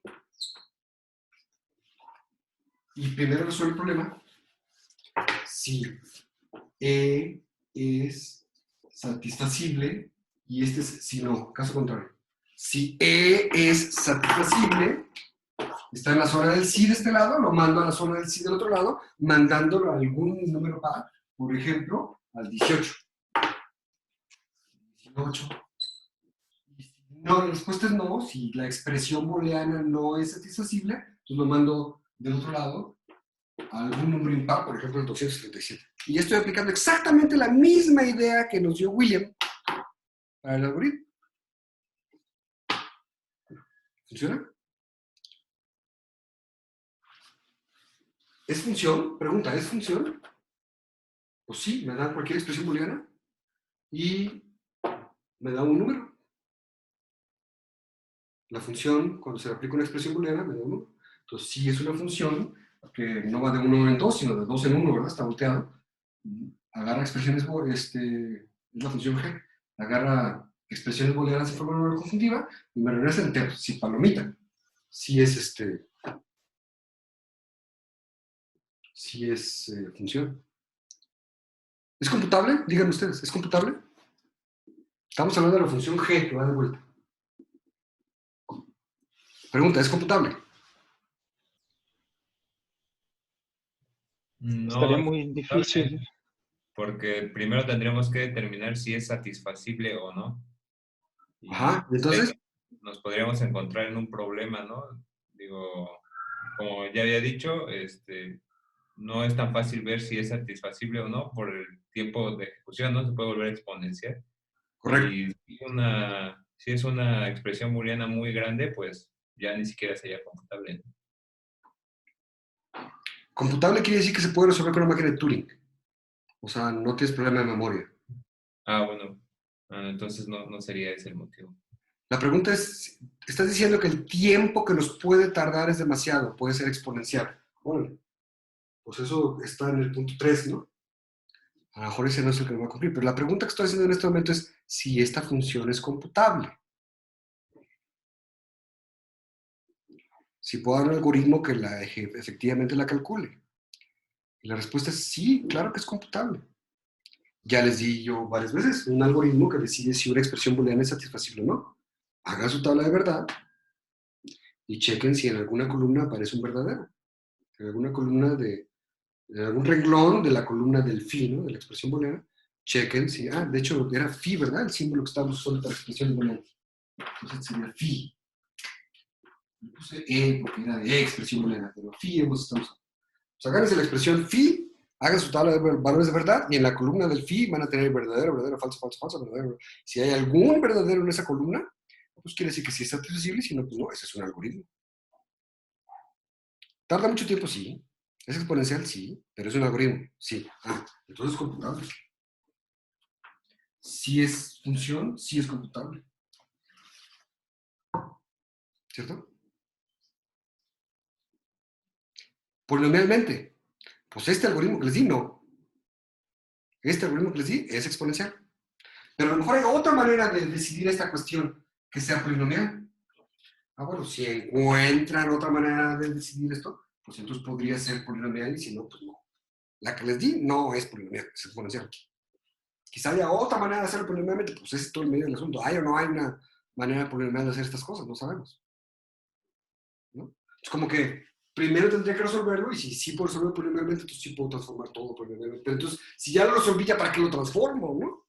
primero resuelvo el problema, si E es satisfacible, y este es si no, caso contrario. Si E es satisfacible, está en la zona del sí de este lado, lo mando a la zona del sí del otro lado, mandándolo a algún número par, por ejemplo, al 18. 18. Y si no, la respuesta es no, si la expresión booleana no es satisfacible, entonces lo mando del otro lado a algún número impar, por ejemplo, el 237. Y ya estoy aplicando exactamente la misma idea que nos dio William para el algoritmo. ¿Funciona? ¿Es función? Pregunta, ¿es función? Pues sí, me da cualquier expresión booleana y me da un número. La función, cuando se le aplica una expresión booleana, me da un número. Entonces, sí es una función que no va de 1 en 2, sino de 2 en 1, ¿verdad? Está volteado. Agarra expresiones, es la función G. Agarra expresiones booleanas de forma no conjuntiva y me regresa enteros. Sí, palomita. Sí es sí es función. ¿Es computable? Díganme ustedes, ¿es computable? Estamos hablando de la función G que va de vuelta. Pregunta, ¿es computable? Estaría No, muy difícil. porque primero tendríamos que determinar si es satisfacible o no. Y Ajá, entonces, nos podríamos encontrar en un problema, ¿no? Digo, como ya había dicho, no es tan fácil ver si es satisfacible o no por el tiempo de ejecución, ¿no? Se puede volver exponencial. correcto. Y si es una expresión booleana muy grande, pues ya ni siquiera sería computable, ¿no? Computable quiere decir que se puede resolver con una máquina de Turing. O sea, no tienes problema de memoria. Ah, bueno, entonces no sería ese el motivo. La pregunta es, estás diciendo que el tiempo que nos puede tardar es demasiado, puede ser exponencial. Bueno, pues eso está en el punto 3, ¿no? A lo mejor ese no es el que me va a cumplir, pero la pregunta que estoy haciendo en este momento es si esta función es computable. Si puedo dar un algoritmo que efectivamente la calcule. Y la respuesta es sí, claro que es computable. Ya les di yo varias veces, un algoritmo que decide si una expresión booleana es satisfacible o no. Hagan su tabla de verdad y chequen si en alguna columna aparece un verdadero. En alguna columna en algún renglón de la columna del phi, ¿no? De la expresión booleana, chequen si, de hecho era phi, ¿verdad? El símbolo que estábamos usando para expresión booleana. Entonces sería phi. Le puse E porque era de expresión booleana, pero phi hemos estado usando. Pues agárrense la expresión phi, hagan su tabla de valores de verdad y en la columna del phi van a tener verdadero, verdadero, falso, falso, falso, verdadero. Si hay algún verdadero en esa columna, pues quiere decir que sí es satisfacible y si no, pues no, ese es un algoritmo. ¿Tarda mucho tiempo? Sí. ¿Es exponencial? Sí. ¿Pero es un algoritmo? Sí. Entonces es computable. Si es función, sí es computable. ¿Cierto? Polinomialmente. Pues este algoritmo que les di, no. Este algoritmo que les di es exponencial. Pero a lo mejor hay otra manera de decidir esta cuestión que sea polinomial. Bueno, si encuentran otra manera de decidir esto, pues entonces podría ser polinomial y si no, pues no. La que les di no es polinomial, es exponencial. Quizá haya otra manera de hacerlo polinomialmente, pues ese es todo el medio del asunto. ¿Hay o no hay una manera polinomial de hacer estas cosas? No sabemos. ¿No? Es como que primero tendría que resolverlo y si sí puedo resolverlo polinomialmente, entonces sí puedo transformar todo polinomialmente. Pero entonces, si ya lo resolví, ¿ya para qué lo transformo? ¿No?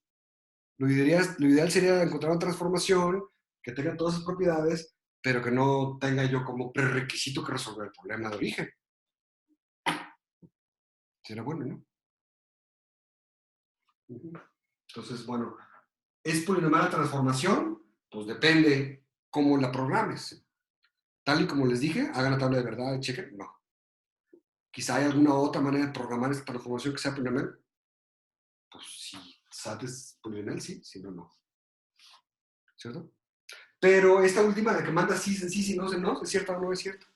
Lo ideal sería encontrar una transformación que tenga todas sus propiedades, pero que no tenga yo como prerequisito que resolver el problema de origen. Sería bueno, ¿no? Entonces, bueno, ¿es polinomial la transformación? Pues depende cómo la programes. Tal y como les dije, hagan la tabla de verdad y chequen. No. Quizá hay alguna otra manera de programar esta transformación que sea polinomial. Pues si SAT es polinomial, sí, si no, no. ¿cierto? Pero esta última de que manda sí en sí, no en no, ¿es cierta o no es cierta?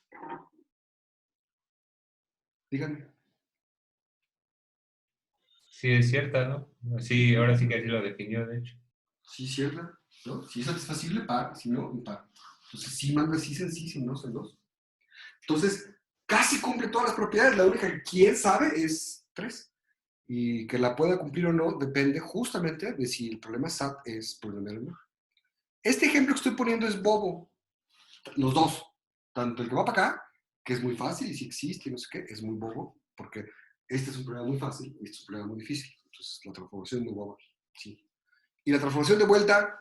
Díganme. Sí, es cierta, ¿no? Sí, ahora sí que así lo definió, de hecho. Sí, cierta, ¿no? Si es satisfacible, par, si no, impar. Entonces sí manda sí en sí, no en no. Entonces, casi cumple todas las propiedades. La única que quién sabe es 3. Y que la pueda cumplir o no depende justamente de si el problema SAT es polinomial o no. Este ejemplo que estoy poniendo es bobo. Los dos. Tanto el que va para acá, que es muy fácil y si existe y no sé qué, es muy bobo, porque este es un problema muy fácil y este es un problema muy difícil. Entonces, la transformación es muy boba. Sí. Y la transformación de vuelta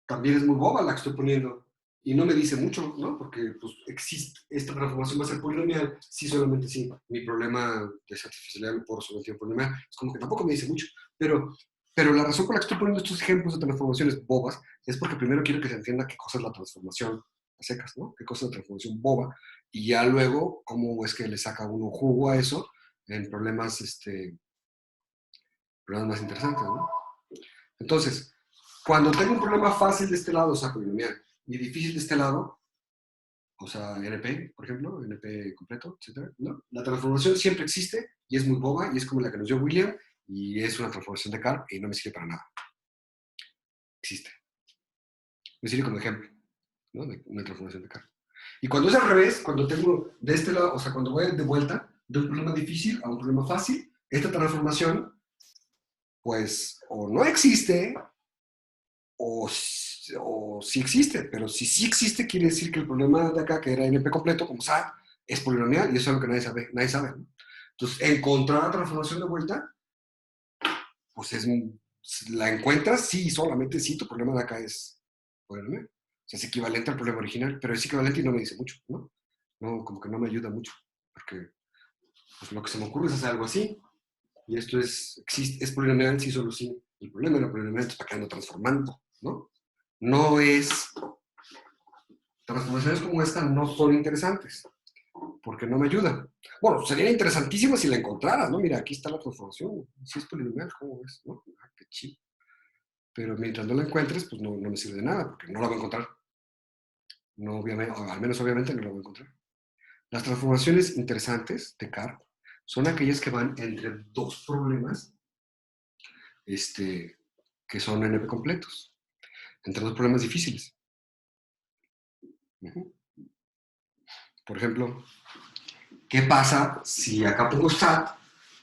también es muy boba la que estoy poniendo. Y no me dice mucho, ¿no? Porque pues existe, esta transformación va a ser polinomial, sí, solamente sí. Mi problema de satisfacilidad lo puedo resolver en tiempo polinomial. Es como que tampoco me dice mucho. Pero la razón por la que estoy poniendo estos ejemplos de transformaciones bobas es porque primero quiero que se entienda qué cosa es la transformación a secas, ¿no? Qué cosa es la transformación boba. Y ya luego, cómo es que le saca uno jugo a eso en problemas, problemas más interesantes, ¿no? Entonces, cuando tengo un problema fácil de este lado, o sea, polinomial, y difícil de este lado, o sea, NP, por ejemplo, NP completo, etc., ¿no? La transformación siempre existe y es muy boba y es como la que nos dio William y es una transformación de Carr y no me sirve para nada. Existe. Me sirve como ejemplo, ¿no? De una transformación de Carr. Y cuando es al revés, cuando tengo de este lado, o sea, cuando voy de vuelta de un problema difícil a un problema fácil, esta transformación, pues, o no existe, o sí existe, pero si sí existe, quiere decir que el problema de acá, que era NP completo, como SAT, es polinomial y eso es lo que nadie sabe, ¿no? Entonces, encontrar la transformación de vuelta, pues la encuentras sí, solamente sí, tu problema de acá es polinomial. O sea, es equivalente al problema original, pero es equivalente y no me dice mucho, ¿no? No, como que no me ayuda mucho, porque pues, lo que se me ocurre es hacer algo así, y esto es polinomial sí, solo sí. El problema era polinomial, entonces para qué ando transformando, ¿no? No es transformaciones como esta no son interesantes, porque no me ayudan. Bueno, sería interesantísimo si la encontraras, ¿no? Mira, aquí está la transformación, si es polinomial, ¿cómo ves? ¿No? Ah, qué chido. Pero mientras no la encuentres, pues no me sirve de nada, porque no la voy a encontrar. No, obviamente, o al menos obviamente no la voy a encontrar. Las transformaciones interesantes de Carr son aquellas que van entre dos problemas que son NP completos, entre dos problemas difíciles. Por ejemplo, ¿qué pasa si acá pongo SAT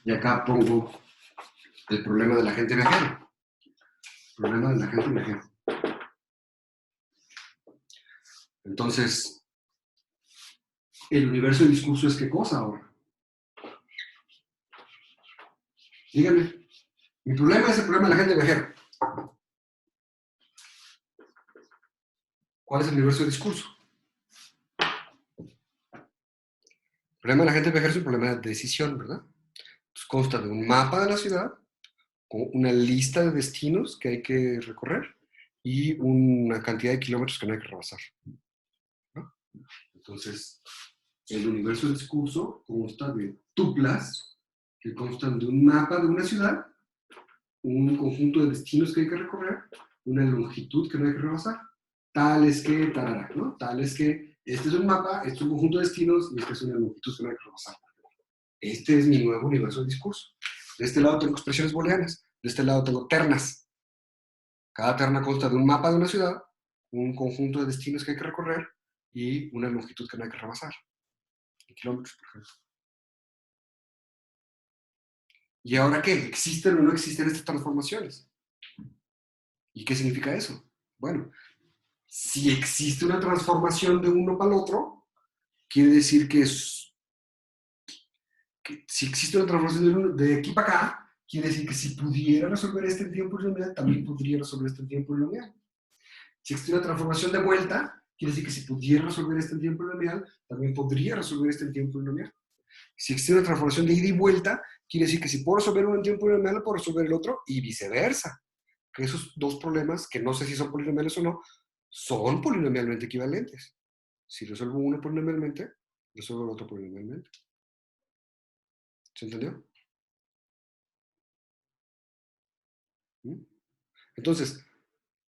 y acá pongo el problema del agente viajero? Problema del agente viajero. Entonces, ¿el universo de discurso es qué cosa ahora? Díganme. Mi problema es el problema del agente viajero. ¿Cuál es el universo de discurso? El problema del agente viajero es un problema de decisión, ¿verdad? Pues consta de un mapa de la ciudad, con una lista de destinos que hay que recorrer y una cantidad de kilómetros que no hay que rebasar, ¿no? Entonces, el universo de discurso consta de tuplas que constan de un mapa de una ciudad, un conjunto de destinos que hay que recorrer, una longitud que no hay que rebasar. Tal es que, tarara, ¿no? Tal es que este es un mapa, este es un conjunto de destinos y esta es una longitud que no hay que rebasar. Este es mi nuevo universo de discurso. De este lado tengo expresiones booleanas, de este lado tengo ternas. Cada terna consta de un mapa de una ciudad, un conjunto de destinos que hay que recorrer y una longitud que no hay que rebasar. En kilómetros, por ejemplo. ¿Y ahora qué? ¿Existen o no existen estas transformaciones? ¿Y qué significa eso? Bueno, si existe una transformación de uno para el otro, quiere decir que, si existe una transformación de aquí para acá, quiere decir que si pudiera resolver este en tiempo polinomial, también podría resolver este en tiempo polinomial. Si existe una transformación de vuelta, quiere decir que si pudiera resolver este en tiempo polinomial, también podría resolver este en tiempo polinomial. Si existe una transformación de ida y vuelta, quiere decir que si puedo resolver uno en tiempo polinomial, puedo resolver el otro y viceversa. Que esos dos problemas, que no sé si son polinomiales o no, son polinomialmente equivalentes. Si resuelvo uno polinomialmente, resuelvo el otro polinomialmente. ¿Se entendió? ¿Mm? Entonces,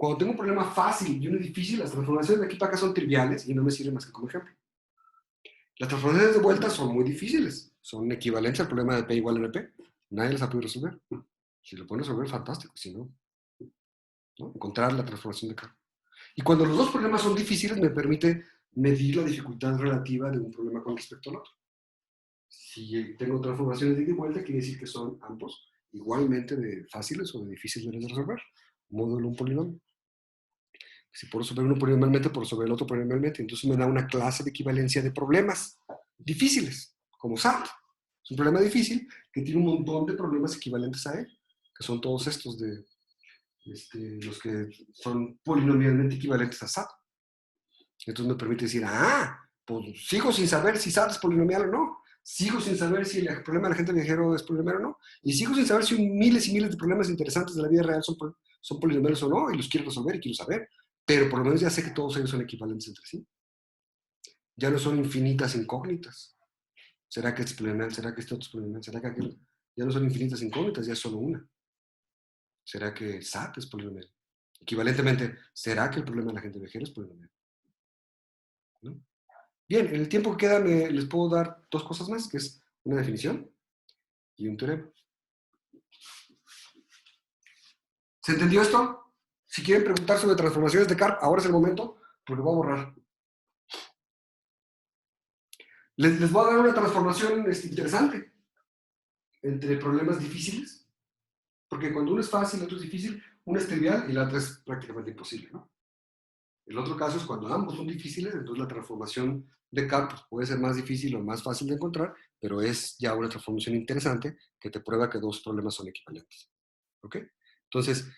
Cuando tengo un problema fácil y uno difícil, las transformaciones de aquí para acá son triviales y no me sirven más que como ejemplo. Las transformaciones de vuelta son muy difíciles. Son equivalentes al problema de P igual a NP. Nadie las ha podido resolver. Si lo pueden resolver, fantástico. Si no, ¿no? Encontrar la transformación de K. Y cuando los dos problemas son difíciles, me permite medir la dificultad relativa de un problema con respecto al otro. Si tengo transformaciones de ida y vuelta, quiere decir que son ambos igualmente de fáciles o de difíciles de resolver. Módulo un polinomio. Si puedo resolver uno polinomialmente, puedo resolver el otro polinomialmente. Entonces me da una clase de equivalencia de problemas difíciles, como SAT. Es un problema difícil que tiene un montón de problemas equivalentes a él, que son todos estos de los que son polinomialmente equivalentes a SAT. Entonces me permite decir, pues sigo sin saber si SAT es polinomial o no. Sigo sin saber si el problema del agente viajero es polinomial o no. Y sigo sin saber si miles y miles de problemas interesantes de la vida real son polinomiales o no. Y los quiero resolver y quiero saber. Pero por lo menos ya sé que todos ellos son equivalentes entre sí. Ya no son infinitas incógnitas. ¿Será que este es polinomial? ¿Será que este otro es polinomial? ¿Será que aquel? Ya no son infinitas incógnitas, ya es solo una. ¿Será que SAT es polinomial? Equivalentemente, ¿será que el problema de la agente viajero es polinomial? ¿No? Bien, en el tiempo que queda les puedo dar dos cosas más, que es una definición y un teorema. ¿Se entendió esto? Si quieren preguntar sobre transformaciones de Karp, ahora es el momento, porque voy a borrar. Les voy a dar una transformación interesante entre problemas difíciles, porque cuando uno es fácil, el otro es difícil, uno es trivial y la otra es prácticamente imposible, ¿no? El otro caso es cuando ambos son difíciles, entonces la transformación de Karp puede ser más difícil o más fácil de encontrar, pero es ya una transformación interesante que te prueba que dos problemas son equivalentes. ¿Ok? Entonces,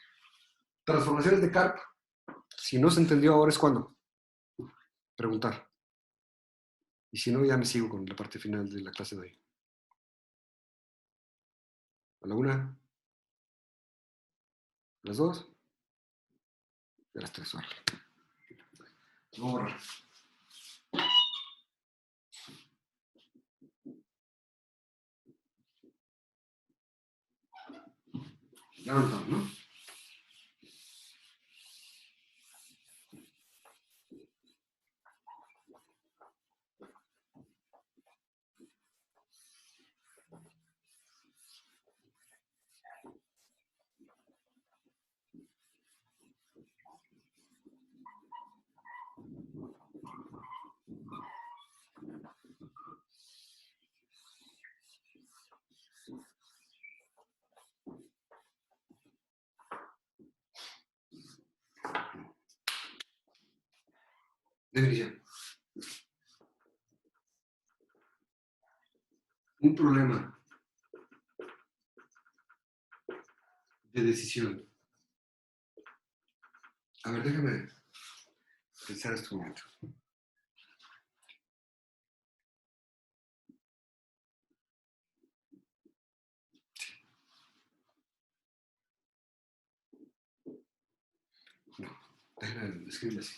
transformaciones de Karp, si no se entendió ahora es cuando preguntar. Y si no, ya me sigo con la parte final de la clase de hoy. A la una, a las dos, y a las tres. Vale. Voy a borrar. Ya no estamos, ¿no? Definición. Un problema de decisión. A ver, déjame pensar esto un momento. No, déjame escribirlo así.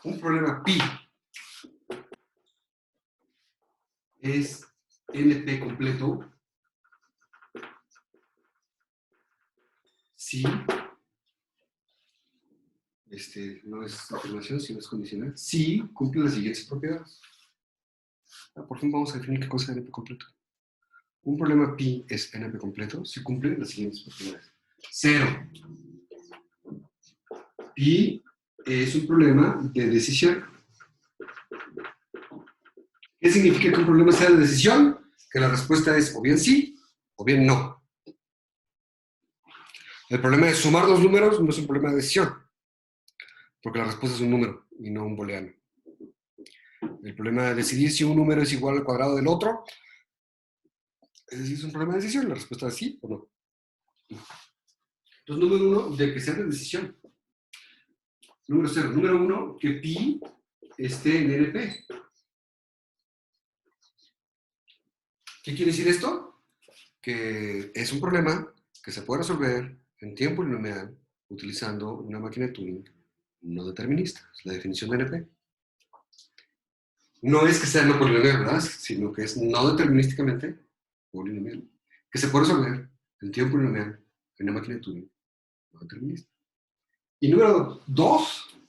Un problema pi es NP completo si no es afirmación, sino es condicional, si cumple las siguientes propiedades. Por fin vamos a definir qué cosa es NP completo. Un problema pi es NP completo si cumple las siguientes propiedades. 0. Pi es un problema de decisión. ¿Qué significa que un problema sea de decisión? Que la respuesta es o bien sí o bien no. El problema de sumar dos números no es un problema de decisión, porque la respuesta es un número y no un booleano. El problema de decidir si un número es igual al cuadrado del otro, es decir, es un problema de decisión, la respuesta es sí o no. Entonces, número uno, de que sea de decisión. Número cero. Número uno, que pi esté en NP. ¿Qué quiere decir esto? Que es un problema que se puede resolver en tiempo polinomial utilizando una máquina de Turing no determinista. Es la definición de NP. No es que sea no polinomial, ¿verdad? Sino que es no determinísticamente polinomial. Que se puede resolver en tiempo polinomial en una máquina de Turing no determinista. Y número 2,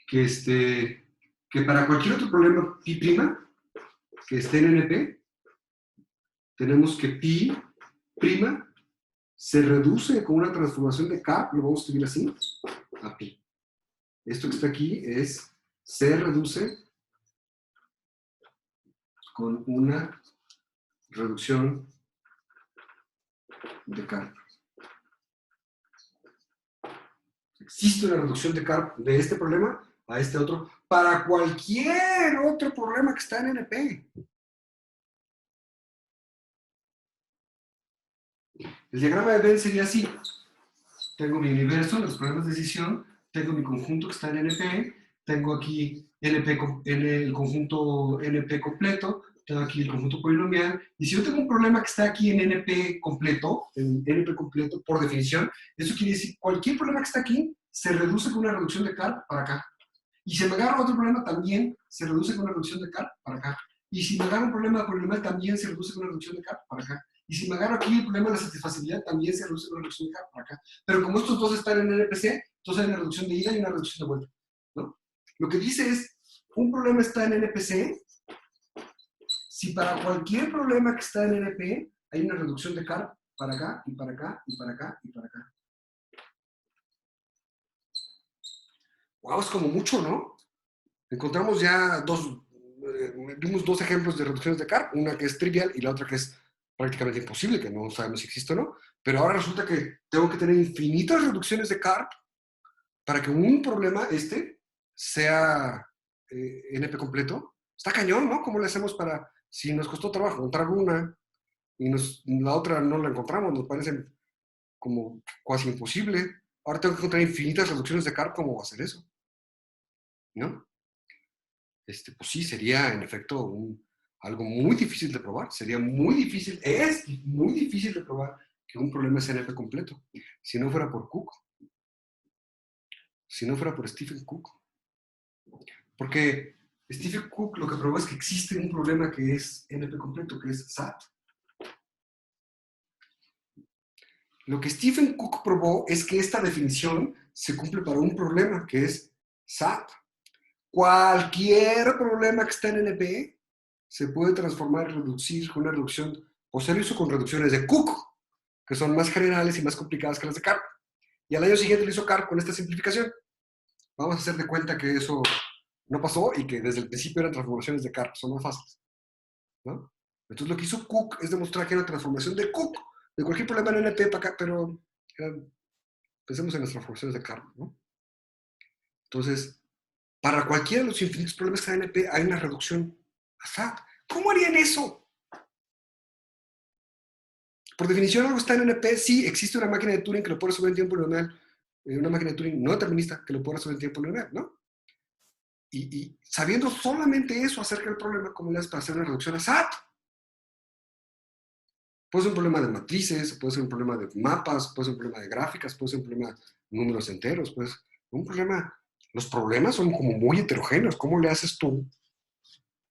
que para cualquier otro problema pi' que esté en NP, tenemos que pi' se reduce con una transformación de K, lo vamos a escribir así, a pi. Esto que está aquí se reduce con una reducción de K. Existe una reducción de K de este problema a este otro, para cualquier otro problema que está en NP. El diagrama de Venn sería así. Tengo mi universo, los problemas de decisión, tengo mi conjunto que está en NP, tengo aquí el conjunto NP completo, tengo aquí el conjunto polinomial, y si yo tengo un problema que está aquí en NP completo, por definición, eso quiere decir cualquier problema que está aquí se reduce con una reducción de K para acá. Y si me agarro otro problema también se reduce con una reducción de K para acá. Y si me agarro un problema polinomial también se reduce con una reducción de K para acá. Y si me agarro aquí el problema de la satisfactibilidad, también se reduce con una reducción de K para acá. Pero como estos dos están en NPC, entonces hay una reducción de ida y una reducción de vuelta, ¿no? Lo que dice es, un problema está en NPC, si para cualquier problema que está en NP hay una reducción de K para acá, y para acá, y para acá, y para acá. Wow, es como mucho, ¿no? Encontramos ya vimos dos ejemplos de reducciones de K, una que es trivial y la otra que es prácticamente imposible, que no sabemos si existe o no, pero ahora resulta que tengo que tener infinitas reducciones de K para que un problema sea NP completo. Está cañón, ¿no? ¿Cómo le hacemos para, si nos costó trabajo encontrar una y la otra no la encontramos, nos parece como casi imposible? Ahora tengo que encontrar infinitas reducciones de K, ¿cómo voy a hacer eso? ¿No? Pues sí, sería en efecto algo muy difícil de probar. Sería muy difícil, es muy difícil de probar que un problema es NP completo. Si no fuera por Cook. Si no fuera por Stephen Cook. Porque Stephen Cook lo que probó es que existe un problema que es NP completo, que es SAT. Lo que Stephen Cook probó es que esta definición se cumple para un problema que es SAT. Cualquier problema que está en NP se puede transformar y reducir con una reducción, o se lo hizo con reducciones de Cook, que son más generales y más complicadas que las de Karp. Y al año siguiente lo hizo Karp con esta simplificación. Vamos a hacer de cuenta que eso no pasó y que desde el principio eran transformaciones de Karp, son más fáciles, ¿no? Entonces lo que hizo Cook es demostrar que era una transformación de Cook, de cualquier problema en NP para acá, pero pensemos en las transformaciones de Karp, ¿no? Entonces, para cualquiera de los infinitos problemas que hay en NP hay una reducción a SAT. ¿Cómo harían eso? Por definición, algo está en NP, sí, existe una máquina de Turing que lo puede resolver en tiempo polinomial, una máquina de Turing no determinista que lo puede resolver en tiempo polinomial, ¿no? Y sabiendo solamente eso acerca del problema, ¿cómo le haces para hacer una reducción a SAT? Puede ser un problema de matrices, puede ser un problema de mapas, puede ser un problema de gráficas, puede ser un problema de números enteros, pues un problema. Los problemas son como muy heterogéneos. ¿Cómo le haces tú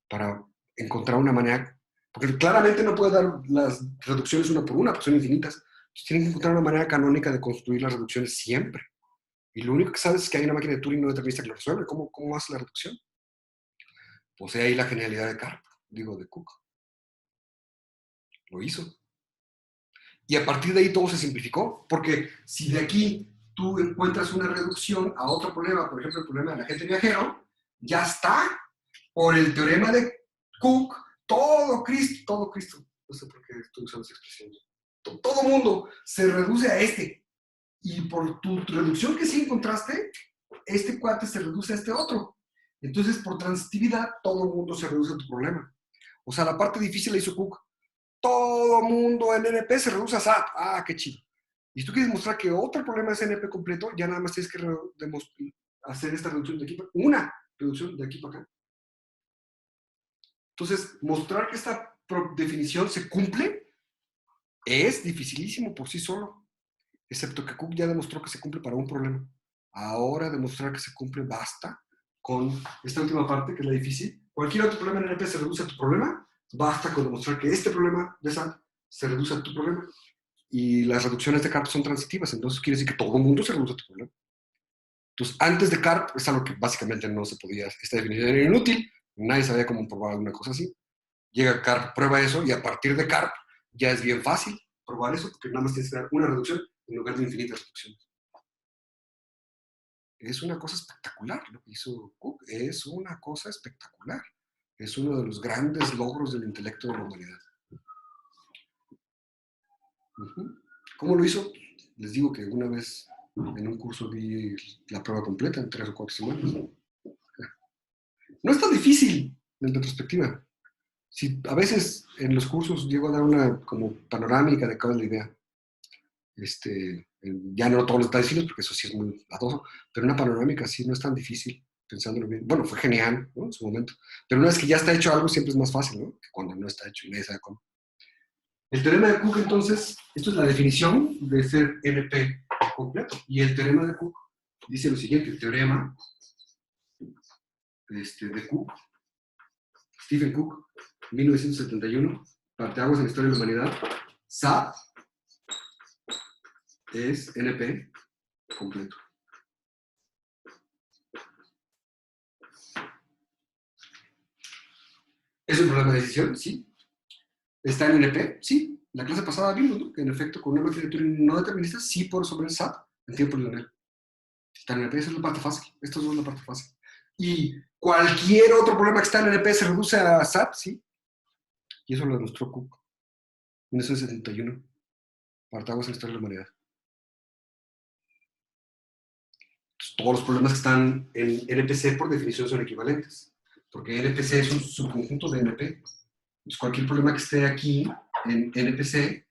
para encontrar una manera? Porque claramente no puedes dar las reducciones una por una, porque son infinitas. Entonces tienen que encontrar una manera canónica de construir las reducciones siempre. Y lo único que sabes es que hay una máquina de Turing no determinista que lo resuelve. ¿Cómo hace la reducción? Pues ahí la genialidad de Cook. Lo hizo. Y a partir de ahí todo se simplificó, porque si de aquí tú encuentras una reducción a otro problema, por ejemplo el problema del agente viajero, ya está, por el teorema de Cook, todo Cristo, no sé por qué estoy usando esa expresión, todo mundo se reduce a este, y por tu reducción que sí encontraste, este cuate se reduce a este otro. Entonces, por transitividad, todo el mundo se reduce a tu problema. O sea, la parte difícil la hizo Cook. Todo mundo en NP se reduce a SAT. Ah, qué chido. Y si tú quieres mostrar que otro problema es NP completo, ya nada más tienes que hacer esta reducción de aquí para una reducción de aquí para acá. Entonces, mostrar que esta definición se cumple es dificilísimo por sí solo. Excepto que Cook ya demostró que se cumple para un problema. Ahora demostrar que se cumple basta con esta última parte, que es la difícil. Cualquier otro problema en NP se reduce a tu problema. Basta con demostrar que este problema de SAT se reduce a tu problema. Y las reducciones de CARP son transitivas, entonces quiere decir que todo el mundo se reduce a tu problema. Entonces, antes de CARP es algo que básicamente no se podía, esta definición era inútil, nadie sabía cómo probar alguna cosa así. Llega CARP, prueba eso, y a partir de CARP ya es bien fácil probar eso, porque nada más tienes que dar una reducción en lugar de infinitas reducciones. Es una cosa espectacular lo que hizo Cook, es una cosa espectacular. Es uno de los grandes logros del intelecto de la humanidad. ¿Cómo lo hizo? Les digo que una vez en un curso di la prueba completa en 3 o 4 semanas. No es tan difícil en retrospectiva. Si a veces en los cursos llego a dar una como panorámica de cada idea. Ya no todos los detalles, porque eso sí es muy latoso, pero una panorámica sí no es tan difícil, pensándolo bien. Bueno, fue genial, ¿no? En su momento. Pero una vez que ya está hecho algo, siempre es más fácil, ¿no? Que cuando no está hecho y nadie sabe cómo. El teorema de Cook, entonces, esto es la definición de ser NP completo. Y el teorema de Cook dice lo siguiente: el teorema de Cook, Stephen Cook, 1971, parteaguas en la historia de la humanidad, SAT es NP completo. ¿Es un problema de decisión? Sí. ¿Está en NP? Sí. La clase pasada vimos, ¿no? Que en efecto, con una máquina de Turing no determinista, sí por sobre el SAT en tiempo lineal. Está en NP, esa es la parte fácil. Esto es la parte fácil. Y cualquier otro problema que está en NP se reduce a SAT, sí. Y eso lo demostró Cook. 1971. Partaguas en la historia de la humanidad. Entonces, todos los problemas que están en NPC por definición son equivalentes. Porque NPC es un subconjunto de NP. Entonces, cualquier problema que esté aquí en NPC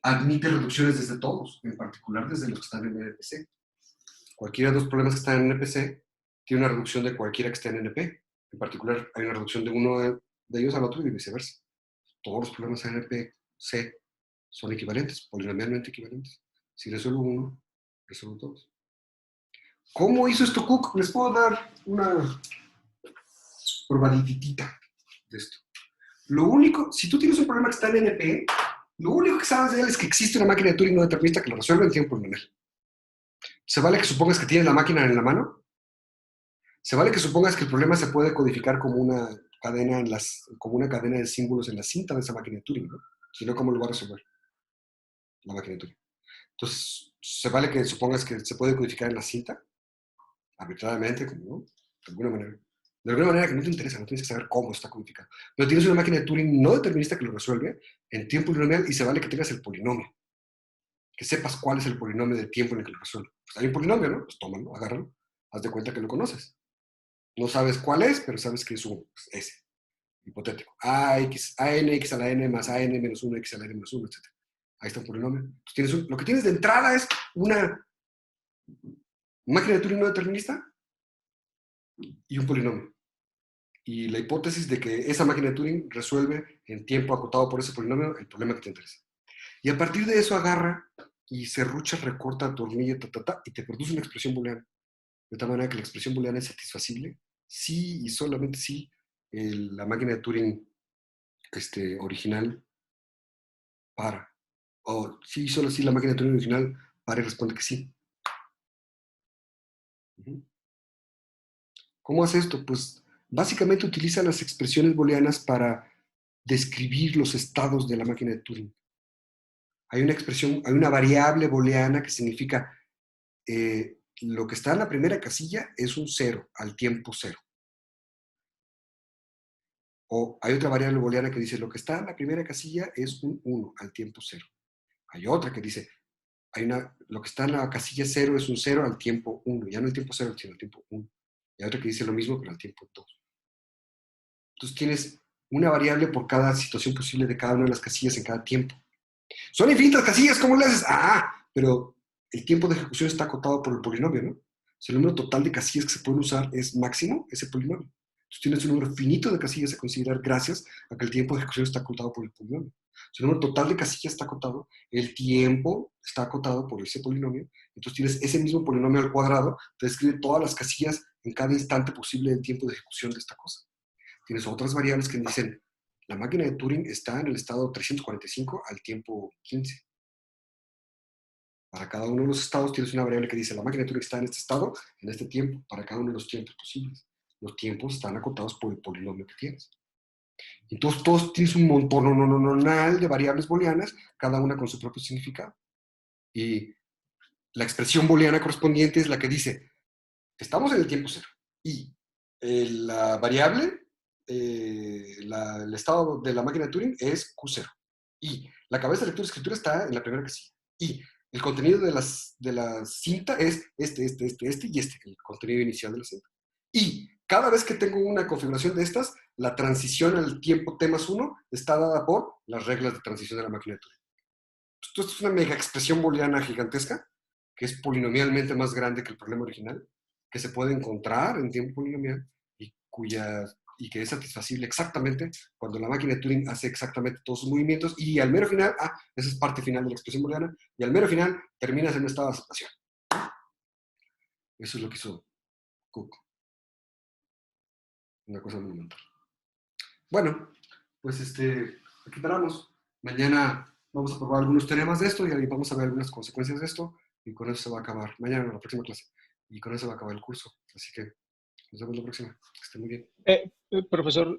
admite reducciones desde todos, en particular desde los que están en NPC. Cualquiera de los problemas que están en NPC tiene una reducción de cualquiera que esté en NP. En particular, hay una reducción de uno de ellos al otro y viceversa. Todos los problemas en NPC son equivalentes, polinomialmente equivalentes. Si resuelvo uno, resuelvo todos. ¿Cómo hizo esto Cook? Les puedo dar una probabilitita de esto. Lo único, si tú tienes un problema que está en NP, lo único que sabes de él es que existe una máquina de Turing no determinista que lo resuelve en tiempo polinomial. ¿Se vale que supongas que tienes la máquina en la mano? ¿Se vale que supongas que el problema se puede codificar como una cadena, como una cadena de símbolos en la cinta de esa máquina de Turing, ¿no? Si no, ¿cómo lo va a resolver la máquina de Turing? Entonces, ¿se vale que supongas que se puede codificar en la cinta? Arbitrariamente, ¿no? De alguna manera. De alguna manera que no te interesa, no tienes que saber cómo está codificado. Pero tienes una máquina de Turing no determinista que lo resuelve en tiempo polinomial y se vale que tengas el polinomio. Que sepas cuál es el polinomio de tiempo en el que lo resuelve. Pues hay un polinomio, ¿no? Pues tómalo, agárralo, haz de cuenta que lo conoces. No sabes cuál es, pero sabes que es un S, hipotético. ANX a la n más AN menos 1, X a la n menos 1, etc. Ahí está un polinomio. Entonces lo que tienes de entrada es una máquina de Turing no determinista y un polinomio. Y la hipótesis de que esa máquina de Turing resuelve en tiempo acotado por ese polinomio el problema que te interesa. Y a partir de eso agarra y serrucha, recorta, atornilla, y te produce una expresión booleana. De tal manera que la expresión booleana es satisfacible si y solamente si la máquina de Turing original para. O si solo si la máquina de Turing original para y responde que sí. ¿Cómo hace esto? Pues básicamente utiliza las expresiones booleanas para describir los estados de la máquina de Turing. Hay una expresión, hay una variable booleana que significa lo que está en la primera casilla es un 0 al tiempo 0. O hay otra variable booleana que dice lo que está en la primera casilla es un 1 al tiempo 0. Hay otra que dice lo que está en la casilla 0 es un 0 al tiempo 1. Ya no al tiempo 0, sino al tiempo 1. Y hay otra que dice lo mismo, pero al tiempo 2. Entonces tienes una variable por cada situación posible de cada una de las casillas en cada tiempo. Son infinitas casillas, ¿cómo le haces? Pero el tiempo de ejecución está acotado por el polinomio, ¿no? Si el número total de casillas que se pueden usar es máximo, ese polinomio. Entonces tienes un número finito de casillas a considerar gracias a que el tiempo de ejecución está acotado por el polinomio. Si el número total de casillas está acotado, el tiempo está acotado por ese polinomio. Entonces tienes ese mismo polinomio al cuadrado, te describe todas las casillas en cada instante posible del tiempo de ejecución de esta cosa. Tienes otras variables que dicen, la máquina de Turing está en el estado 345 al tiempo 15. Para cada uno de los estados tienes una variable que dice la máquina de Turing está en este estado, en este tiempo, para cada uno de los tiempos posibles. Los tiempos están acotados por el polinomio que tienes. Entonces todos tienes un montón de variables booleanas, cada una con su propio significado. Y la expresión booleana correspondiente es la que dice, estamos en el tiempo cero. Y la variable, el estado de la máquina de Turing es Q0. Y la cabeza de lectura y escritura está en la primera casilla. Y el contenido de la cinta es este y este, el contenido inicial de la cinta. Y cada vez que tengo una configuración de estas, la transición al tiempo t+1 está dada por las reglas de transición de la máquina de Turing. Esto es una mega expresión booleana gigantesca, que es polinomialmente más grande que el problema original, que se puede encontrar en tiempo polinomial y que es satisfacible exactamente cuando la máquina de Turing hace exactamente todos sus movimientos y al mero final, esa es parte final de la expresión booleana, y al mero final terminas en un estado de aceptación. Eso es lo que hizo Cook. Una cosa monumental. Bueno, pues aquí paramos. Mañana vamos a probar algunos teoremas de esto y ahí vamos a ver algunas consecuencias de esto y con eso se va a acabar. Mañana, la próxima clase. Y con eso se va a acabar el curso. Así que nos vemos la próxima. Que esté muy bien. Profesor,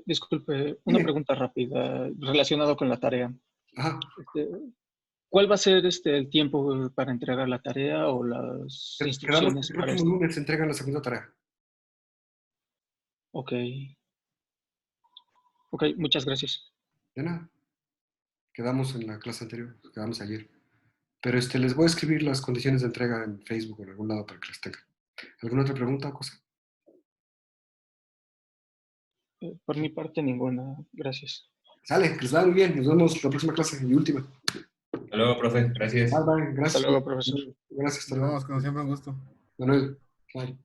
disculpe, una pregunta rápida relacionada con la tarea. Ajá. ¿Cuál va a ser el tiempo para entregar la tarea o las instrucciones? El próximo lunes se entregan la segunda tarea. Ok. Ok, muchas gracias. De nada. Quedamos en la clase anterior, quedamos ayer. Pero les voy a escribir las condiciones de entrega en Facebook o en algún lado para que las tengan. ¿Alguna otra pregunta o cosa? Por mi parte, ninguna. Gracias. Sale, que les va muy bien. Nos vemos la próxima clase y última. Hasta luego, profe. Gracias. Bye, bye. Gracias. Hasta luego, profesor. Gracias. Nos vemos, como siempre, un gusto. Manuel. Bye.